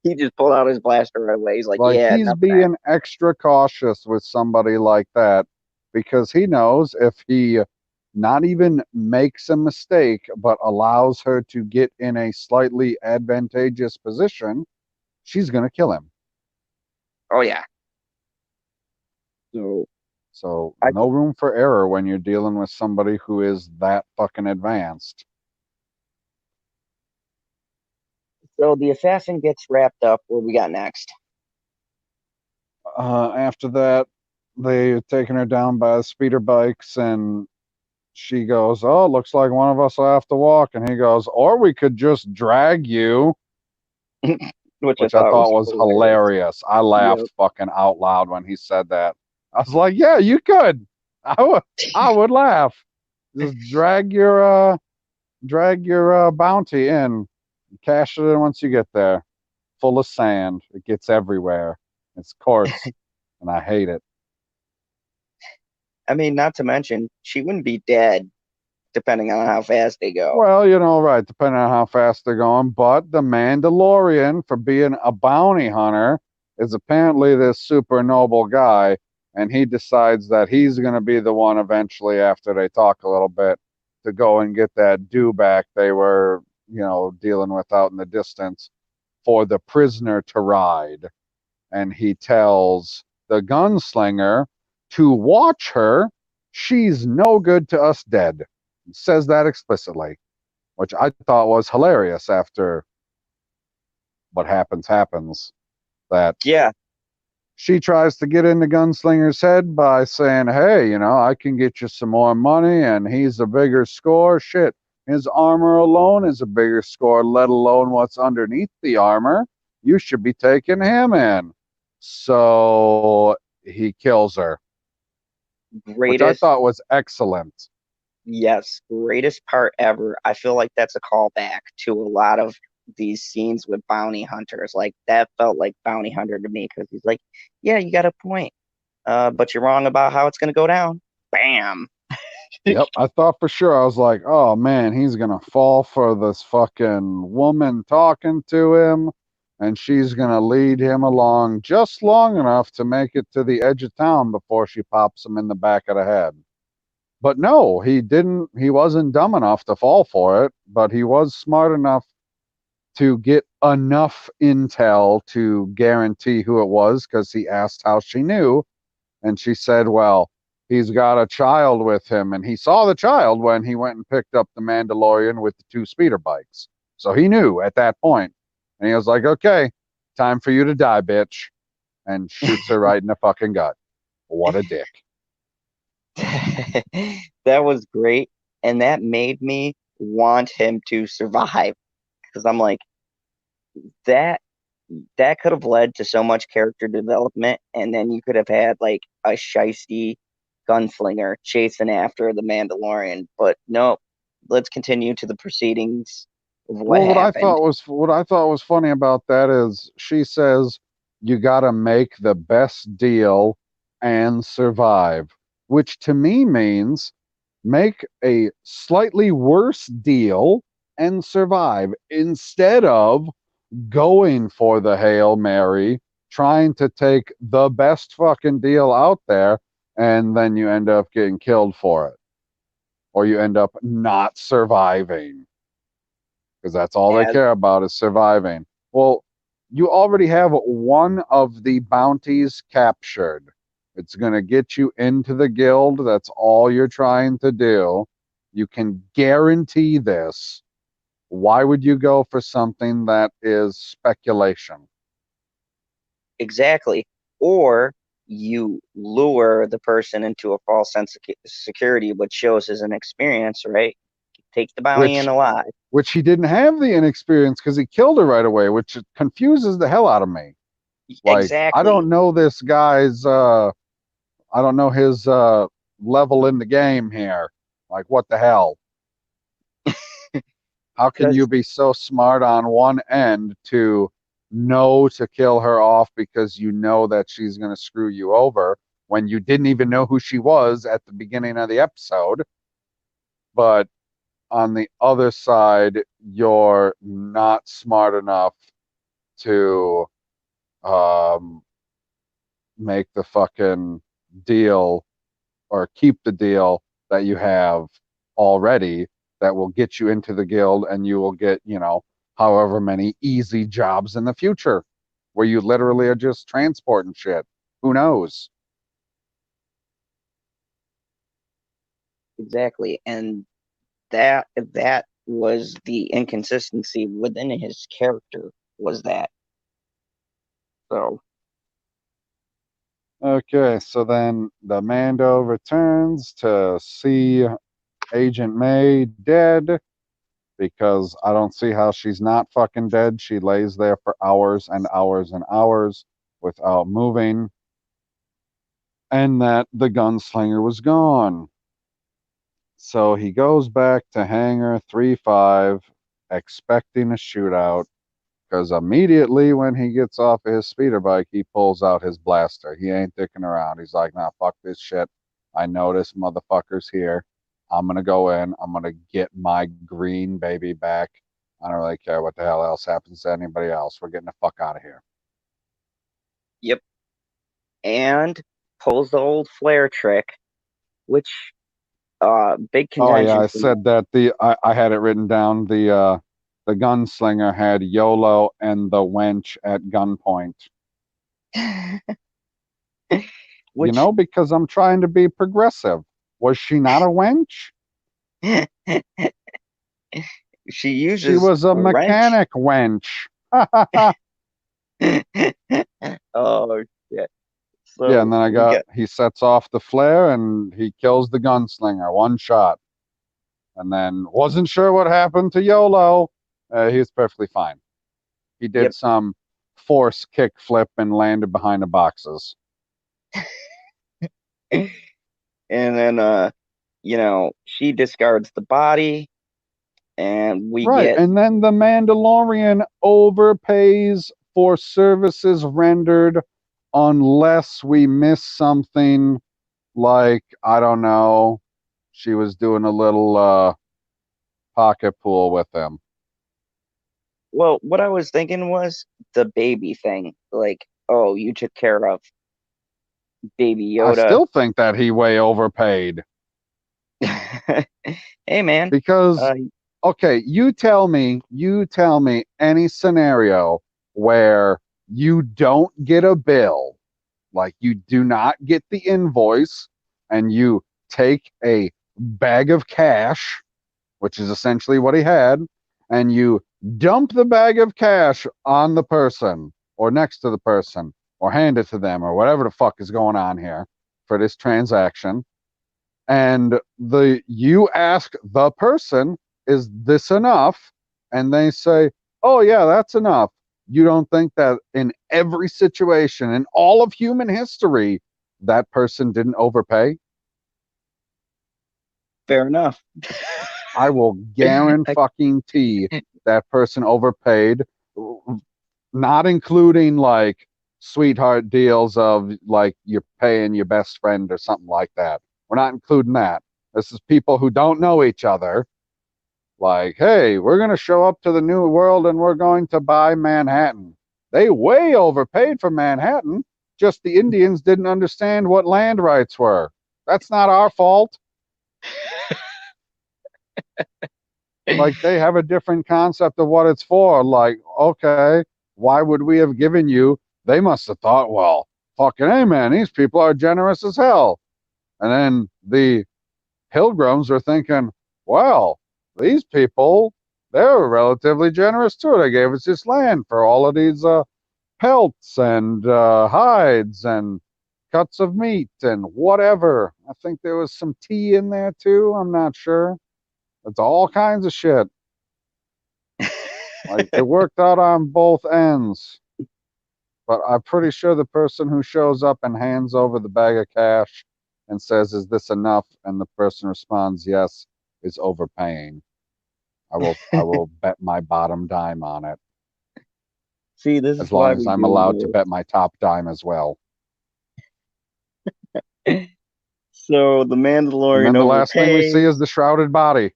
He just pulled out his blaster right away. He's like, Like, yeah, he's nothing happened. being extra cautious with somebody like that because he knows if he not even makes a mistake, but allows her to get in a slightly advantageous position, she's going to kill him. Oh yeah. So So, I no room for error when you're dealing with somebody who is that fucking advanced. so the assassin gets wrapped up. What we got next? After that, they've taken her down by the speeder bikes, and she goes, "Oh, looks like one of us will have to walk." And he goes, "Or we could just drag you," Which I which I thought was thought was hilarious. hilarious. I Yep. laughed fucking out loud when he said that. I was like, "Yeah, you could. I would laugh. Just drag your bounty in, cash it in once you get there. Full of sand. It gets everywhere. It's coarse, and I hate it." I mean, not to mention, she wouldn't be dead depending on how fast they go. Well, right, depending on how fast they're going. But the Mandalorian, for being a bounty hunter, is apparently this super noble guy. And he decides that he's going to be the one eventually, after they talk a little bit, to go and get that dewback they were, dealing with out in the distance for the prisoner to ride. And he tells the gunslinger to watch her. She's no good to us dead. He says that explicitly, which I thought was hilarious after what happens. That Yeah, she tries to get in the gunslinger's head by saying, "Hey, I can get you some more money," and he's a bigger score. Shit, his armor alone is a bigger score, let alone what's underneath the armor. You should be taking him in. So he kills her, which I greatest. thought was excellent. Yes, greatest part ever. I feel like that's a callback to a lot of these scenes with bounty hunters. Like that felt like bounty hunter to me because he's like, "Yeah, you got a point, but you're wrong about how it's gonna go down." Bam. Yep, I thought for sure. I was like, "Oh man, he's gonna fall for this fucking woman talking to him, and she's gonna lead him along just long enough to make it to the edge of town before she pops him in the back of the head." But no, he didn't. He wasn't dumb enough to fall for it, but he was smart enough to get enough intel to guarantee who it was, because he asked how she knew, and she said, "Well, he's got a child with him." And he saw the child when he went and picked up the Mandalorian with the two speeder bikes. So he knew at that point. And he was like, "Okay, time for you to die, bitch." And shoots her right in the fucking gut. What a dick. That was great, and that made me want him to survive because I'm like that that could have led to so much character development, and then you could have had like a shisty gunslinger chasing after the Mandalorian. But no, let's continue to the proceedings of what Well, happened. what I thought was funny about that is she says you got to make the best deal and survive, which to me means make a slightly worse deal and survive instead of going for the Hail Mary, trying to take the best fucking deal out there, and then you end up getting killed for it, or you end up not surviving, because that's all they As care about is surviving. Well, you already have one of the bounties captured. It's going to get you into the guild. That's all you're trying to do. You can guarantee this. Why would you go for something that is speculation? exactly, or you lure the person into a false sense of security, which shows as an experience, right? Take the bounty in Which alive. which he didn't have the inexperience because he killed her right away, which confuses the hell out of me. Like, I Exactly. don't know this guy's I don't know his level in the game here. Like, what the hell? How can you Because be so smart on one end to know to kill her off because you know that she's going to screw you over when you didn't even know who she was at the beginning of the episode? But on the other side, you're not smart enough to um, make the fucking deal or keep the deal that you have already that will get you into the guild, and you will get, however many easy jobs in the future where you literally are just transporting shit. Who knows? Exactly. And that was the inconsistency within his character, was that. So Okay, so then the Mando returns to see Agent May dead, because I don't see how she's not fucking dead. She lays there for hours and hours and hours without moving, and that the gunslinger was gone. So he goes back to Hangar 3-5, expecting a shootout, because immediately when he gets off of his speeder bike, he pulls out his blaster. He ain't dicking around. He's like, nah, fuck this shit. I know this motherfucker's here. I'm going to go in. I'm going to get my green baby back. I don't really care what the hell else happens to anybody else. We're getting the fuck out of here. yep. And pulls the old flare trick, which big Oh yeah, contention I for me. said that I had it written down. The gunslinger had YOLO and the wench at gunpoint. Which Because I'm trying to be progressive. Was she not a wench? she She uses was a a wrench. mechanic wench. Oh shit. Yeah, So and then he sets off the flare and he kills the gunslinger, one shot. And then wasn't sure what happened to YOLO. He was perfectly fine. He did yep. some force kick flip and landed behind the boxes. And then she discards the body, and we Right, get and then the Mandalorian overpays for services rendered unless we miss something, like, I don't know, she was doing a little pocket pool with him. well, what I was thinking was the baby thing. Like, oh, you took care of baby I Yoda. still think that he way overpaid, Hey man, because uh, okay, you tell me any scenario where you don't get a bill, like you do not get the invoice, and you take a bag of cash, which is essentially what he had, and you dump the bag of cash on the person or next to the person or hand it to them or whatever the fuck is going on here for this transaction. And you ask the person, is this enough? And they say, oh yeah, that's enough. You don't think that in every situation in all of human history that person didn't overpay? fair enough. I will guarantee that person overpaid, not including like sweetheart deals of like you're paying your best friend or something like that. We're not including that. This is people who don't know each other. Like, hey, we're going to show up to the new world and we're going to buy Manhattan. They way overpaid for Manhattan. Just the Indians didn't understand what land rights were. That's not our fault. Like, they have a different concept of what it's for. Like, okay, why would we have given you? They must have thought, well, fucking hey, man, these people are generous as hell. And then the pilgrims are thinking, well, these people, they're relatively generous too. They gave us this land for all of these pelts and hides and cuts of meat and whatever. I think there was some tea in there too. I'm not sure. It's all kinds of shit. Like, it worked out on both ends. But I'm pretty sure the person who shows up and hands over the bag of cash and says, is this enough? And the person responds, yes, is overpaying. I will bet my bottom dime on it, See, this as is why long as we I'm do allowed to rules. bet my top dime as well. So the And Mandalorian then the last thing we see is overpays, the shrouded body,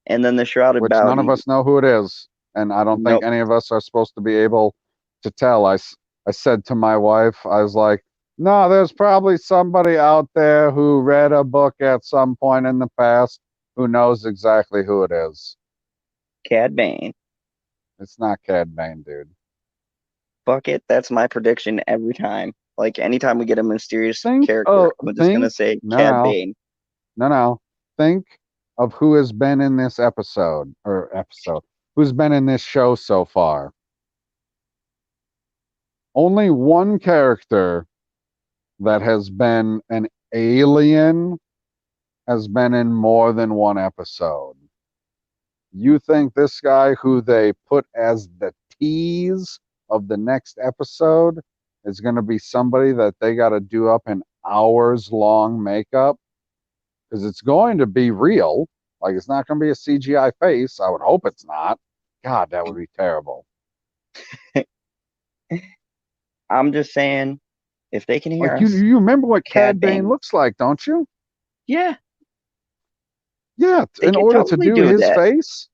and then the shrouded which none of bounty. us know who it is. And I don't think Nope. any of us are supposed to be able to tell. I said to my wife, I was like, no, there's probably somebody out there who read a book at some point in the past who knows exactly who it is. Cad Bane. It's not Cad Bane, dude. Bucket, that's my prediction every time. Like anytime we get a mysterious Think character, of I'm just gonna say Cad no, Bane. no. Think of who has been in this who's been in this show so far. Only one character that has been an alien has been in more than one episode. You think this guy who they put as the tease of the next episode is going to be somebody that they got to do up in hours long makeup? Because it's going to be real. Like, it's not going to be a CGI face. I would hope it's not. God, that would be terrible. I'm just saying, if they can hear Like, you us, remember what Cad Cad Bane Bane. looks like, don't you? Yeah, Yeah, they in can order to totally do do his that. face.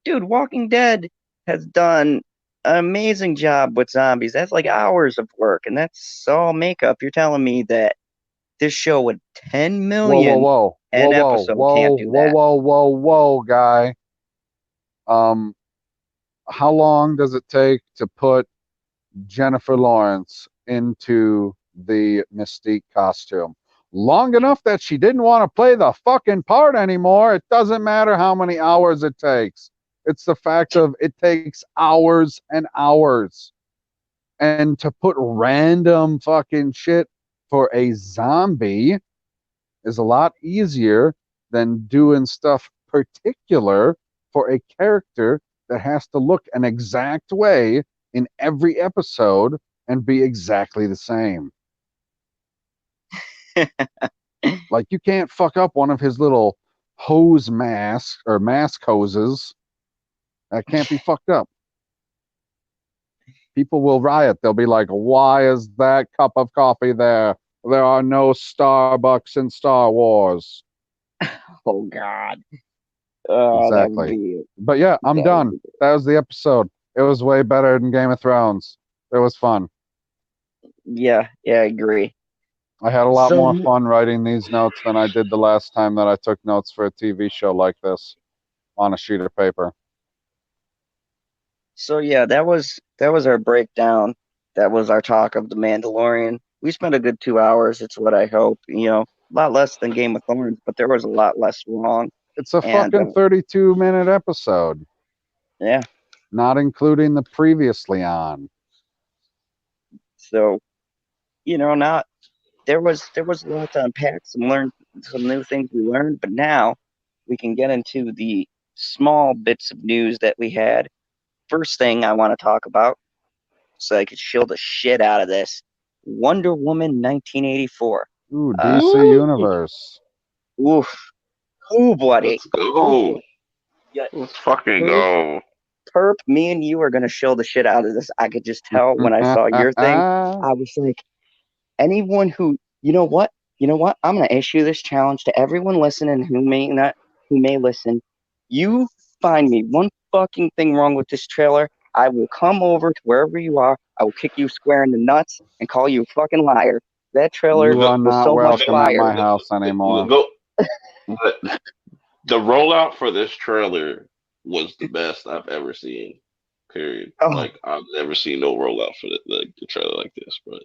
Dude, Walking Dead has done an amazing job with zombies. That's like hours of work, and that's all makeup. You're telling me that this show with 10 Whoa, whoa, million whoa, whoa, an whoa, episode whoa, can't do whoa, that. whoa, whoa, whoa, guy. Um, how long does it take to put Jennifer Lawrence into the Mystique costume? Long enough that she didn't want to play the fucking part anymore. It doesn't matter how many hours it takes. It's the fact of it takes hours and hours. And to put random fucking shit for a zombie is a lot easier than doing stuff particular for a character that has to look an exact way in every episode and be exactly the same. Like, you can't fuck up one of his little hose masks or mask hoses. That can't be fucked up. People will riot. They'll be like, why is that cup of coffee there? There are no Starbucks in Star Wars. Oh God. Oh, that would Exactly. be But yeah, I'm that would done. be That was the episode. It was way better than Game of Thrones. It was fun. yeah, I agree. I had a lot So more fun writing these notes than I did the last time that I took notes for a TV show like this on a sheet of paper. so yeah, that was our breakdown. That was our talk of the Mandalorian. We spent a good 2 hours. It's what I hope. A lot less than Game of Thrones, but there was a lot less wrong. It's a And fucking 32-minute episode, yeah, not including the previously on. so not there was a lot to unpack. Some new things we learned, but now we can get into the small bits of news that we had. First thing I want to talk about, so I could shield the shit out of this. Wonder Woman 1984. Ooh, Uh, DC Woo! Universe. oof, ooh, bloody. Let's go. Yeah, Let's fucking Perp, go. Perp, me and you are gonna shield the shit out of this. I could just tell when I saw your thing. I was like, anyone who, you know what, I'm going to issue this challenge to everyone listening who may listen. You find me one fucking thing wrong with this trailer, I will come over to wherever you are, I will kick you square in the nuts and call you a fucking liar. That trailer You The, are was not so much welcome at fire. my house anymore. go. The rollout for this trailer was the best I've ever seen. Period. Oh, Like I've never seen no rollout for the trailer like this. But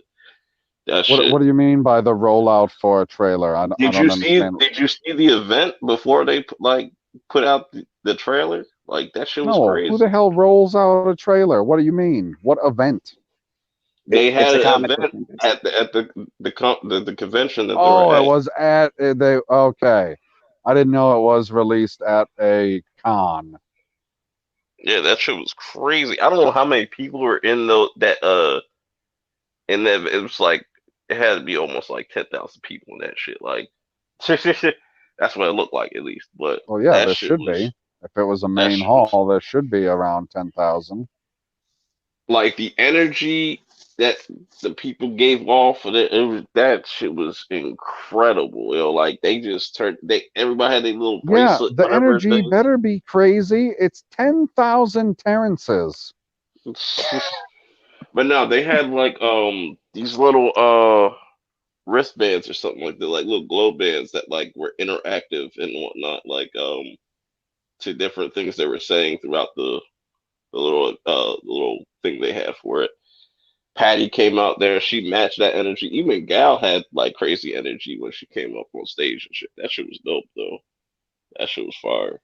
that What shit. do you mean by the rollout for a trailer? I Did you don't see? understand. Did you see the event before they put out the trailer? Like that shit was No, who the crazy. hell rolls out a trailer? What do you mean? What event? They it's had a an comic book event convention. at the convention that they were Oh, it at. was at they. Okay, I didn't know it was released at a con. Yeah, that shit was crazy. I don't know how many people were in that. It was like it had to be almost like 10,000 people in that shit. Like that's what it looked like at least. But Well, yeah, that there shit should be. was If it was a that main shit was hall, there should be around 10,000. like the energy that the people gave off of it. That shit was incredible. Like they just turned. Everybody had their little Yeah, bracelet, the whatever energy things. better be crazy. It's 10,000 Terrences. But no, they had like these little wristbands or something like that, like little glow bands that like were interactive and whatnot, like to different things they were saying throughout the little thing they had for it. Patty came out there, she matched that energy. Even Gal had like crazy energy when she came up on stage and shit. That shit was dope though. That shit was fire.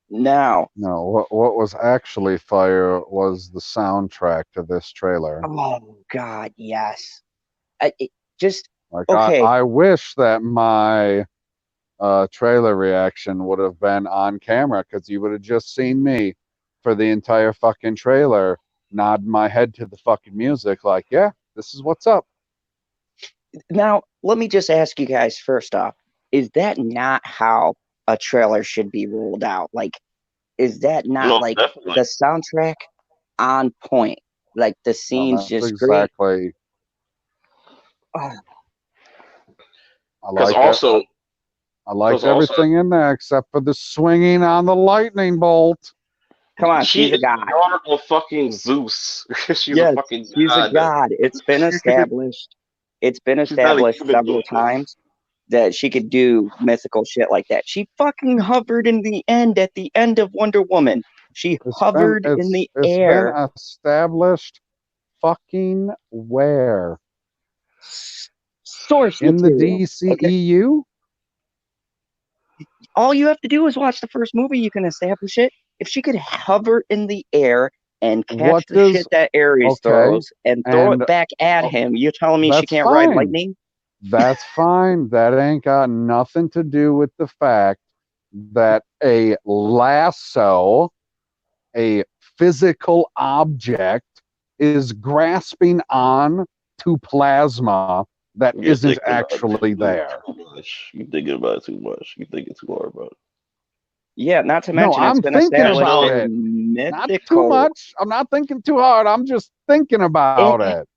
Now, No, what was actually fire was the soundtrack to this trailer. oh God, yes. Just Like okay. I wish that my trailer reaction would have been on camera, because you would have just seen me for the entire fucking trailer nod my head to the fucking music like, yeah, this is what's up. Now, let me just ask you guys first off, is that not how a trailer should be rolled out? Like, is that not No, like definitely. the soundtrack on point? Like the No, scenes that's just great. exactly. Oh, I Because liked it. also, I liked also, everything in there except for the swinging on the lightning bolt. come on, she she's a is the god. daughter of fucking Zeus. She's a Yes, fucking she's a god. god. It's been established. It's been She's not a established human several being. times that she could do mythical shit like that. She fucking hovered in the end at the end of Wonder Woman. She hovered in the It's been air. established fucking where? Source In the material. Okay. DCEU? All you have to do is watch the first movie. You can establish it. If she could hover in the air and catch What the shit does that Ares okay? throws and throw And it back at oh, him, you're telling me she that's can't ride fine. lightning? That's fine. That ain't got nothing to do with the fact that a lasso, a physical object, is grasping on to plasma that You're isn't thinking about it actually there. too much. You're thinking about it too much. You're thinking too hard about it. Yeah, not to No, mention it's I'm been thinking There's established about no. it. in Not too mythical. much. I'm not thinking too hard. I'm just thinking about It, it.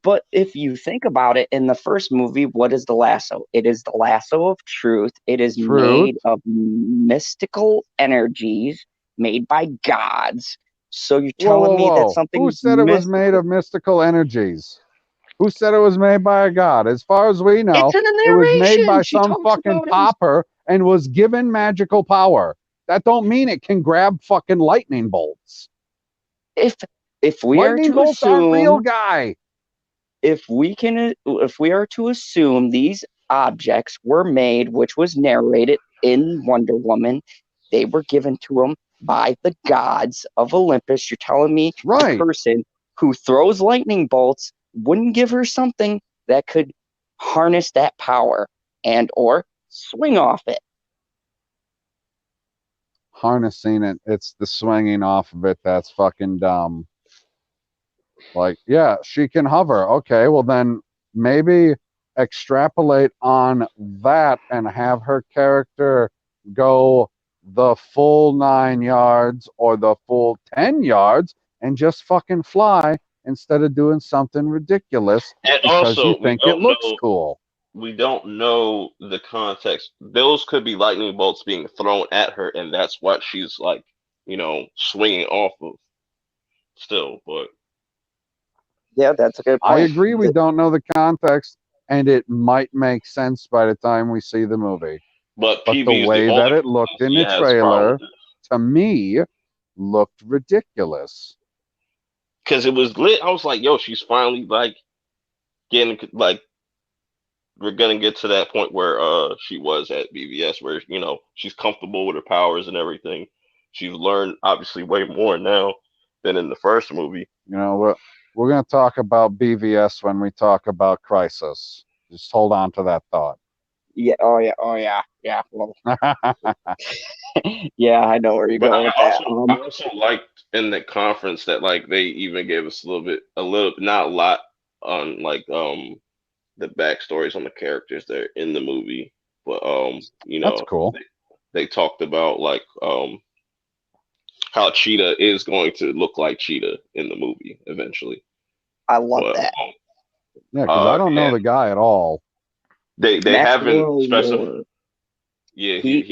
but if you think about it, in the first movie, what is the lasso? It is the lasso of truth. It is Truth. made of mystical energies made by gods. So you're Whoa, telling whoa, me that whoa. Who something said it was made mystical. of mystical energies? Who said it was made by a god? As far as we It's know, in the it was made narration. by She some talks fucking about it. pauper and was given magical power. That don't mean it can grab fucking lightning bolts. If if we are Lightning to bolts aren't real, assume guy. if we are to assume these objects were made, which was narrated in Wonder Woman, they were given to them by the gods of Olympus. You're telling me a Right. person who throws lightning bolts wouldn't give her something that could harness that power and or swing off it? Harnessing it, it's the swinging off of it that's fucking dumb. Like, yeah, she can hover. Okay, well then maybe extrapolate on that and have her character go the full 9 yards or the full 10 yards and just fucking fly instead of doing something ridiculous And because you also, think it looks cool. we don't know the context. Those could be lightning bolts being thrown at her, and that's what she's like, swinging off of still. But Yeah, that's a good I point. agree we don't know the context, and it might make sense by the time we see the movie. But the PV is the way that only it looked in he the has a problem trailer, with it. to me, looked ridiculous. Because it was lit. I was like, yo, she's finally like getting like we're gonna get to that point where she was at BVS where she's comfortable with her powers and everything. She's learned obviously way more now than in the first movie. You know, we're going to talk about BVS when we talk about Crisis. Just hold on to that thought. Yeah, oh yeah. Yeah. Well, yeah, I know where you're But going with that. I also liked in the conference that like they even gave us a little not a lot on like the backstories on the characters that are in the movie, but That's cool. they talked about like how Cheetah is going to look like Cheetah in the movie eventually. I love But that. Yeah, because I don't know and the guy at all. they haven't Maxwell specified. Lord. Yeah, He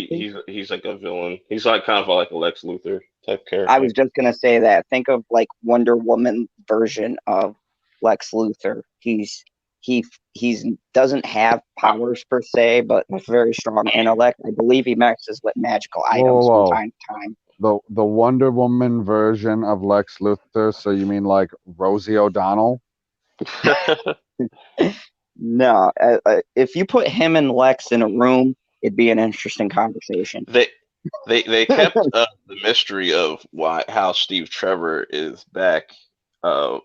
he's like a villain. He's like kind of like a Lex Luthor type I character. was just gonna say that. Think of like Wonder Woman version of Lex Luthor. He's doesn't have powers per se, but a very strong intellect. I believe he messes with magical Whoa, whoa, items from whoa. time to time. The Wonder Woman version of Lex Luthor. So you mean like Rosie O'Donnell? No, if you put him and Lex in a room, it'd be an interesting conversation. they they kept the mystery of how Steve Trevor is back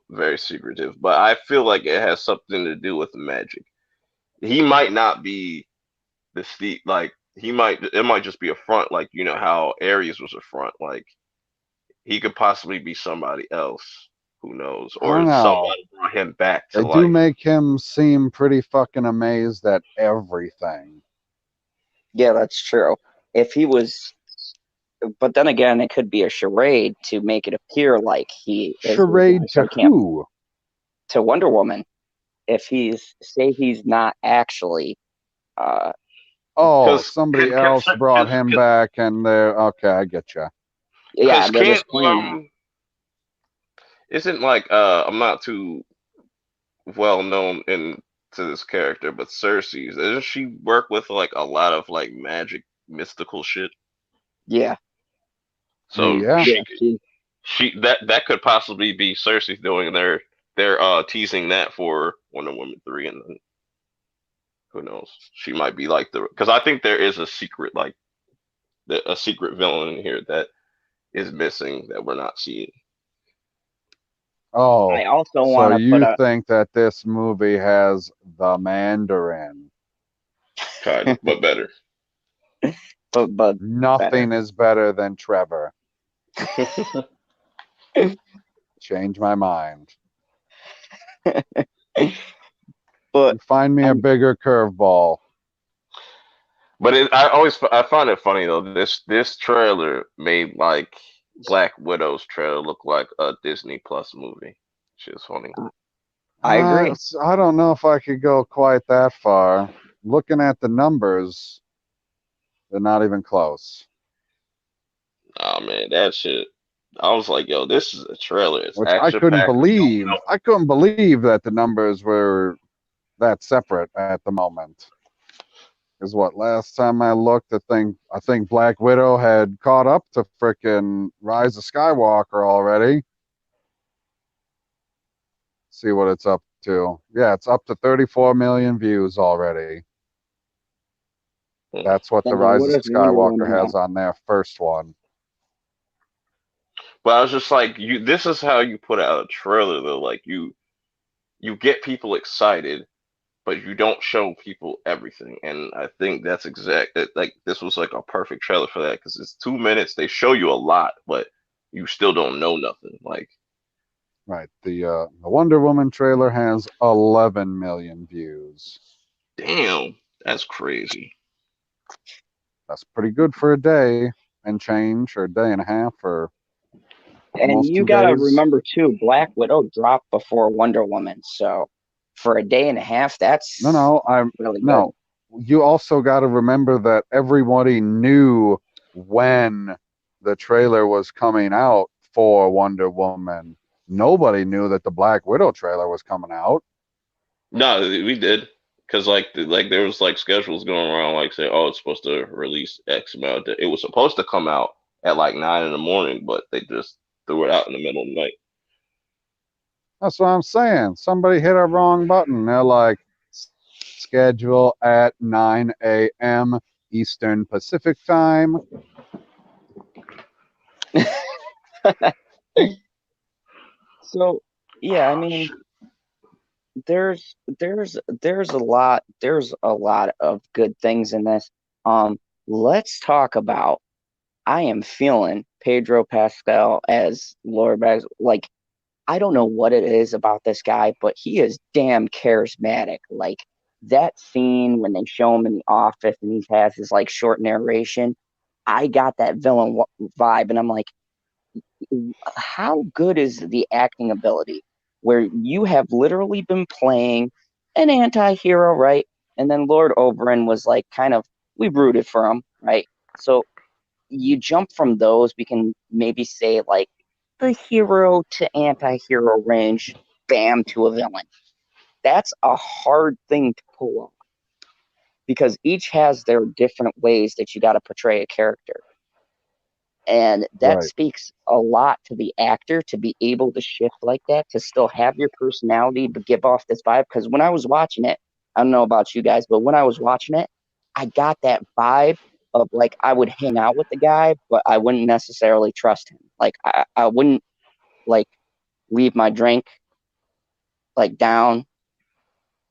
very secretive, but I feel like it has something to do with the magic. He might not be the Steve, like it might just be a front, like you know how Ares was a front, like he could possibly be somebody else. Who knows? I don't Or know. someone brought him back to They do life. make him seem pretty fucking amazed at everything. Yeah, that's true. If he was, but then again, it could be a charade to make it appear like he is the guy. Charade So to I can't who? to Wonder Woman. If he's not actually, uh, Oh, Because somebody else brought him back, and they're okay. I get you. yeah, they're can't just playing that. isn't like I'm not too well known into this character, but Cersei, doesn't she work with like a lot of like magic mystical shit? Yeah, So Yeah. yeah. that could possibly be Cersei doing they're teasing that for Wonder Woman 3, and then who knows? She might be like because I think there is a secret like a secret villain in here that is missing that we're not seeing. Oh, I also so want to put you a think that this movie has the Mandarin? Kind of, but better. but better. Nothing is better than Trevor. Change my mind. But Find me a bigger curveball. But I find it funny though. This trailer made like Black Widow's trailer look like a Disney Plus movie. Which is funny. I agree. I don't know if I could go quite that far. Looking at the numbers, they're not even close. Oh man, that shit. I was like, yo, this is a trailer. It's Which I action couldn't packed. believe. I couldn't believe that the numbers were that separate at the moment. Is what last time I looked, I think Black Widow had caught up to frickin' Rise of Skywalker already. See what it's up to. Yeah, it's up to 34 million views already. That's what the Rise What of does Wonder Skywalker Woman have? has on their first one. But I was just like, you. This is how you put out a trailer though. Like you get people excited, but you don't show people everything. And I think that's like this was like a perfect trailer for that because it's 2 minutes. They show you a lot, but you still don't know nothing. Like, Right. The Wonder Woman trailer has 11 million views. damn, that's crazy. That's pretty good for a day and change, or a day and a half, or And almost you 2 gotta days. remember too, Black Widow dropped before Wonder Woman, so for a day and a half, that's really good. No. You also got to remember that everybody knew when the trailer was coming out for Wonder Woman. Nobody knew that the Black Widow trailer was coming out. No, we did because like there was like schedules going around like say, oh, it's supposed to release X amount. It was supposed to come out at like 9 in the morning, but they just threw it out in the middle of the night. That's what I'm saying. Somebody hit a wrong button. They're like, schedule at 9 a.m. Eastern Pacific time. So yeah, I mean, there's a lot of good things in this. Let's talk about. I am feeling Pedro Pascal as Lord Bags. Like, I don't know what it is about this guy, but he is damn charismatic. Like that scene when they show him in the office and he has his like short narration, I got that villain vibe, and I'm like, how good is the acting ability where you have literally been playing an anti-hero, right? And then Lord Oberyn was like kind of, we rooted for him, right? So you jump from those, we can maybe say like the hero to anti-hero range, bam to a villain. That's a hard thing to pull off because each has their different ways that you got to portray a character. And that Right. speaks a lot to the actor to be able to shift like that, to still have your personality, but give off this vibe. Because when I was watching it, I don't know about you guys, but when I was watching it, I got that vibe of like I would hang out with the guy, but I wouldn't necessarily trust him. Like I wouldn't like leave my drink like down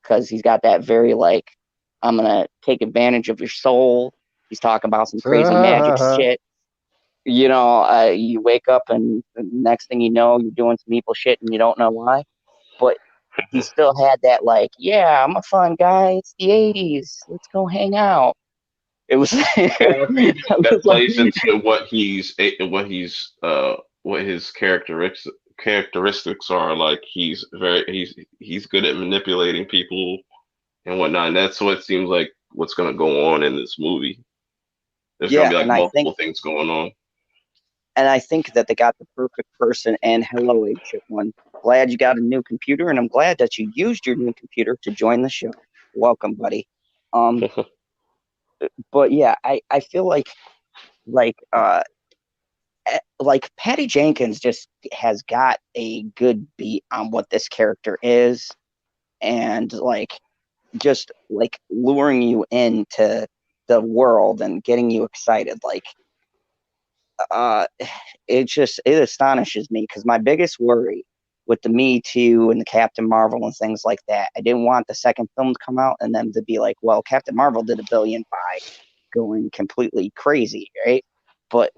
because he's got that very like I'm gonna take advantage of your soul. He's talking about some crazy magic shit. You know, you wake up and the next thing you know, you're doing some evil shit and you don't know why. But he still had that like, yeah, I'm a fun guy. It's the '80s. Let's go hang out. It was, And I think I that was like, plays into what his characteristics are. Like he's good at manipulating people and whatnot. And that's what seems like what's gonna go on in this movie. There's gonna yeah, be like and multiple things going on. I think that they got the perfect person. And hello, Chip One. Glad you got a new computer, and I'm glad that you used your new computer to join the show. Welcome, buddy. Um, but yeah, I feel like Patty Jenkins just has got a good beat on what this character is, and like just like luring you into the world and getting you excited. Like uh it astonishes me because my biggest worry with the Me Too and the Captain Marvel and things like that, I didn't want the second film to come out and them to be like, well, Captain Marvel did $1 billion by going completely crazy, right? But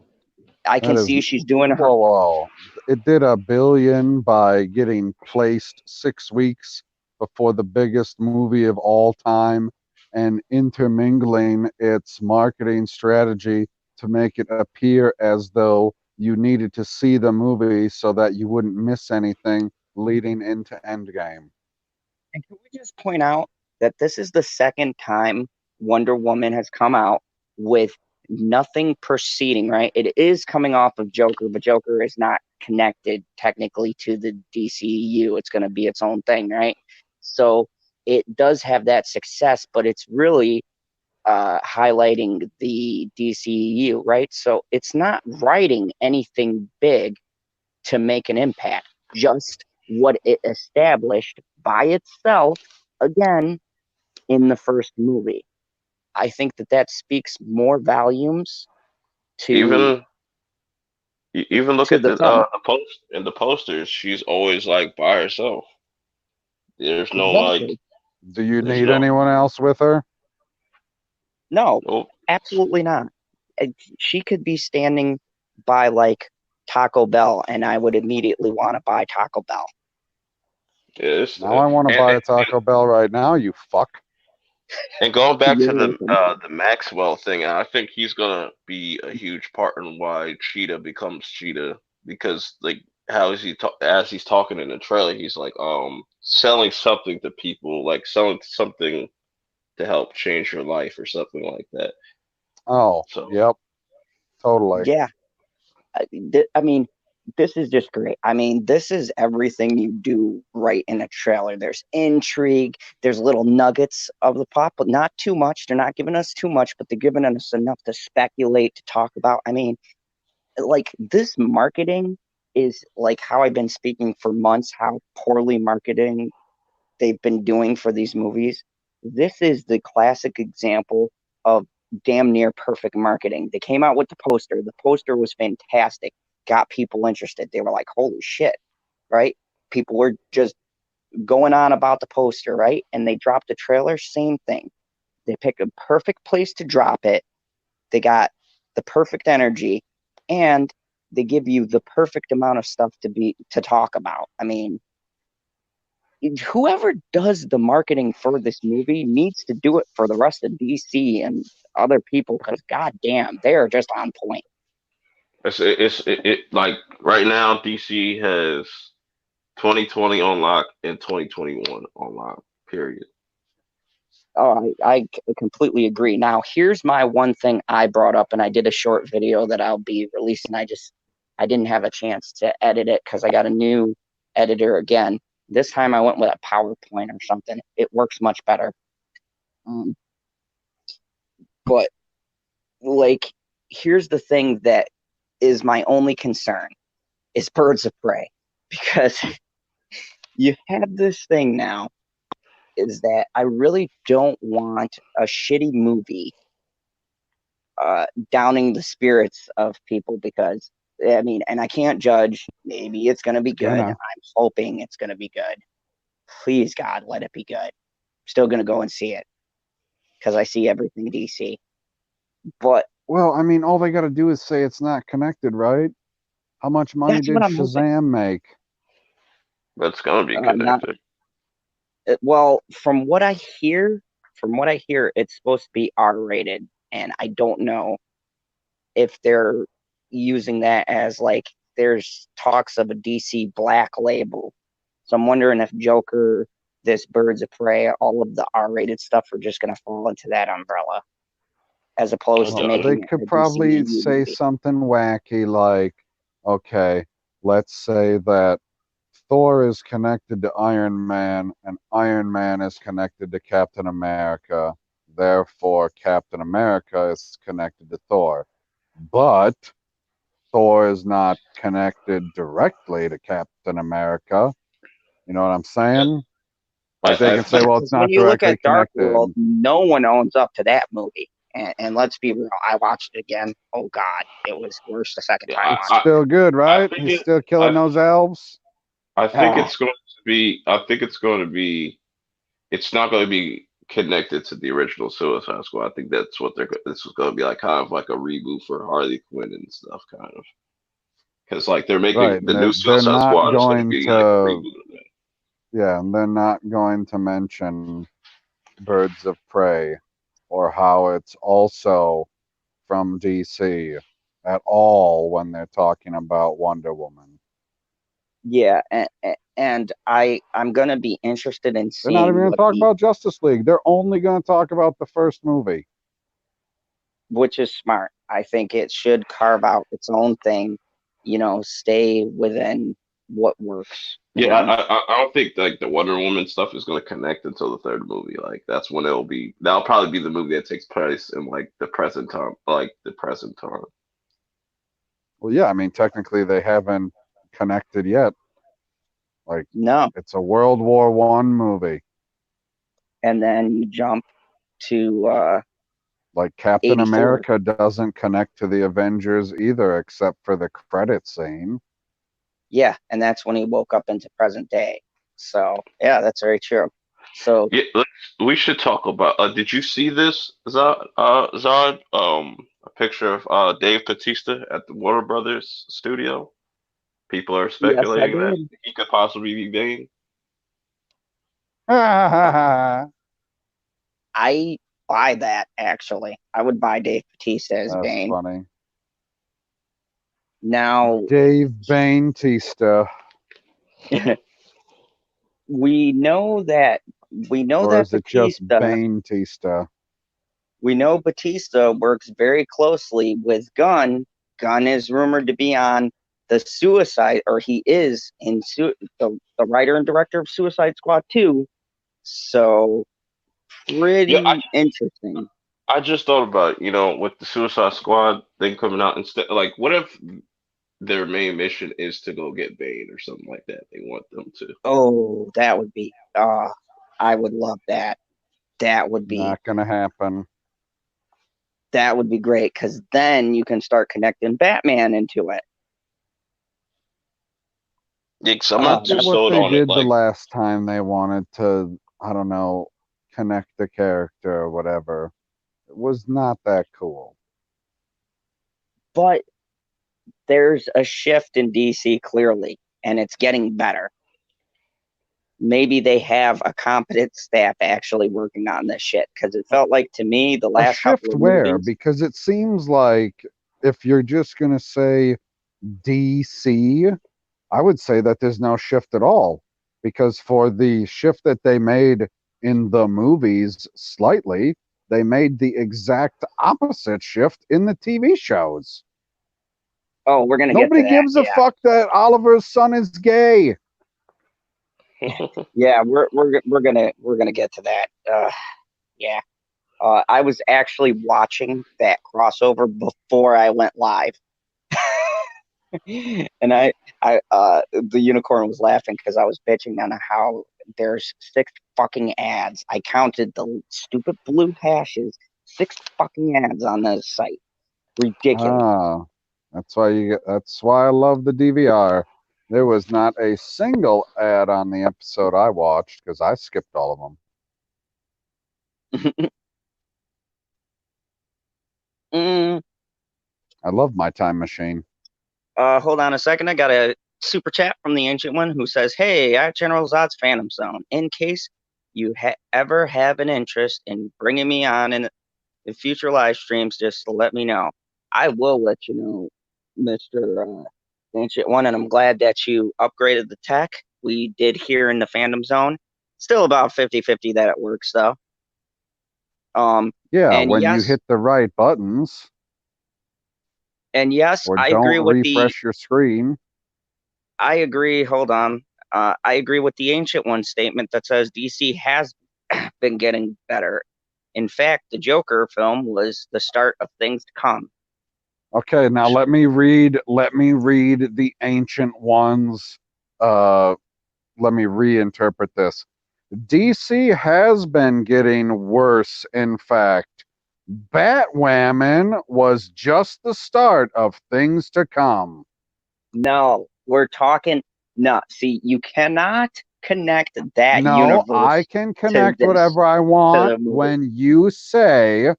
I That can is see she's doing her. whoa. It did $1 billion by getting placed 6 weeks before the biggest movie of all time and intermingling its marketing strategy to make it appear as though you needed to see the movie so that you wouldn't miss anything leading into Endgame. And can we just point out that this is the second time Wonder Woman has come out with nothing preceding, right? It is coming off of Joker, but Joker is not connected technically to the DCU. It's going to be its own thing, right? So it does have that success, but it's really highlighting the DCU, right? So it's not writing anything big to make an impact, just what it established by itself again in the first movie. I think that that speaks more volumes to Even even look at the film. the post in the posters. She's always like by herself. There's no like. Exactly. Do you There's need no. anyone else with her? No, Nope. absolutely not. She could be standing by like Taco Bell, and I would immediately want to buy Taco Bell. Yes. Now I want to buy a Taco Bell right now, you fuck. And going back You're to welcome. the Maxwell thing, I think he's gonna be a huge part in why Cheetah becomes Cheetah because like how is he as he's talking in the trailer, he's like selling something to people, like selling something to help change your life or something like that. Oh, So yep, totally. Yeah, I mean, this is just great. I mean, this is everything you do right in a trailer. There's intrigue, there's little nuggets of the plot, but not too much. They're not giving us too much, but they're giving us enough to speculate, to talk about. I mean, like this marketing is like how I've been speaking for months, how poorly marketing they've been doing for these movies. This is the classic example of damn near perfect marketing. They came out with the poster. The poster was fantastic, got people interested. They were like, holy shit, right? People were just going on about the poster, right? And they dropped the trailer, same thing. They pick a perfect place to drop it. They got the perfect energy and they give you the perfect amount of stuff to talk about. I mean, whoever does the marketing for this movie needs to do it for the rest of DC and other people because goddamn, they are just on point. like right now DC has 2020 on lock and 2021 on lock. Period. Oh, I completely agree. Now, here's my one thing I brought up, and I did a short video that I'll be releasing. I didn't have a chance to edit it because I got a new editor again. This time I went with a PowerPoint or something. It works much better. But like, here's the thing that is my only concern is Birds of Prey, because you have this thing now is that I really don't want a shitty movie downing the spirits of people, because I mean, and I can't judge. Maybe it's going to be good. Yeah. I'm hoping it's going to be good. Please, God, let it be good. Still going to go and see it because I see everything DC. But Well, I mean, all they got to do is say it's not connected, right? How much money that's did what I'm hoping. Shazam make? That's gonna be Not connected. well, from what I hear, it's supposed to be R-rated, and I don't know if they're using that as like there's talks of a DC Black label. So I'm wondering if Joker, this Birds of Prey, all of the R-rated stuff are just going to fall into that umbrella, as opposed to Well, they making it could a probably DCEU say movie. something wacky like, okay, let's say that Thor is connected to Iron Man and Iron Man is connected to Captain America. Therefore, Captain America is connected to Thor. But Thor is not connected directly to Captain America. You know what I'm saying? Like they can say, I well, Because it's when not you look directly at Dark connected. World, no one owns up to that movie. And let's be real, I watched it again. Oh God, it was worse the second yeah, time It's on. still good, I right? think He's it. still killing I those elves. I think Oh, it's going to be. I think it's going to be. It's not going to be connected to the original Suicide Squad. I think that's what they're. This is going to be like kind of like a reboot for Harley Quinn and stuff, kind of. Because like they're making Right. the new They're Suicide not Squad is going to going be like a to, reboot of that. yeah, they're not going to mention Birds of Prey or how it's also from DC at all when they're talking about Wonder Woman. yeah, and I'm gonna be interested in They're not even seeing going to what talk the, about Justice League. They're only going to talk about the first movie. which is smart. I think it should carve out its own thing, stay within what works. Yeah, I don't think like the Wonder Woman stuff is going to connect until the third movie. Like that's when it'll be. That'll probably be the movie that takes place in like the present time, like the present time. Well, yeah, I mean, technically they haven't connected yet. Like, No, it's a World War One movie. and then you jump to Like Captain 84. America doesn't connect to the Avengers either, except for the credit scene. Yeah, and that's when he woke up into present day. So yeah, that's very true. So Yeah, we should talk about. Did you see this, Zod? Zod, a picture of Dave Bautista at the Warner Brothers studio. People are yes, I speculating that did. he could possibly be Bane. That's I buy that actually. I would buy Dave Bautista as Bane. funny. Now Dave Bautista, we know that or is it just Batista. Bautista? We know Batista works very closely with Gunn. Gunn is rumored to be on the Suicide, or he is in the writer and director of Suicide Squad 2. So Yeah, pretty interesting. I just thought about it, with the Suicide Squad thing coming out instead. Like, what if their main mission is to go get Bane or something like that? They want them to. Oh, that would be. I would love that. That would be. Not gonna happen. That would be great because then you can start connecting Batman into it. Yeah, 'cause I'm not Oh, too Did that's what sold they on it. did the Like, last time they wanted to, I don't know, connect the character or whatever. It was not that cool. but there's a shift in DC clearly, and it's getting better. Maybe they have a competent staff actually working on this shit because it felt like to me the A last couple shift of where? movies. Because it seems like if you're just gonna say DC, I would say that there's no shift at all. Because for the shift that they made in the movies slightly, they made the exact opposite shift in the TV shows. Oh, we're gonna get to Nobody that. gives a Yeah. fuck that Oliver's son is gay. Yeah, we're gonna get to that. Yeah. I was actually watching that crossover before I went live. And the unicorn was laughing because I was bitching on how there's 6 fucking ads. I counted the stupid blue hashes, 6 fucking ads on this site. Ridiculous. Ah, that's why I love the DVR. There was not a single ad on the episode I watched because I skipped all of them. Mm, I love my time machine. hold on a second. I got a super chat from the Ancient One who says, "Hey, at General Zod's Phantom Zone, in case you ever have an interest in bringing me on in future live streams, just let me know. I will let you know, Mr. Ancient One, and I'm glad that you upgraded the tech. We did here in the fandom zone. Still about 50-50 that it works though. Yeah, And when you hit the right buttons yes, or I don't agree with the refresh your screen. I agree, hold on. I agree with the Ancient One statement that says DC has been getting better. In fact, the Joker film was the start of things to come. Okay, now let me read the Ancient Ones. Let me reinterpret this. DC has been getting worse, in fact. Batwoman was just the start of things to come. No, we're talking. No, see, you cannot connect that No, I universe can to connect this, whatever I to want the movie. when you say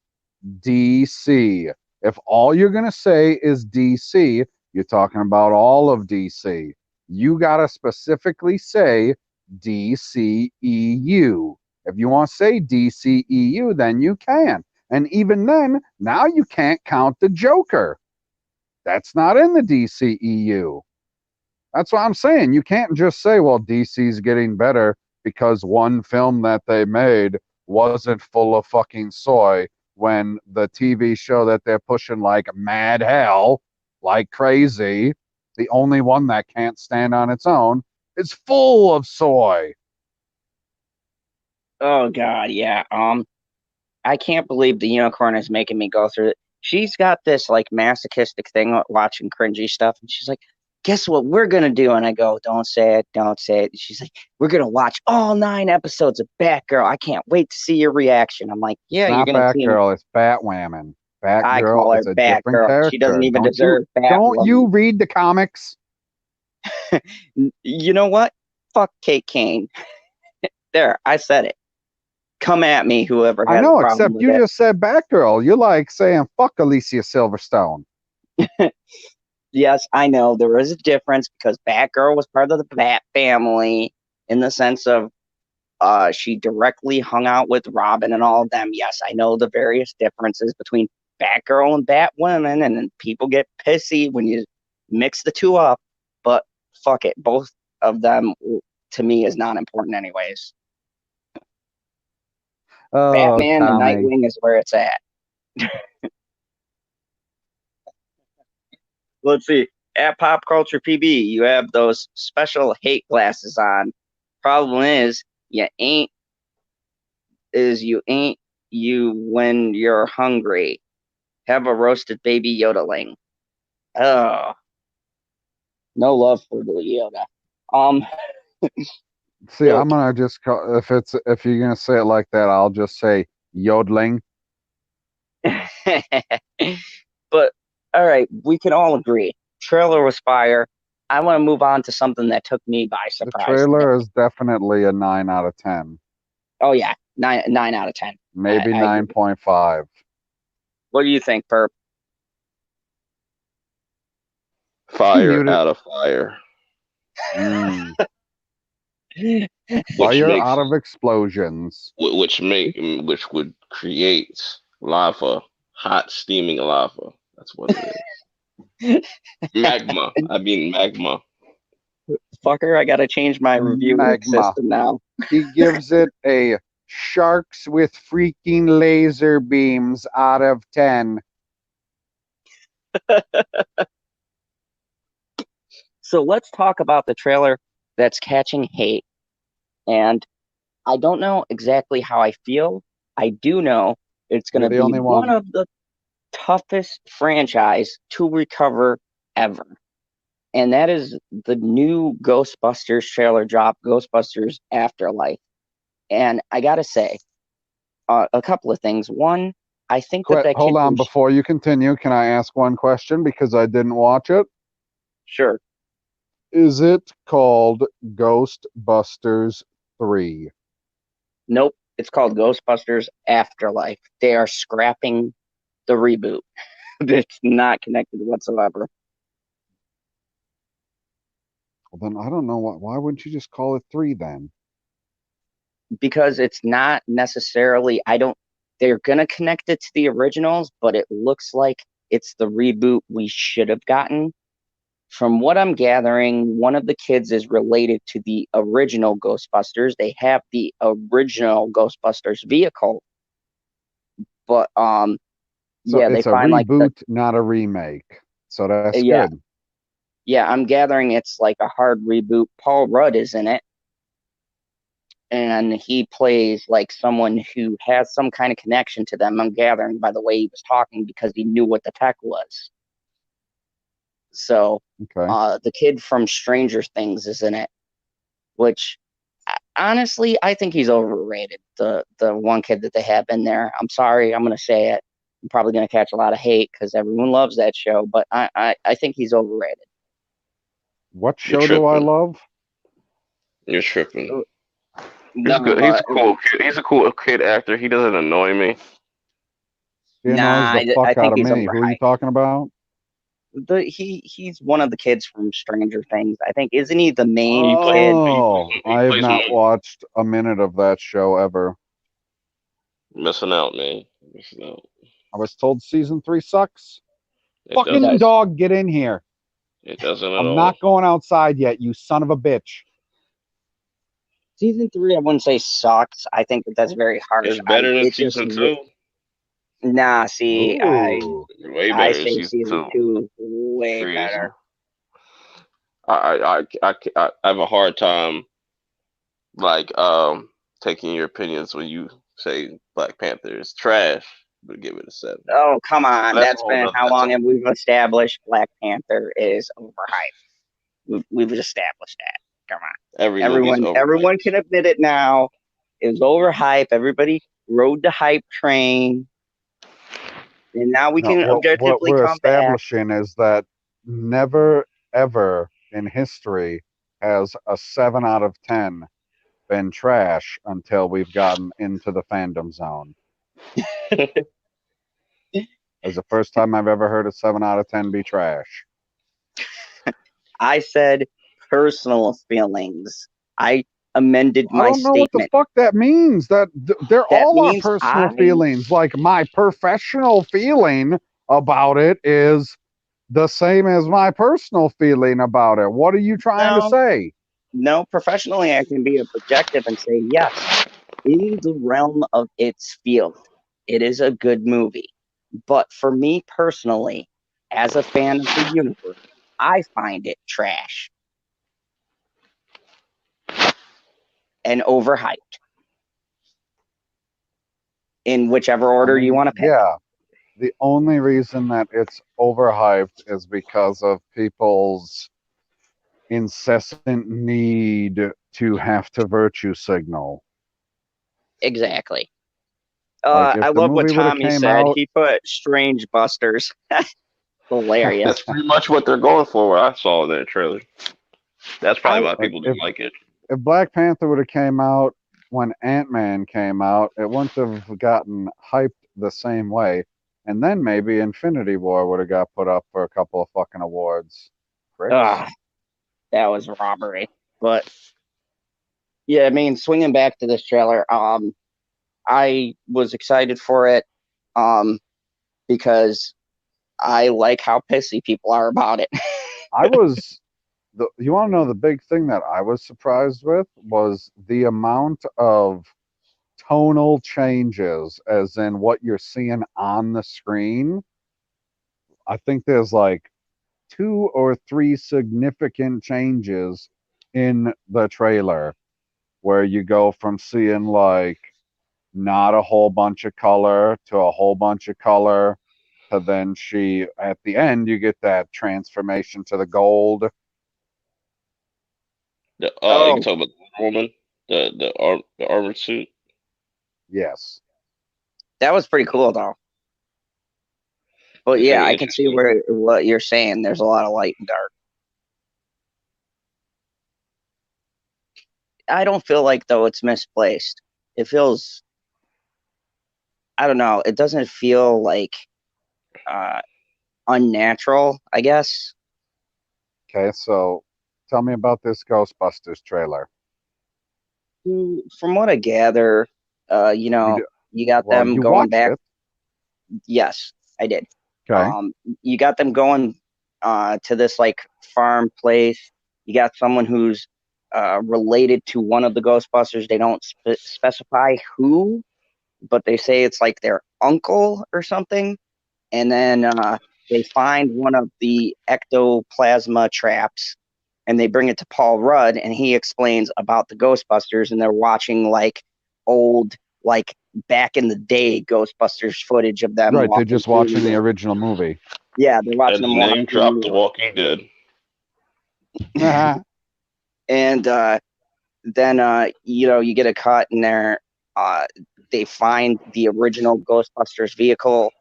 DC. If all you're going to say is DC, you're talking about all of DC. You got to specifically say DCEU. If you want to say DCEU, then you can. And even then, now you can't count the Joker. That's not in the DCEU. That's what I'm saying. You can't just say, well, DC's getting better because one film that they made wasn't full of fucking soy when the TV show that they're pushing like mad hell, like crazy, the only one that can't stand on its own, is full of soy. Oh God, yeah. I can't believe the unicorn is making me go through it. She's got this like masochistic thing watching cringy stuff, and she's like, "Guess what we're gonna do?" And I go, "Don't say it, don't say it." And she's like, "We're gonna watch all 9 episodes of Batgirl. I can't wait to see your reaction." I'm like, It's "Yeah, you're not gonna see." Batgirl, it's Batwoman. I call Batgirl her is a different Batgirl. She doesn't character. even deserve Don't you Batwoman. read the comics? You know what? Fuck Kate Kane. There, I said it. Come at me, whoever I has a know, problem except with you it. just said Batgirl. You're like saying fuck Alicia Silverstone. Yes, I know there is a difference because Batgirl was part of the Bat family in the sense of she directly hung out with Robin and all of them. Yes, I know the various differences between Batgirl and Batwoman, and then people get pissy when you mix the two up. But fuck it, both of them to me is not important anyways. Oh, Batman and Tommy. Nightwing is where it's at. Let's see. At Pop Culture PB, you have those special hate glasses on. Problem is, you ain't you when you're hungry. Have a roasted baby yodeling. Oh, no love for the Yoda. Um, See, I'm gonna just call if you're gonna say it like that, I'll just say yodeling. but all right, we can all agree. Trailer was fire. I want to move on to something that took me by The surprise today. trailer is definitely a 9 out of 10, Oh yeah, nine out of 10. maybe I agree. 9.5. What do you think, Perp? Fire Muted. out of fire, Mm. which Fire makes out of explosions. which would create lava, hot steaming lava. That's what it is. Magma. I mean magma. Fucker, I gotta change my reviewing Magma. system now. He gives it a sharks with freaking laser beams out of 10. So let's talk about the trailer that's catching hate. And I don't know exactly how I feel. I do know it's going You're to the be only one one. of the toughest franchise to recover ever. And that is the new Ghostbusters trailer drop, Ghostbusters Afterlife. And I got to say, a couple of things. One, I think that Hold kid on, from before you continue, can I ask one question because I didn't watch it? sure, Is it called Ghostbusters 3? nope, it's called Ghostbusters Afterlife. They are scrapping the reboot. It's not connected whatsoever. Well, then I don't know why wouldn't you just call it 3 then? Because it's not necessarily, I don't, they're going to connect it to the originals, but it looks like it's the reboot we should have gotten. From what I'm gathering, one of the kids is related to the original Ghostbusters. They have the original Ghostbusters vehicle, but So yeah, they it's a find like the reboot, not a remake. So that's yeah, good. yeah, I'm gathering it's like a hard reboot. Paul Rudd is in it, and he plays like someone who has some kind of connection to them. I'm gathering by the way he was talking because he knew what the tech was. So, Okay. the kid from Stranger Things is in it, which honestly I think he's overrated. The one kid that they have in there. I'm sorry, I'm gonna say it. I'm probably gonna catch a lot of hate because everyone loves that show, but I think he's overrated. What You're show do I tripping. love? You're tripping. He's No, good. He's a cool kid. He's a cool kid actor. He doesn't annoy me. He annoys the I fuck out think of he's me. Who are you overhyped. talking about? He's one of the kids from Stranger Things. I think isn't he the main He play. kid? Oh, He I have plays not one. watched a minute of that show ever. Missing out, man. Missing out. I was told season 3 sucks. It It Fucking doesn't. does. dog, get in here. It doesn't at I'm all. not going outside yet, you son of a bitch. Season three, I wouldn't say sucks. I think that's very harsh. It's better than It just season two. nah. See, Ooh. Way I better than say season season two. two is way Crazy. better. I have a hard time like taking your opinions when you say Black Panther is trash, but give it a 7. Oh, come on. That's a That's whole been nother. how long have we established Black Panther is overhyped. We've established that. Come on. Every movie's Everyone overhyped. can admit it now. It was overhyped. Everybody rode the hype train. And now we No, can what objectively we're come back. establishing is that never, ever in history has a 7 out of 10 been trash until we've gotten into the fandom zone. It's the first time I've ever heard a 7 out of 10 be trash. I said personal feelings. I amended I my don't know what the statement. fuck that means. They're That all our means personal feelings. Like my professional feeling about it is the same as my personal feeling about it. What are you trying to no, say? no, professionally, I can be objective and say, yes, in the realm of its field, it is a good movie. But for me personally, as a fan of the universe, I find it trash and overhyped in whichever I order you mean, want to pick. yeah, the only reason that it's overhyped is because of people's incessant need to have to virtue signal. Exactly. Like if I the love what movie would have Tommy came said. out, He put Strange Busters. Hilarious. That's pretty much what they're going for. What I saw in that trailer. That's probably I why like people didn't like it. if Black Panther would have came out when Ant-Man came out, it wouldn't have gotten hyped the same way. And then maybe Infinity War would have got put up for a couple of fucking awards. Pricks. that was robbery. But yeah, I mean, swinging back to this trailer, I was excited for it, um, because I like how pissy people are about it. I was you want to know the big thing that I was surprised with was the amount of tonal changes, as in what you're seeing on the screen. I think there's like 2 or 3 significant changes in the trailer. where you go from seeing like not a whole bunch of color to a whole bunch of color to then she at the end you get that transformation to the gold. You Oh, talk about the woman, the armored suit. Yes. that was pretty cool though. But It's yeah, very I can see interesting. what you're saying. There's a lot of light and dark. I don't feel like though it's misplaced. It feels, I don't know. It doesn't feel like uh, unnatural, I guess. Okay, so tell me about this Ghostbusters trailer. From what I gather, You do, you got well, them you going watched back. it. Yes, I did. Okay. You got them going to this like farm place. You got someone who's related to one of the Ghostbusters. They don't specify who, but they say it's like their uncle or something. And then they find one of the ectoplasma traps and they bring it to Paul Rudd and he explains about the Ghostbusters and they're watching like old, like back in the day Ghostbusters footage of them Right, they're walking just through. watching the original movie. Yeah, they're watching And them the walk name through New dropped The York. Walking Dead. And then you get a cut in there. They find the original Ghostbusters vehicle.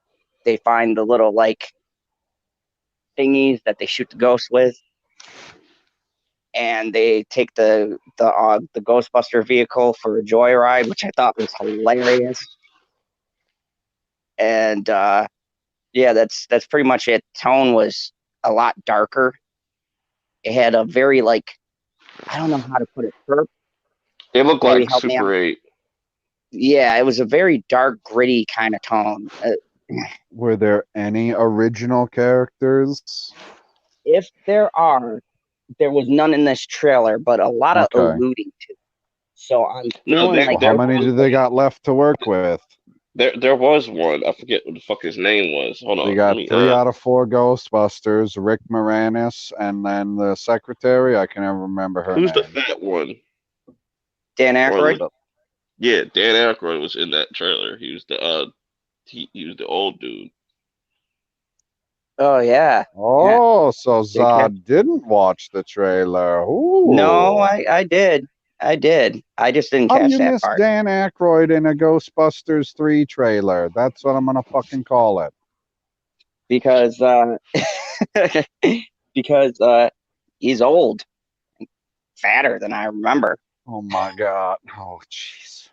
They find the little like thingies that they shoot the ghosts with, and they take the Ghostbuster vehicle for a joyride, which I thought was hilarious. And yeah, that's pretty much it. Tone was a lot darker. It had a very like I don't know how to put it. Purp, They look maybe like help me out. Super 8. Yeah, it was a very dark, gritty kind of tone. Were there any original characters? If there was none in this trailer, but a lot of Okay. alluding to. So I'm No, feeling there like Well, how there this many was do they got left to work with? there was one. I forget what the fuck his name was. Hold They on, let got me 3 out of 4 Ghostbusters, Rick Moranis, and then the secretary. I can never remember her who's the name. fat one? Dan One Aykroyd. with Yeah, Dan Aykroyd was in that trailer. He was the he was the old dude. Oh yeah, yeah. Oh, so Good catch. Zod didn't watch the trailer. No, Ooh. I did. I did. I just didn't How do catch you that miss part Dan Aykroyd in a Ghostbusters 3 trailer? That's what I'm going to fucking call it. because because he's old, fatter than I remember. Oh my God. Oh, jeez.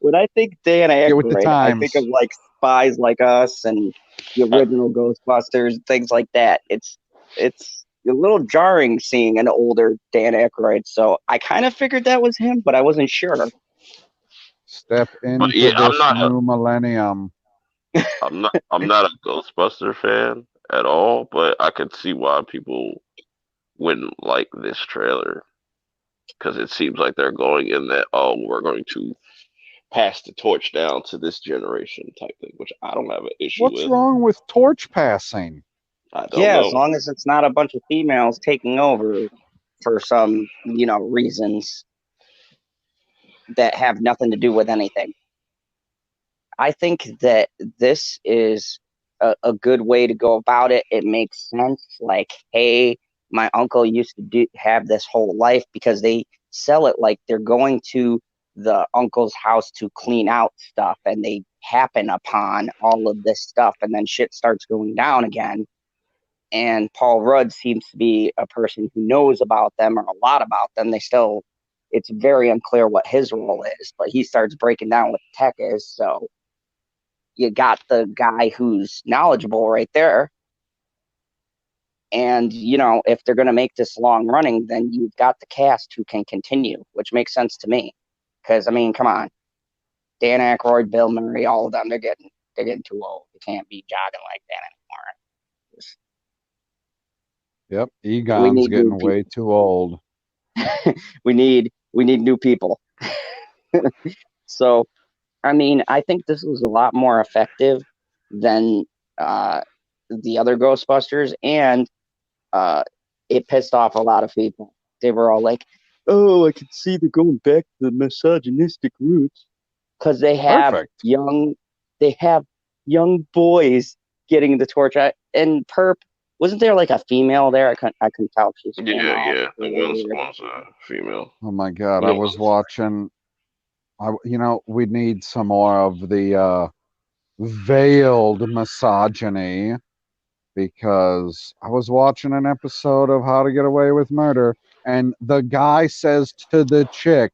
When I think Dan Get with the Aykroyd, I think of times. like Spies Like Us and the I, original Ghostbusters, things like that. It's a little jarring seeing an older Dan Aykroyd. So I kind of figured that was him, but I wasn't sure Step but into yeah, this new millennium. I'm not a Ghostbuster fan at all. But I could see why people wouldn't like this trailer because it seems like they're going in that we're going to pass the torch down to this generation type thing, which I don't have an issue What's with. wrong with torch passing? I don't Yeah, as know. long as it's not a bunch of females taking over for some, reasons that have nothing to do with anything. I think that this is a good way to go about it. It makes sense. Like, hey, my uncle used to have this whole life because they sell it like they're going to the uncle's house to clean out stuff and they happen upon all of this stuff and then shit starts going down again. And Paul Rudd seems to be a person who knows about them or a lot about them. It's very unclear what his role is, but he starts breaking down what tech is. So you got the guy who's knowledgeable right there. And, if they're going to make this long running, then you've got the cast who can continue, which makes sense to me. Because, I mean, come on. Dan Aykroyd, Bill Murray, all of them, they're getting too old. They can't be jogging like that Yep, anymore. We Egon's need new getting way people. too old. we need new people. So, I mean, I think this was a lot more effective than the other Ghostbusters, and uh, it pissed off a lot of people. they were all like, "Oh, I can see they're going back to the misogynistic roots," because Perfect. they have young boys getting the torch. And Perp, wasn't there like a female there? I couldn't tell if she's Yeah, female. yeah. The one's female. Oh my God. You I know, was watching, we need some more of the veiled misogyny because I was watching an episode of How to Get Away with Murder, and the guy says to the chick,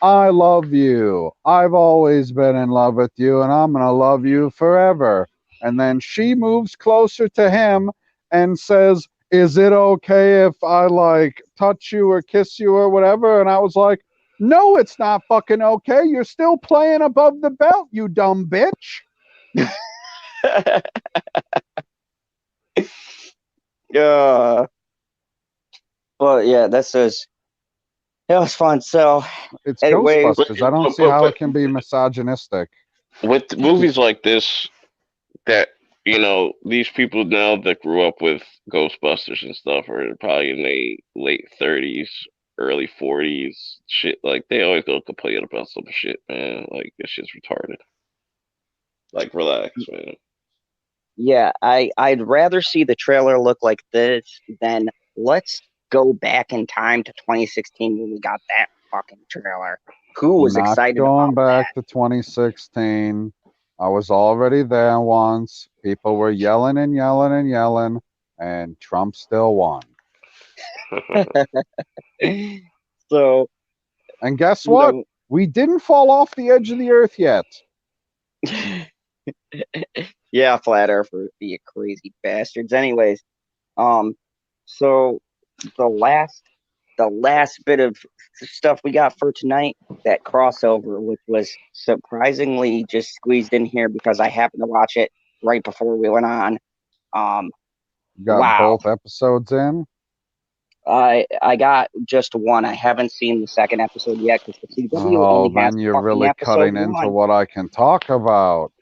I love you. I've always been in love with you, and I'm going to love you forever. And then she moves closer to him and says, is it okay if I like touch you or kiss you or whatever? And I was like, no, it's not fucking okay. You're still playing above the belt, you dumb bitch. Yeah. But yeah, that was fun. So, It's anyways, but, Ghostbusters. I don't but, see but, how but it can be misogynistic. with movies like this, that these people now that grew up with Ghostbusters and stuff are probably in their late 30s, early 40s. Shit, like they always go complain about some shit, man. Like this shit's retarded. Like relax, man. yeah, I'd rather see the trailer look like this than let's go back in time to 2016 when we got that fucking trailer. Who was Not excited going about back that? to 2016. I was already there once. People were yelling and yelling and yelling, and Trump still won. So, And guess you what? know, We didn't fall off the edge of the earth yet. yeah, flat earthers, you crazy bastards. Anyways, um, so the last the last bit of stuff we got for tonight, that crossover, which was surprisingly just squeezed in here because I happened to watch it right before we went on. Um, Got wow. both episodes in. I got just one. I haven't seen the second episode yet because the CW Oh, only has then you're fucking really episode cutting into one. what I can talk about.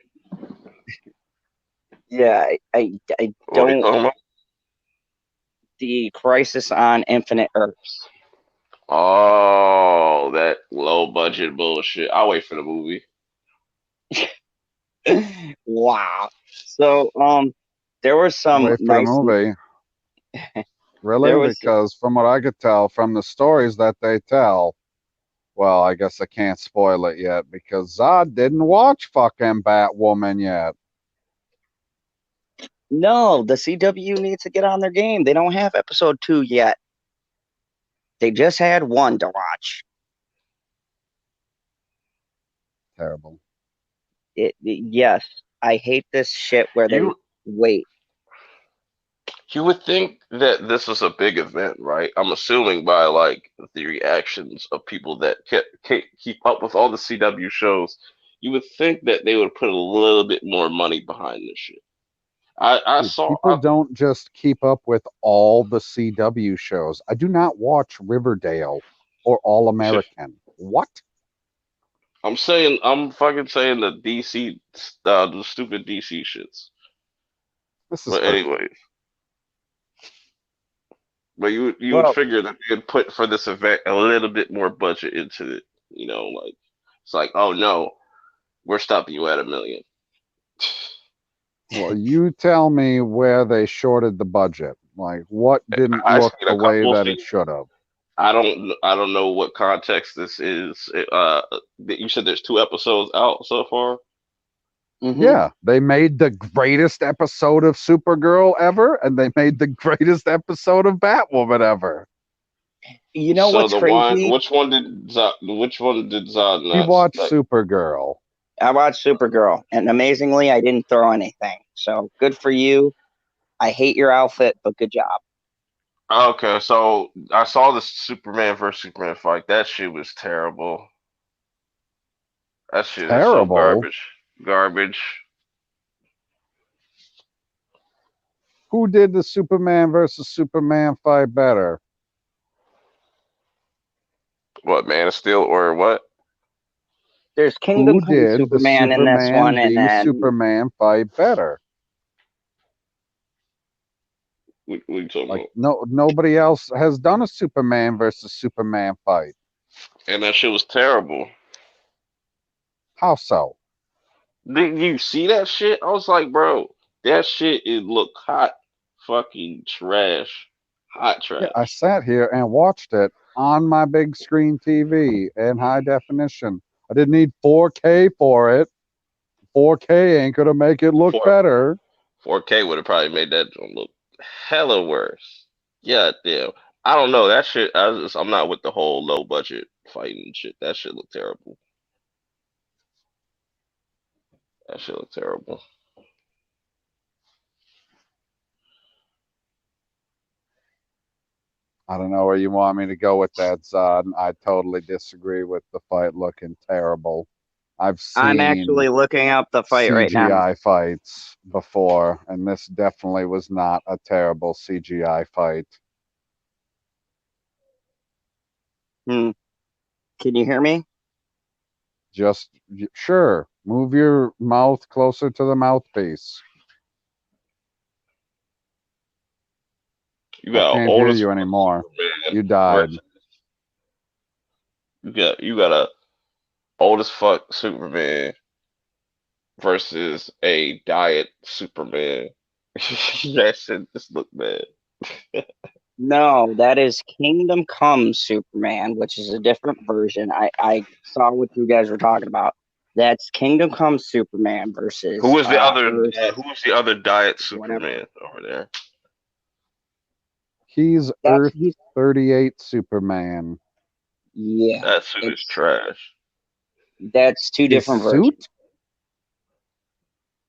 Yeah, I What are you don't. talking about? The Crisis on Infinite Earths. Oh, that low budget bullshit. I'll wait for the movie. Wow. So there was some Wait for the nice. movie. There Really? was Because from what I could tell from the stories that they tell, well, I guess I can't spoil it yet because Zod didn't watch fucking Batwoman yet. no. The CW needs to get on their game. They don't have episode 2 yet. They just had one to watch. Terrible. Yes, I hate this shit where they You wait. you would think that this is a big event, right? I'm assuming by like the reactions of people that keep up with all the CW shows, you would think that they would put a little bit more money behind this shit. I Dude, saw. people don't just keep up with all the CW shows. I do not watch Riverdale or All American. What? I'm fucking saying the DC, the stupid DC shits. This is But hurtful. anyway, but you would Well, figure that they'd put for this event a little bit more budget into it. Like it's like, oh no, we're stopping you at 1 million. Well, you tell me where they shorted the budget. Like, what didn't I look seen the a way couple that it scenes. should have? I don't know what context this is. You said there's 2 episodes out so far. hmm Yeah, they made the greatest episode of Supergirl ever, and they made the greatest episode of Batwoman ever. you know So what's the one, crazy? which one did Zod He not watched like? Supergirl. I watched Supergirl, and amazingly, I didn't throw anything. So good for you. I hate your outfit, but good job. Okay, so I saw the Superman versus Superman fight. That shit was terrible. That shit is so Terrible. garbage. Garbage. Who did the Superman versus Superman fight better? What, Man of Steel or what? There's Kingdom Who Come did the Superman in this one, Superman and v then Superman fight better? What are you talking Like about? nobody else has done a Superman versus Superman fight. And that shit was terrible. How so? Did you see that shit? I was like, bro, that shit it look hot, fucking trash, hot Yeah, I trash. sat here and watched it on my big screen TV in high definition. I didn't need 4K for it. 4K ain't gonna make it look Four better. 4K would have probably made that joint look hella worse. Yeah, damn. I don't know that shit. I'm not with the whole low budget fighting shit. That shit look terrible. That shit look terrible. I don't know where you want me to go with that, Zod. I totally disagree with the fight looking terrible. I've I'm seen actually looking up the fight right now. CGI fights before, and this definitely was not a terrible CGI fight. Hmm. Can you hear me? Just sure, move your mouth closer to the mouthpiece. You I got can't hear oldest you fuck anymore. Superman You died. versus you got a oldest fuck Superman versus a diet Superman. That shit just look bad. No, that is Kingdom Come Superman, which is a different version. I saw what you guys were talking about. That's Kingdom Come Superman Who versus was the other? Earth, Who was the other diet whatever. Superman over there? He's That's Earth he's 38 Superman. yeah. That suit is It's trash. that's two His different versions. suit?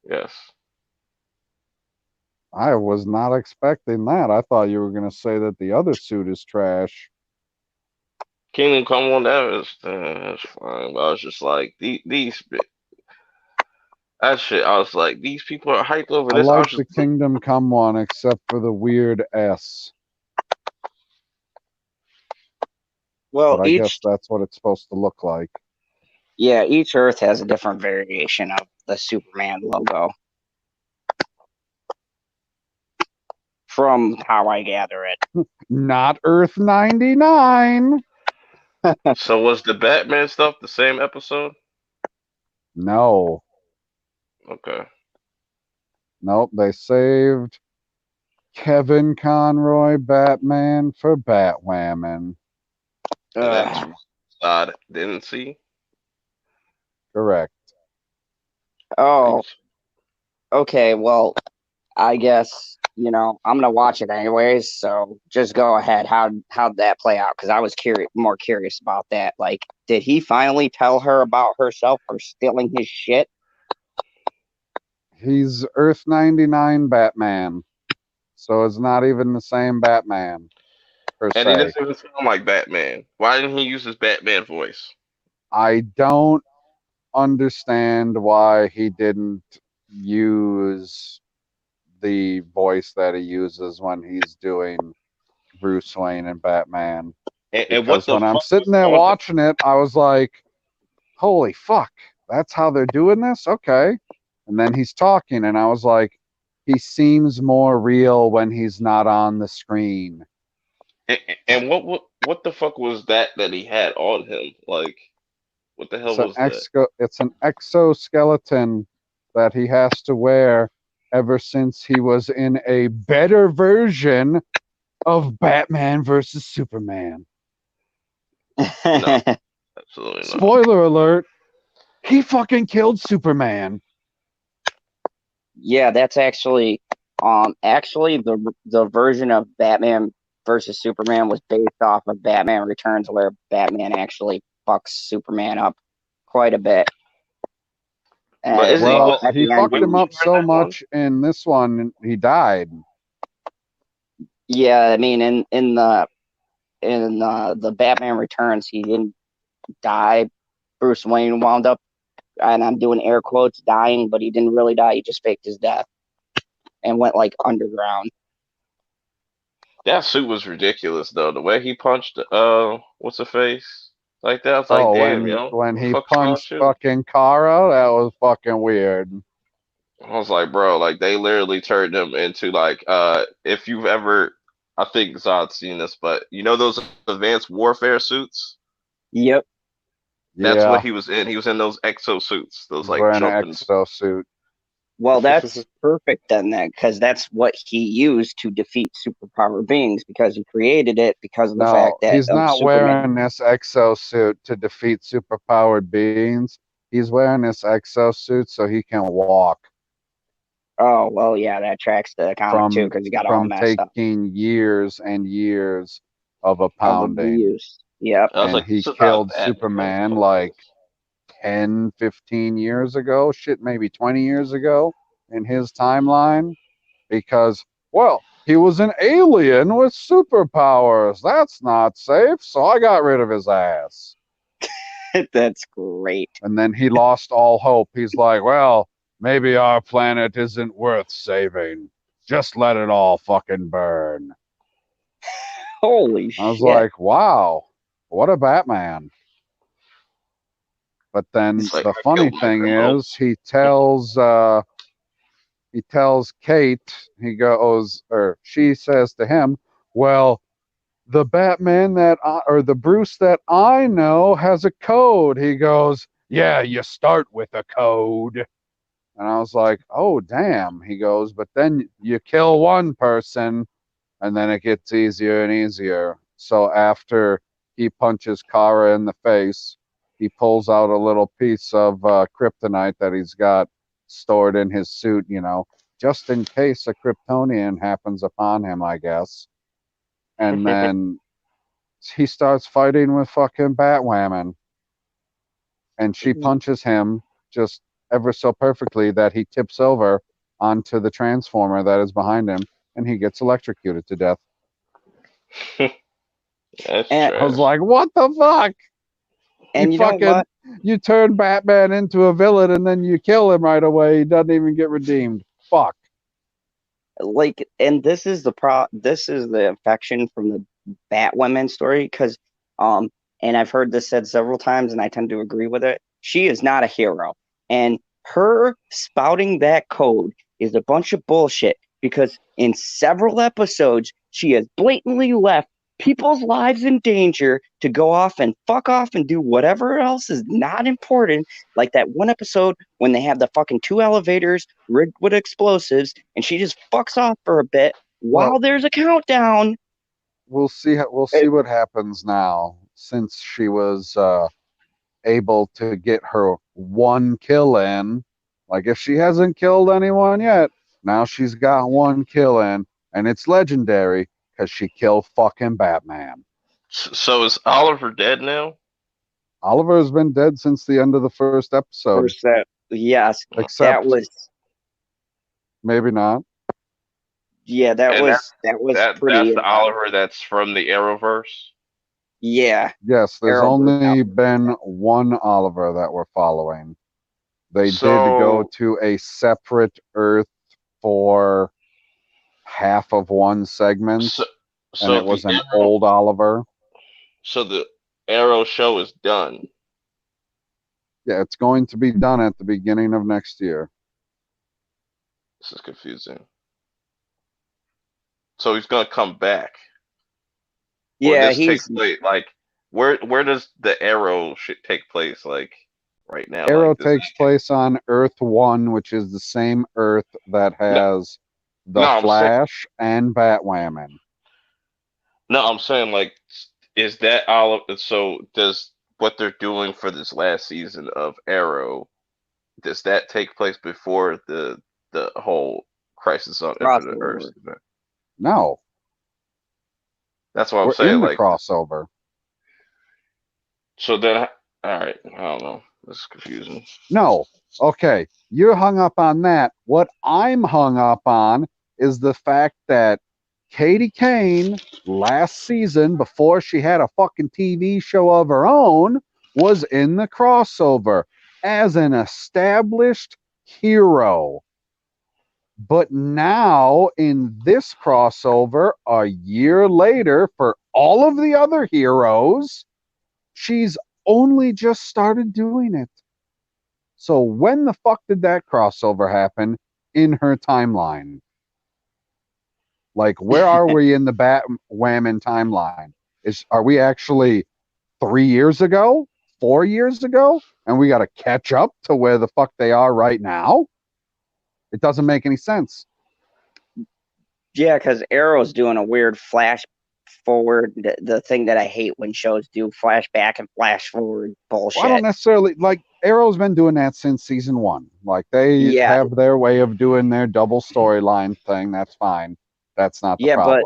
Yes. I was not expecting that. I thought you were going to say that the other suit is trash. Kingdom Come on, that's fine. But I was just like that shit. I was like, these people are hyped over I this. I like was just the Kingdom Come one except for the weird S. Well, But I guess each that's what it's supposed to look like. yeah, each Earth has a different variation of the Superman logo. From how I gather it. Not Earth 99. so was the Batman stuff the same episode? No. Okay. Nope. They saved Kevin Conroy Batman for Batwoman. And that's Ugh. odd. Didn't see. Correct. Oh, okay. Well, I guess I'm gonna watch it anyways. So just go ahead. How'd that play out? Because I was more curious about that. Like, did he finally tell her about herself for stealing his shit? He's Earth 99 Batman. So it's not even the same Batman, per And he se. doesn't even sound like Batman. Why didn't he use his Batman voice? I don't understand why he didn't use the voice that he uses when he's doing Bruce Wayne and Batman. And what Because the when I'm fuck sitting was there on him? watching it, I was like, holy fuck, that's how they're doing this? Okay. And then he's talking, and I was like, he seems more real when he's not on the screen. And what the fuck was that he had on him? Like, what the hell was that? It's an exoskeleton that he has to wear ever since he was in a better version of Batman versus Superman. No, absolutely not. Spoiler alert, he fucking killed Superman. Yeah, that's actually the version of Batman versus Superman was based off of Batman Returns, where Batman actually fucks Superman up quite a bit. But is he Well, was At he the end, fucked him wasn't he up in so that one? much in this one, he died. yeah, I mean, in the Batman Returns, he didn't die. Bruce Wayne wound up, and I'm doing air quotes, dying, but he didn't really die. He just faked his death and went like underground. That suit was ridiculous though. The way he punched what's her face like that, I was like, Oh, damn, yo, when who the he fuck you gonna punched shoot? fucking Kara, that was fucking weird. I was like, bro, like they literally turned him into like if you've ever I think Zod's seen this, but you know those advanced warfare suits? Yep. That's what Yeah, he was in. He was in those exosuits, those he's like wearing an jumping. exosuit. Well, that's perfect then, because that's what he used to defeat superpower beings because he created it because of the No, fact that he's of not Superman. wearing this exosuit to defeat superpowered beings. He's wearing this exosuit so he can walk Oh, well, yeah, that tracks the comic too from because he got all from messed up taking years and years of a of pounding. abuse. Yep. I was And like, he this is not killed Batman. Superman like 10, 15 years ago. Shit, maybe 20 years ago in his timeline. Because, well, he was an alien with superpowers. That's not safe. So I got rid of his ass. That's great. And then he lost all hope. He's like, well, maybe our planet isn't worth saving. Just let it all fucking burn. Holy I was shit. like, wow, what a Batman. But then It's like the I funny killed my thing grandma. is, he tells Kate, he goes, or she says to him, well, the Batman or the Bruce that I know has a code. He goes, yeah, you start with a code. And I was like, oh, damn. He goes, but then you kill one person and then it gets easier and easier. So after he punches Kara in the face, he pulls out a little piece of kryptonite that he's got stored in his suit, just in case a Kryptonian happens upon him, I guess. And then he starts fighting with fucking Batwoman, and she punches him just ever so perfectly that he tips over onto the transformer that is behind him, and he gets electrocuted to death. That's And I was trash. like, what the fuck? You you know fucking what? you turn Batman into a villain and then you kill him right away. He doesn't even get redeemed. Fuck. Like, and this is the affection from the Batwoman story because um and I've heard this said several times and I tend to agree with it. She is not a hero, and her spouting that code is a bunch of bullshit because in several episodes she has blatantly left people's lives in danger to go off and fuck off and do whatever else is not important, like that one episode when they have the fucking two elevators rigged with explosives, and she just fucks off for a bit Well, while there's a countdown. we'll see what happens now since she was able to get her one kill in. Like if she hasn't killed anyone yet, now she's got one kill in, and it's legendary because she killed fucking Batman. So is Oliver dead now? Oliver has been dead since the end of the first episode, First, that yes, that except was maybe not. yeah, And that was that's pretty. the Oliver that's from the Arrowverse. Yeah, Yes, there's Arrowverse only Oliver. been one Oliver that we're following. They did go So to a separate Earth for half of one segment, so and so it the was an Arrow old Oliver. so the Arrow show is done. Yeah, it's going to be done at the beginning of next year. This is confusing. So he's gonna come back, or Yeah, this takes he's place like where does the Arrow shit take place? Like right now, Arrow like this. takes place on Earth 1, which is the same Earth that No, has no, the I'm saying Flash and Batwoman. no, I'm saying like is that Oliver? So does what they're doing for this last season of Arrow? Does that take place before the whole Crisis on Infinite Earths crossover. event? No, That's what I'm we're saying. in the Like, crossover. so then, all right, I don't know. This is confusing. No. Okay, you're hung up on that. What I'm hung up on is the fact that Katie Kane last season, before she had a fucking TV show of her own, was in the crossover as an established hero. But now in this crossover, a year later, for all of the other heroes, she's only just started doing it. So when the fuck did that crossover happen? in her timeline. Like, where are we in the Batwoman timeline? Are we actually 3 years ago, 4 years ago, and we got to catch up to where the fuck they are right now? It doesn't make any sense. Yeah, because Arrow's doing a weird flash forward, the thing that I hate when shows do flashback and flash forward bullshit. Well, I don't necessarily like Arrow's been doing that since season 1. Like, they have their way of doing their double storyline thing. That's fine. That's not the problem.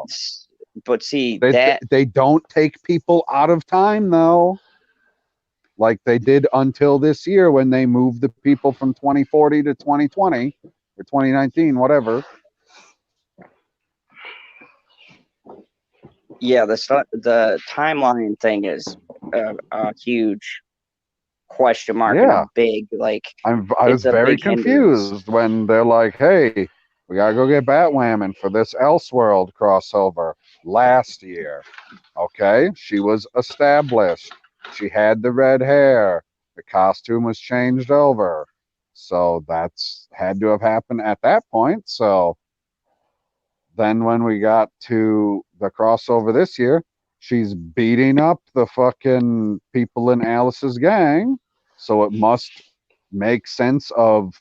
But see They don't take people out of time though, like they did until this year when they moved the people from 2040 to 2020 or 2019, whatever. Yeah, the timeline thing is a huge question mark and a big, like, I was very confused when they're like, hey, we gotta go get Batwoman for this Elseworld crossover last year. Okay, she was established. She had the red hair. The costume was changed over. So that's had to have happened at that point. So then when we got to the crossover this year, she's beating up the fucking people in Alice's gang. So it must make sense of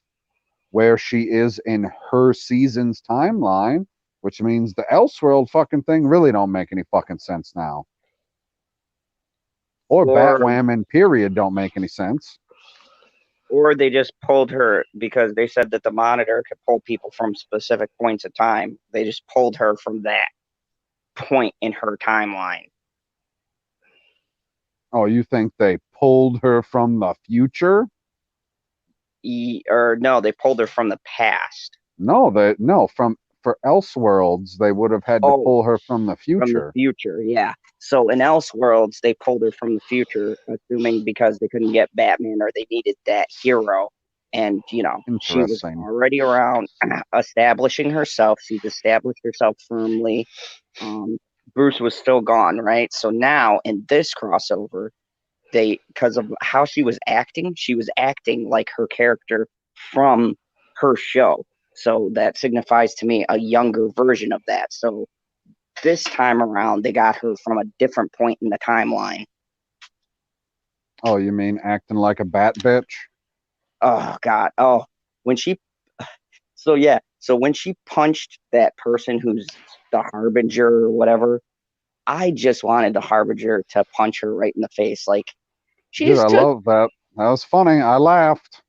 where she is in her season's timeline, which means the Elseworld fucking thing really don't make any fucking sense now. Or Batwoman period don't make any sense. Or they just pulled her because they said that the monitor could pull people from specific points of time. They just pulled her from that point in her timeline. Oh, you think they pulled her from the future? Or no, they pulled her from the past. No, for Elseworlds, they would have had to pull her from the future. From the future, yeah. So in Elseworlds, they pulled her from the future, assuming because they couldn't get Batman or they needed that hero. And, you know, she was already around establishing herself. She's established herself firmly. Bruce was still gone, right? So now in this crossover, because of how she was acting like her character from her show. So that signifies to me a younger version of that. So this time around, they got her from a different point in the timeline. Oh, you mean acting like a bat bitch? Oh, God. Oh, when she... So, yeah. So when she punched that person who's the Harbinger or whatever, I just wanted the Harbinger to punch her right in the face. Like, dude, I love that. That was funny. I laughed.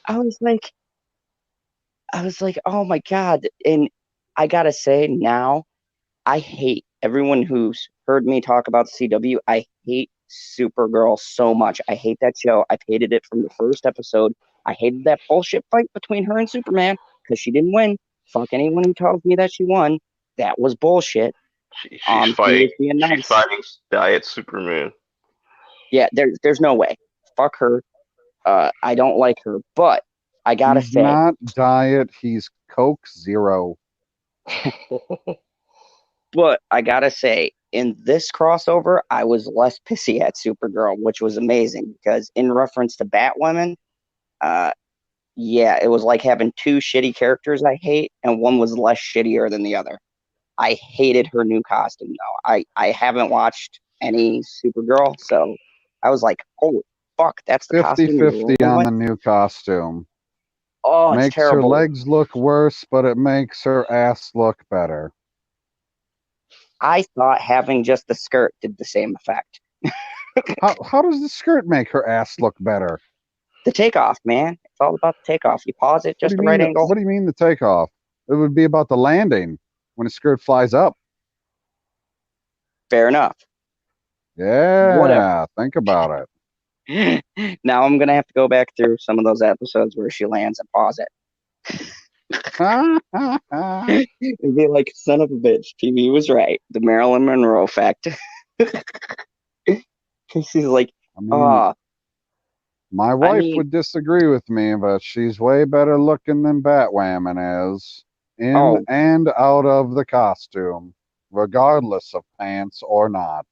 I was like, oh my God. And I gotta say now, I hate everyone who's heard me talk about CW. I hate Supergirl so much. I hate that show. I've hated it from the first episode. I hated that bullshit fight between her and Superman because she didn't win. Fuck anyone who tells me that she won. That was bullshit. She's fighting. She's fighting Diet Superman. Yeah, there's no way. Fuck her. I don't like her, but I gotta say, he's not Diet. He's Coke Zero. But I gotta say, in this crossover, I was less pissy at Supergirl, which was amazing because in reference to Batwoman, yeah, it was like having two shitty characters I hate, and one was less shittier than the other. I hated her new costume though. I haven't watched any Supergirl, so I was like, holy fuck, that's the 50-50 on the new costume. Oh, it's makes terrible. Her legs look worse, but it makes her ass look better. I thought having just the skirt did the same effect. How does the skirt make her ass look better? The takeoff, man. It's all about the takeoff. You pause it just the right angle. What do you mean the takeoff? It would be about the landing when the skirt flies up. Fair enough. Yeah, whatever. Think about it. Now I'm going to have to go back through some of those episodes where she lands and pause it. And be like, son of a bitch, TV was right. The Marilyn Monroe effect. She's like, my wife would disagree with me, but she's way better looking than Batwoman is in and out of the costume, regardless of pants or not.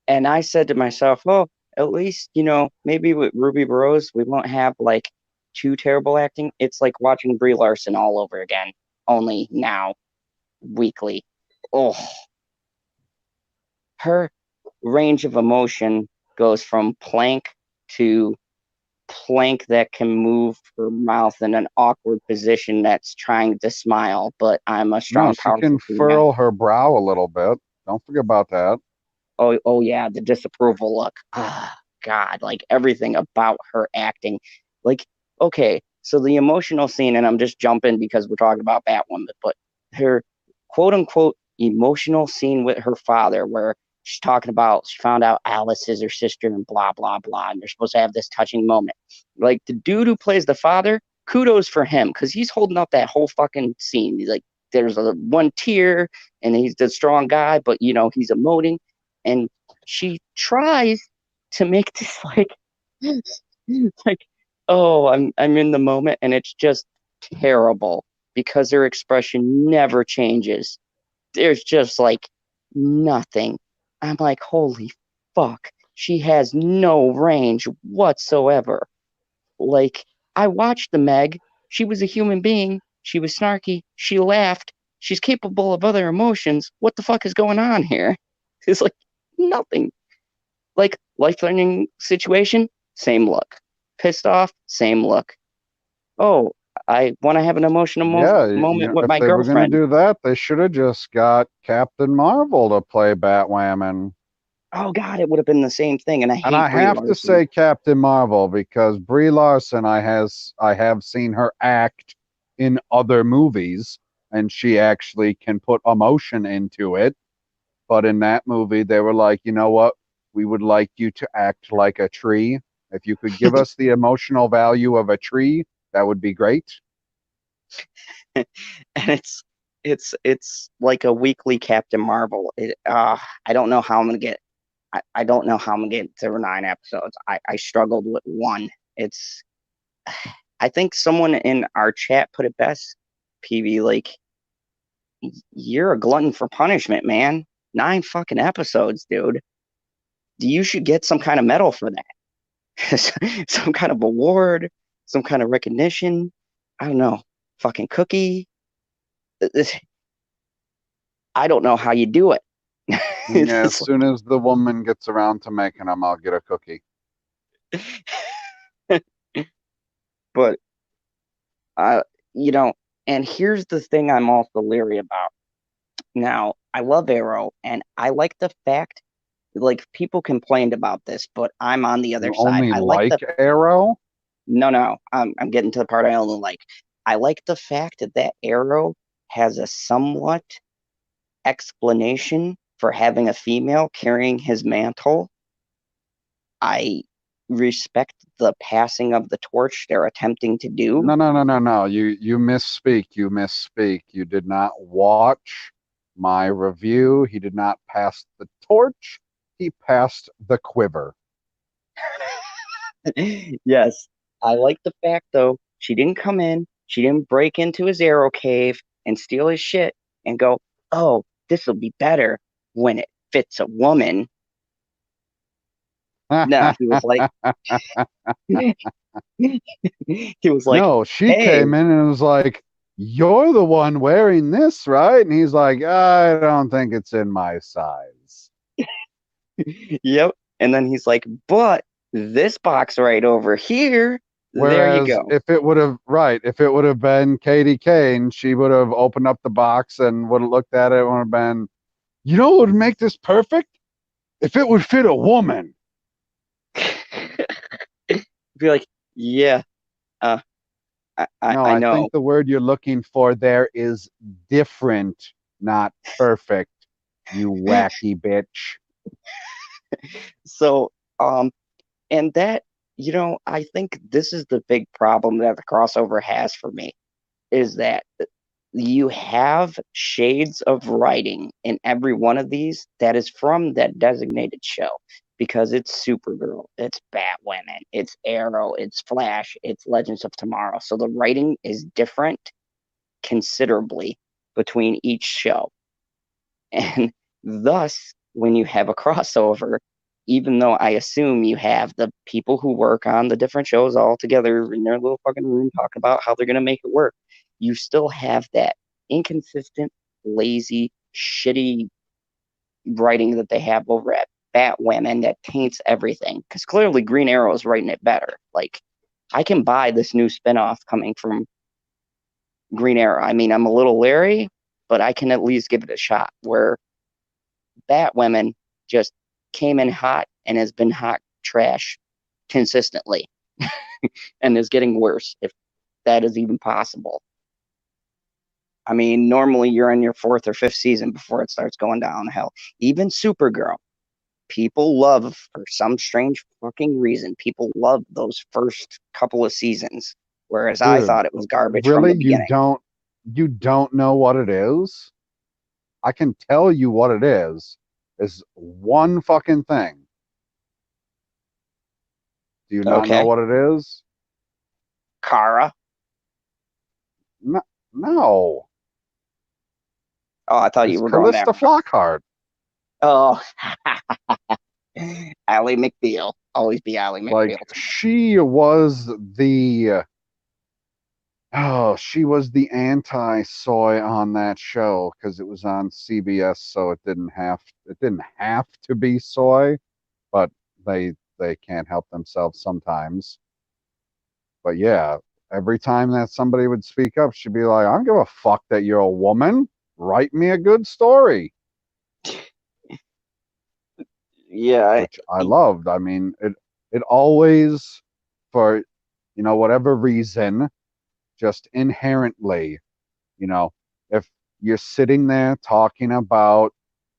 And I said to myself, well, at least, you know, maybe with Ruby Rose, we won't have like too terrible acting. It's like watching Brie Larson all over again, only now weekly. Oh, her range of emotion goes from plank to plank that can move her mouth in an awkward position that's trying to smile, but I'm a No, strong, she can powerful female. furl her brow a little bit. Don't forget about that. Oh yeah, the disapproval look. Ah, God, like everything about her acting. Like, okay, so the emotional scene, and I'm just jumping because we're talking about Batwoman, but her quote unquote emotional scene with her father, where she's talking about she found out Alice is her sister and blah blah blah, and they're supposed to have this touching moment. Like the dude who plays the father, kudos for him because he's holding up that whole fucking scene. He's like, there's a one tear, and he's the strong guy, but you know he's emoting and she tries to make this like oh I'm in the moment and it's just terrible because her expression never changes. There's just like nothing. I'm like, holy fuck, she has no range whatsoever. Like, I watched the Meg. She was a human being. She was snarky. She laughed. She's capable of other emotions. What the fuck is going on here? It's like nothing. Like, life-threatening situation, same look. Pissed off, same look. Oh, I want to have an emotional Yeah, moment with if my they were going to girlfriend. do that, they should have just got Captain Marvel to play Batwoman. Oh God, it would have been the same thing. And I And hate I Brie have to Larson. say Captain Marvel because Brie Larson, I have seen her act in other movies, and she actually can put emotion into it. But in that movie, they were like, you know what? We would like you to act like a tree. If you could give us the emotional value of a tree, that would be great. And it's like a weekly Captain Marvel. I don't know how I'm gonna get. I don't know how I'm gonna get through 9 episodes. I struggled with one. It's I think someone in our chat put it best, PV, like you're a glutton for punishment, man. 9 fucking episodes, dude. You should get some kind of medal for that. Some kind of award, some kind of recognition. I don't know. Fucking cookie. I don't know how you do it. Yeah, as soon as the woman gets around to making them, I'll get a cookie. But uh, you know, and here's the thing I'm also leery about. Now, I love Arrow, and I like the fact, like people complained about this, but I'm on the other You side. only I like like the Arrow? no, I'm getting to the part I only like. I like the fact that that Arrow has a somewhat explanation for having a female carrying his mantle. I respect the passing of the torch they're attempting to do. No. You misspeak. You misspeak. You did not watch my review. He did not pass the torch. He passed the quiver. Yes, I like the fact though, she didn't come in, she didn't break into his arrow cave and steal his shit and go, oh, this will be better when it fits a woman. No, he was like, he was like, No, she hey, came in and was like, "You're the one wearing this, right?" And he's like, "I don't think it's in my size." yep. And then he's like, but this box right over here, there you Whereas go. if it would have been Katie Kane, she would have opened up the box and would have looked at it and would have been, you know what would make this perfect? If it would fit a woman. Be like, yeah, uh, No, I I know. think the word you're looking for there is different, not perfect, you wacky bitch. So, and that, I think this is the big problem that the crossover has for me is that you have shades of writing in every one of these that is from that designated show because it's Supergirl, it's Batwoman, it's Arrow, it's Flash, it's Legends of Tomorrow. So the writing is different considerably between each show. And thus, when you have a crossover, even though I assume you have the people who work on the different shows all together in their little fucking room talking about how they're gonna make it work, you still have that inconsistent, lazy, shitty writing that they have over at Batwoman that taints everything. Because clearly Green Arrow is writing it better. Like, I can buy this new spinoff coming from Green Arrow. I mean, I'm a little leery, but I can at least give it a shot. Where Batwoman just came in hot and has been hot trash consistently and is getting worse, if that is even possible. I mean, normally you're in your fourth or fifth season before it starts going downhill. Even Supergirl, people love, for some strange fucking reason, people love those first couple of seasons, whereas I Dude, thought it was garbage from really, the beginning. you don't know what it is? I can tell you what it is one fucking thing. Do you not know Okay, what it is? Kara. No, no. Oh, I thought you It's were going there. Callista Flockhart. Oh, Ally McBeal. Always be Ally McBeal. Like she was the she was the anti-soy on that show because it was on CBS, so it didn't have to be soy, but they can't help themselves sometimes. But yeah, every time that somebody would speak up, she'd be like, "I don't give a fuck that you're a woman. Write me a good story," Yeah, which I loved. I mean, it always, for whatever reason, just inherently, you know, if you're sitting there talking about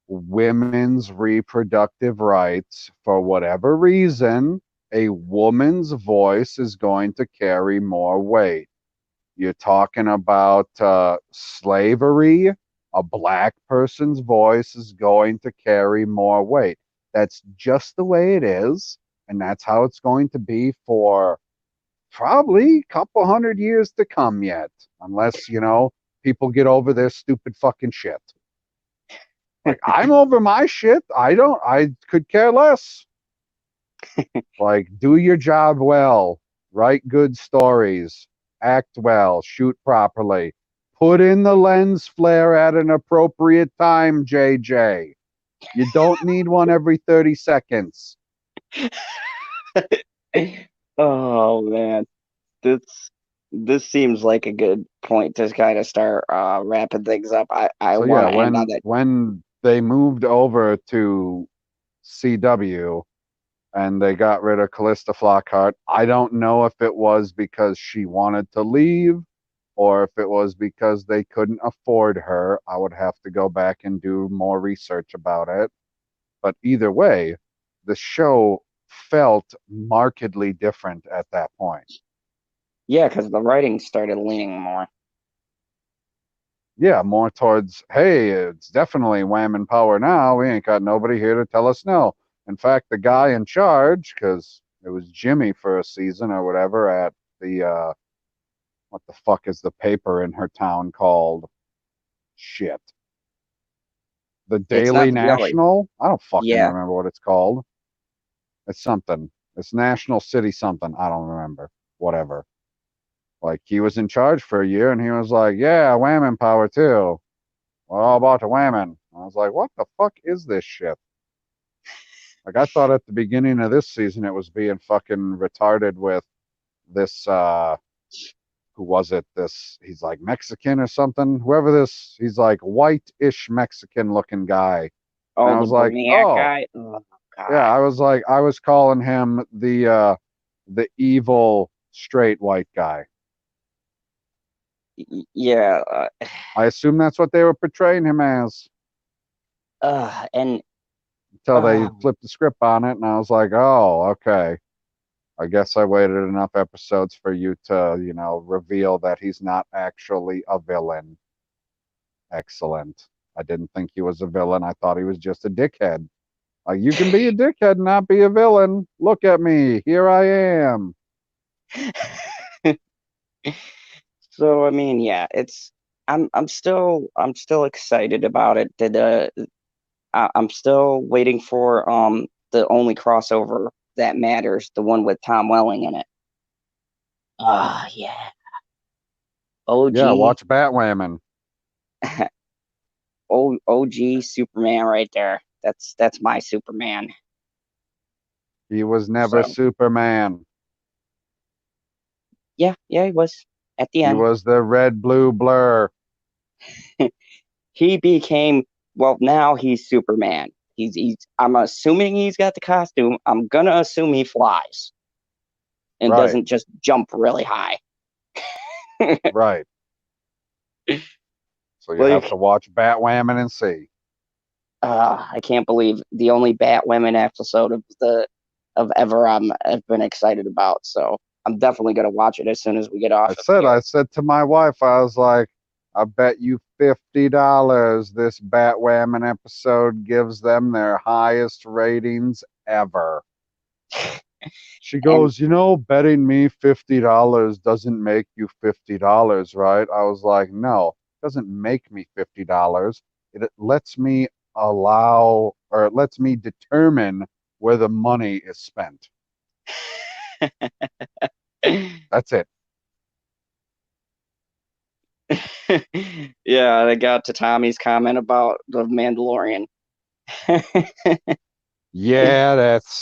women's reproductive rights, for whatever reason, a woman's voice is going to carry more weight. You're talking about slavery, a black person's voice is going to carry more weight. That's just the way it is, and that's how it's going to be for probably a couple hundred years to come yet, unless, people get over their stupid fucking shit. Like, I'm over my shit. I could care less. Like, do your job well, write good stories, act well, shoot properly, put in the lens flare at an appropriate time, JJ. You don't need one every 30 seconds. oh man, this this seems like a good point to kind of start wrapping things up. I So want yeah, to end on when that. when they moved over to CW, and they got rid of Callista Flockhart. I don't know if it was because she wanted to leave or if it was because they couldn't afford her. I would have to go back and do more research about it. But either way, the show felt markedly different at that point. Yeah, because the writing started leaning more. Yeah, more towards, hey, it's definitely wham and power now. We ain't got nobody here to tell us no. In fact, the guy in charge, because it was Jimmy for a season or whatever at the, what the fuck is the paper in her town called? Shit. The It's not Daily the daily. National? I don't fucking Yeah, remember what it's called. It's something. It's National City something. I don't remember. Whatever. Like, he was in charge for a year and he was like, yeah, wham and power too. Well, all about the whamming. I was like, what the fuck is this shit? Like, I thought at the beginning of this season it was being fucking retarded with this, who was it? He's like Mexican or something. Whoever this, he's like white-ish Mexican looking guy. And oh, I the was like, Brainiac oh, guy. Oh yeah, God. I was calling him the evil straight white guy. Yeah, I assume that's what they were portraying him as and until they uh, flipped the script on it, and I was like, oh, okay. I guess I waited enough episodes for you to, reveal that he's not actually a villain. Excellent. I didn't think he was a villain. I thought he was just a dickhead. Like, you can be a dickhead and not be a villain. Look at me. Here I am. so I mean, yeah, it's I'm still excited about it. I'm still waiting for the only crossover that matters, the one with Tom Welling in it. Ah, yeah. Yeah, OG, watch Batwoman. OG Superman right there. That's my Superman. He was never So Superman. yeah, he was at the He end. was the red blue blur. He became, well, now he's Superman. He's I'm assuming he's got the costume. I'm gonna assume he flies and Right, doesn't just jump really high. right. So you have Like, to watch Batwoman and see. I can't believe the only Batwoman episode of ever I've been excited about. So I'm definitely gonna watch it as soon as we get off of here. I said to my wife, I was like, I bet you $50 this Batwoman episode gives them their highest ratings ever. She goes, betting me $50 doesn't make you $50, right? I was like, no, it doesn't make me $50. It lets me it lets me determine where the money is spent. That's it. Yeah, I got to Tommy's comment about the Mandalorian. Yeah, that's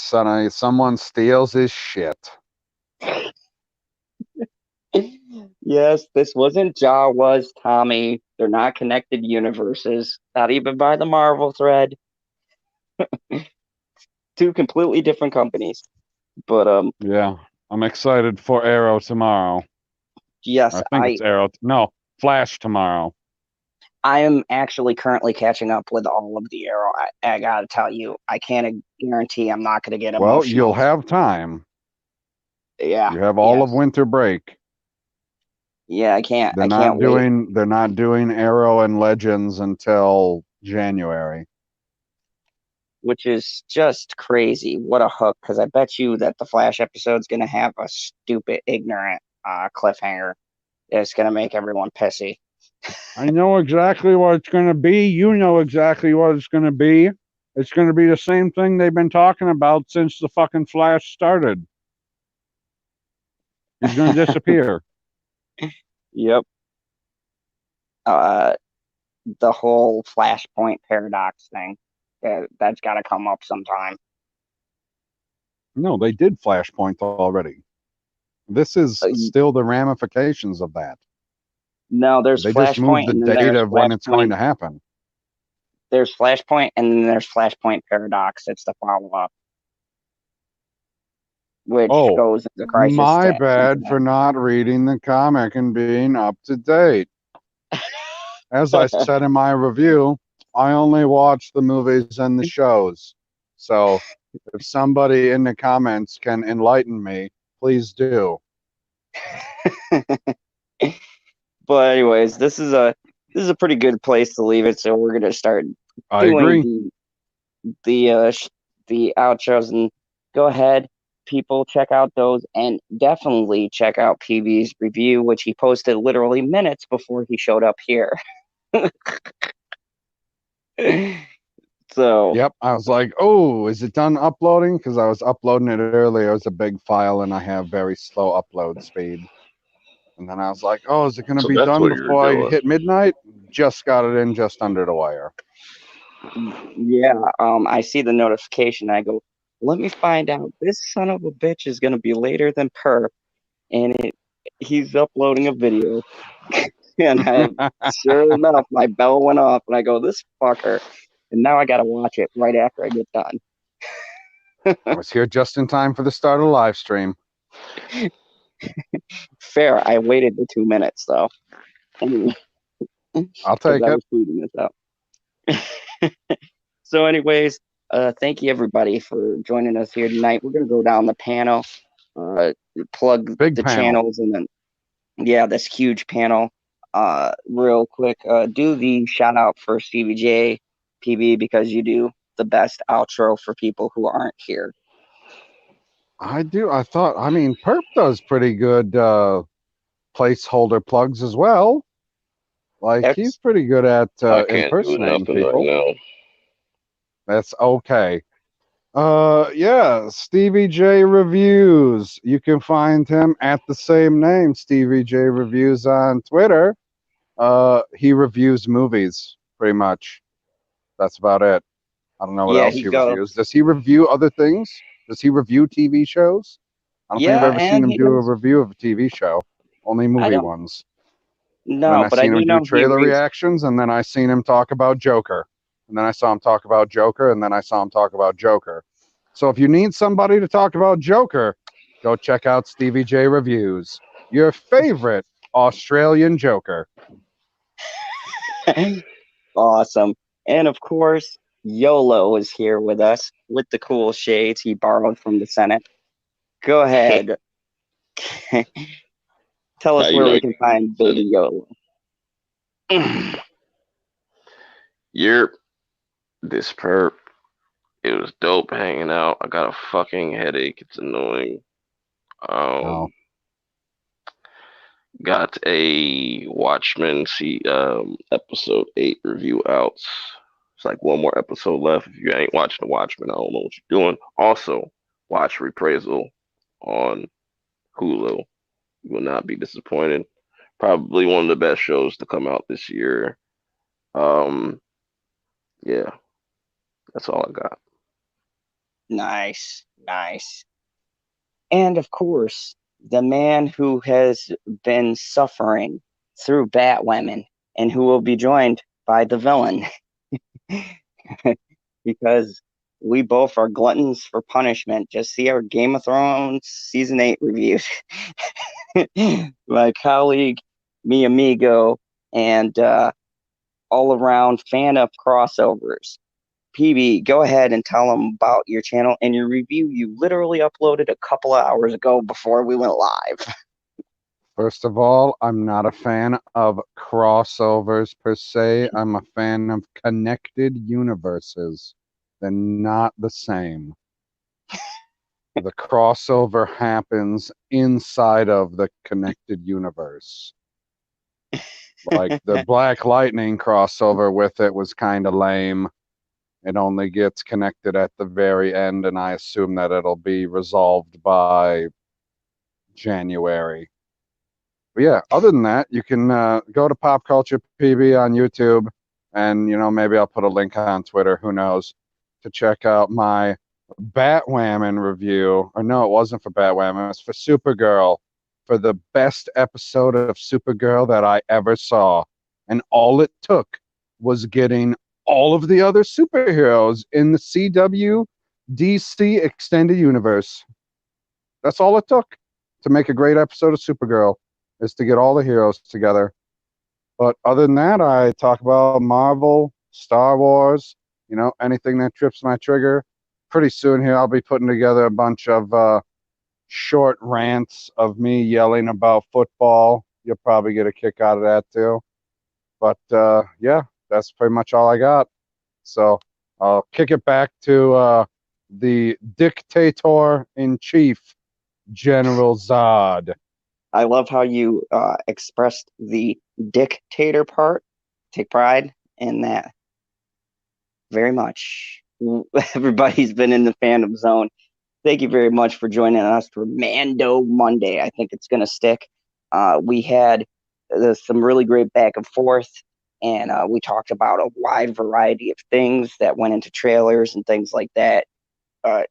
someone steals his shit. Yes, this wasn't Jawa's Tommy. They're not connected universes, not even by the Marvel thread. Two completely different companies. But Yeah, I'm excited for Arrow tomorrow. yes, I think it's Arrow. No, Flash tomorrow. I am actually currently catching up with all of the Arrow. I gotta tell you, I can't guarantee I'm not gonna get emotional. Well, you'll have time. Yeah. You have all of winter break. Yeah, I can't. They're I not can't doing wait. they're not doing Arrow and Legends until January. Which is just crazy. What a hook! Because I bet you that the Flash episode's gonna have a stupid, ignorant cliffhanger. It's gonna make everyone pissy. I know exactly what it's going to be. You know exactly what it's going to be. It's going to be the same thing they've been talking about since the fucking Flash started. He's going to disappear. Yep. The whole Flashpoint paradox thing. That's got to come up sometime. No, they did Flashpoint already. This is still the ramifications of that. No, there's They just moved Flashpoint, the and then date there's of when it's going to happen. There's Flashpoint, and then there's Flashpoint Paradox. It's the follow up, which goes into Crisis. My bad for not reading the comic and being up to date. As I said in my review, I only watch the movies and the shows. So if somebody in the comments can enlighten me, please do. But anyways, this is a pretty good place to leave it. So we're gonna start doing the outros, and go ahead, people, check out those, and definitely check out PB's review, which he posted literally minutes before he showed up here. So yep, I was like, oh, is it done uploading? Because I was uploading it earlier. It was a big file, and I have very slow upload speed. And then I was like, oh, is it going to be done before I hit midnight? Just got it in just under the wire. Yeah, I see the notification. I go, let me find out. This son of a bitch is going to be later than Perp, and he's uploading a video. And sure enough, my bell went off, and I go, this fucker. And now I got to watch it right after I get done. I was here just in time for the start of the live stream. Fair. I waited the 2 minutes, though. Anyway, I'll take it. I was tweeting this out. So anyways, thank you everybody for joining us here tonight. We're going to go down the panel, plug the channels, and then, yeah, this huge panel. Real quick, do the shout out for Stevie J, PB, because you do the best outro for people who aren't here. I do. I mean, Perp does pretty good placeholder plugs as well. Like, he's pretty good at impersonating people. Right now. That's okay. Yeah, Stevie J Reviews. You can find him at the same name, Stevie J Reviews on Twitter. He reviews movies, pretty much. That's about it. I don't know what Yeah, else he he goes. reviews. Does he review other things? Does he review TV shows? I don't think I've Yeah, ever seen and him he do a does. review of a TV show. Only I movie don't ones. And then know, I but I seen do him do know he trailer reviews. reactions, and then I seen him talk about Joker. And then I saw him talk about Joker, and then I saw him talk about Joker. So if you need somebody to talk about Joker, go check out Stevie J Reviews. Your favorite Australian Joker. Awesome. And of course, YOLO is here with us with the cool shades he borrowed from the Senate. Go ahead. Tell How us you where know we you can find said baby YOLO. it? You're this perp. It was dope hanging out. I got a fucking headache. It's annoying. Oh, Um, got a Watchmen episode 8 review out. It's like one more episode left. If you ain't watching the Watchmen, I don't know what you're doing. Also, watch Reprisal on Hulu. You will not be disappointed. Probably one of the best shows to come out this year. Um, yeah, that's all I got. Nice, nice. And of course, the man who has been suffering through Batwomen and who will be joined by the villain because we both are gluttons for punishment. Just see our Game of Thrones season 8 reviews. My colleague, mi amigo, and all around fan of crossovers. PB, go ahead and tell them about your channel and your review. You literally uploaded a couple of hours ago before we went live. first of all, I'm not a fan of crossovers per se. I'm a fan of connected universes. They're not the same. The crossover happens inside of the connected universe. Like the Black Lightning crossover with it was kind of lame. It only gets connected at the very end, and I assume that it'll be resolved by January. But yeah, other than that, you can go to Pop Culture PB on YouTube, and maybe I'll put a link on Twitter. Who knows? To check out my Batwoman review. Or no, it wasn't for Batwoman. It was for Supergirl, for the best episode of Supergirl that I ever saw. And all it took was getting all of the other superheroes in the CW DC extended universe. That's all it took to make a great episode of Supergirl, is to get all the heroes together. But other than that, I talk about Marvel, Star Wars, anything that trips my trigger. Pretty soon here, I'll be putting together a bunch of short rants of me yelling about football. You'll probably get a kick out of that too. But yeah, that's pretty much all I got. So I'll kick it back to the dictator in chief, General Zod. I love how you expressed the dictator part. Take pride in that very much. Everybody's been in the fandom zone. Thank you very much for joining us for Mando Monday. I think it's going to stick. We had some really great back and forth, and we talked about a wide variety of things that went into trailers and things like that.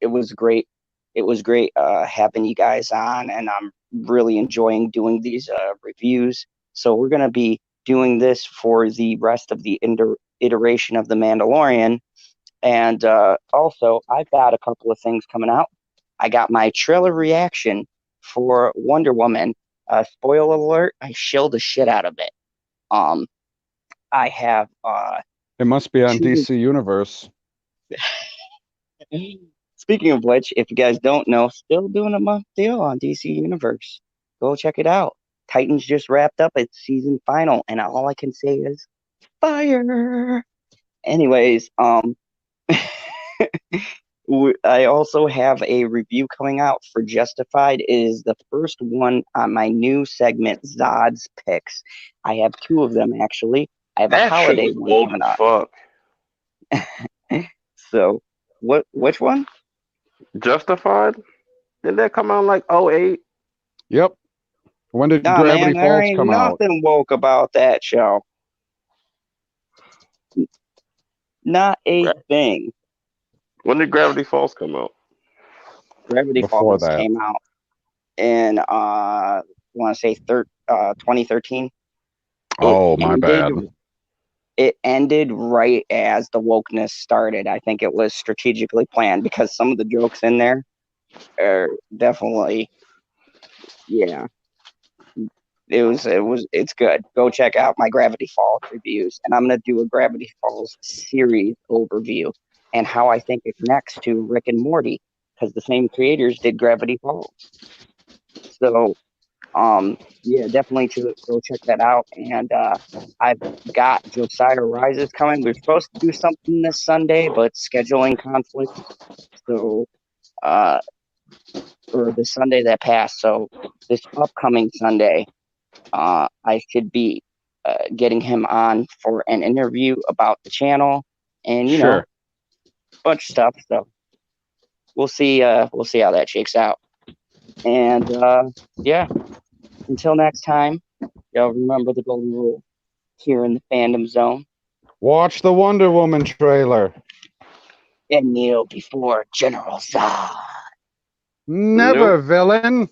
It was great. It was great having you guys on, and I'm really enjoying doing these reviews. So we're going to be doing this for the rest of the iteration of The Mandalorian. And also, I've got a couple of things coming out. I got my trailer reaction for Wonder Woman. Spoiler alert, I shilled the shit out of it. Um, I have It must be on two. DC Universe. Speaking of which, if you guys don't know, still doing a month deal on DC Universe. Go check it out. Titans just wrapped up its season final, and all I can say is fire. Anyways, I also have a review coming out for Justified. It is the first one on my new segment, Zod's Picks. I have two of them actually. I have a That shit holiday was one old coming as up. fuck. So, which one? Justified? Didn't that come out in like '08? Yep. When did Nah, Gravity man, there Falls ain't come out? nothing woke about that show. Not a thing. When did Gravity Falls come out? Gravity Before Falls that. came out in want to say 2013. It Oh, my ended. bad. It ended right as the wokeness started. I think it was strategically planned because some of the jokes in there are definitely, yeah. It's good. Go check out my Gravity Falls reviews, and I'm gonna do a Gravity Falls series overview and how I think it connects to Rick and Morty because the same creators did Gravity Falls. So yeah, definitely to go check that out. And I've got Josiah Rises coming. We are supposed to do something this Sunday, but scheduling conflicts. So uh or the Sunday that passed. So this upcoming Sunday, I should be getting him on for an interview about the channel and Sure. bunch of stuff. So we'll see how that shakes out. And yeah, until next time, y'all remember the golden rule here in the fandom zone. Watch the Wonder Woman trailer. And kneel before General Zod. Never, Nope. villain.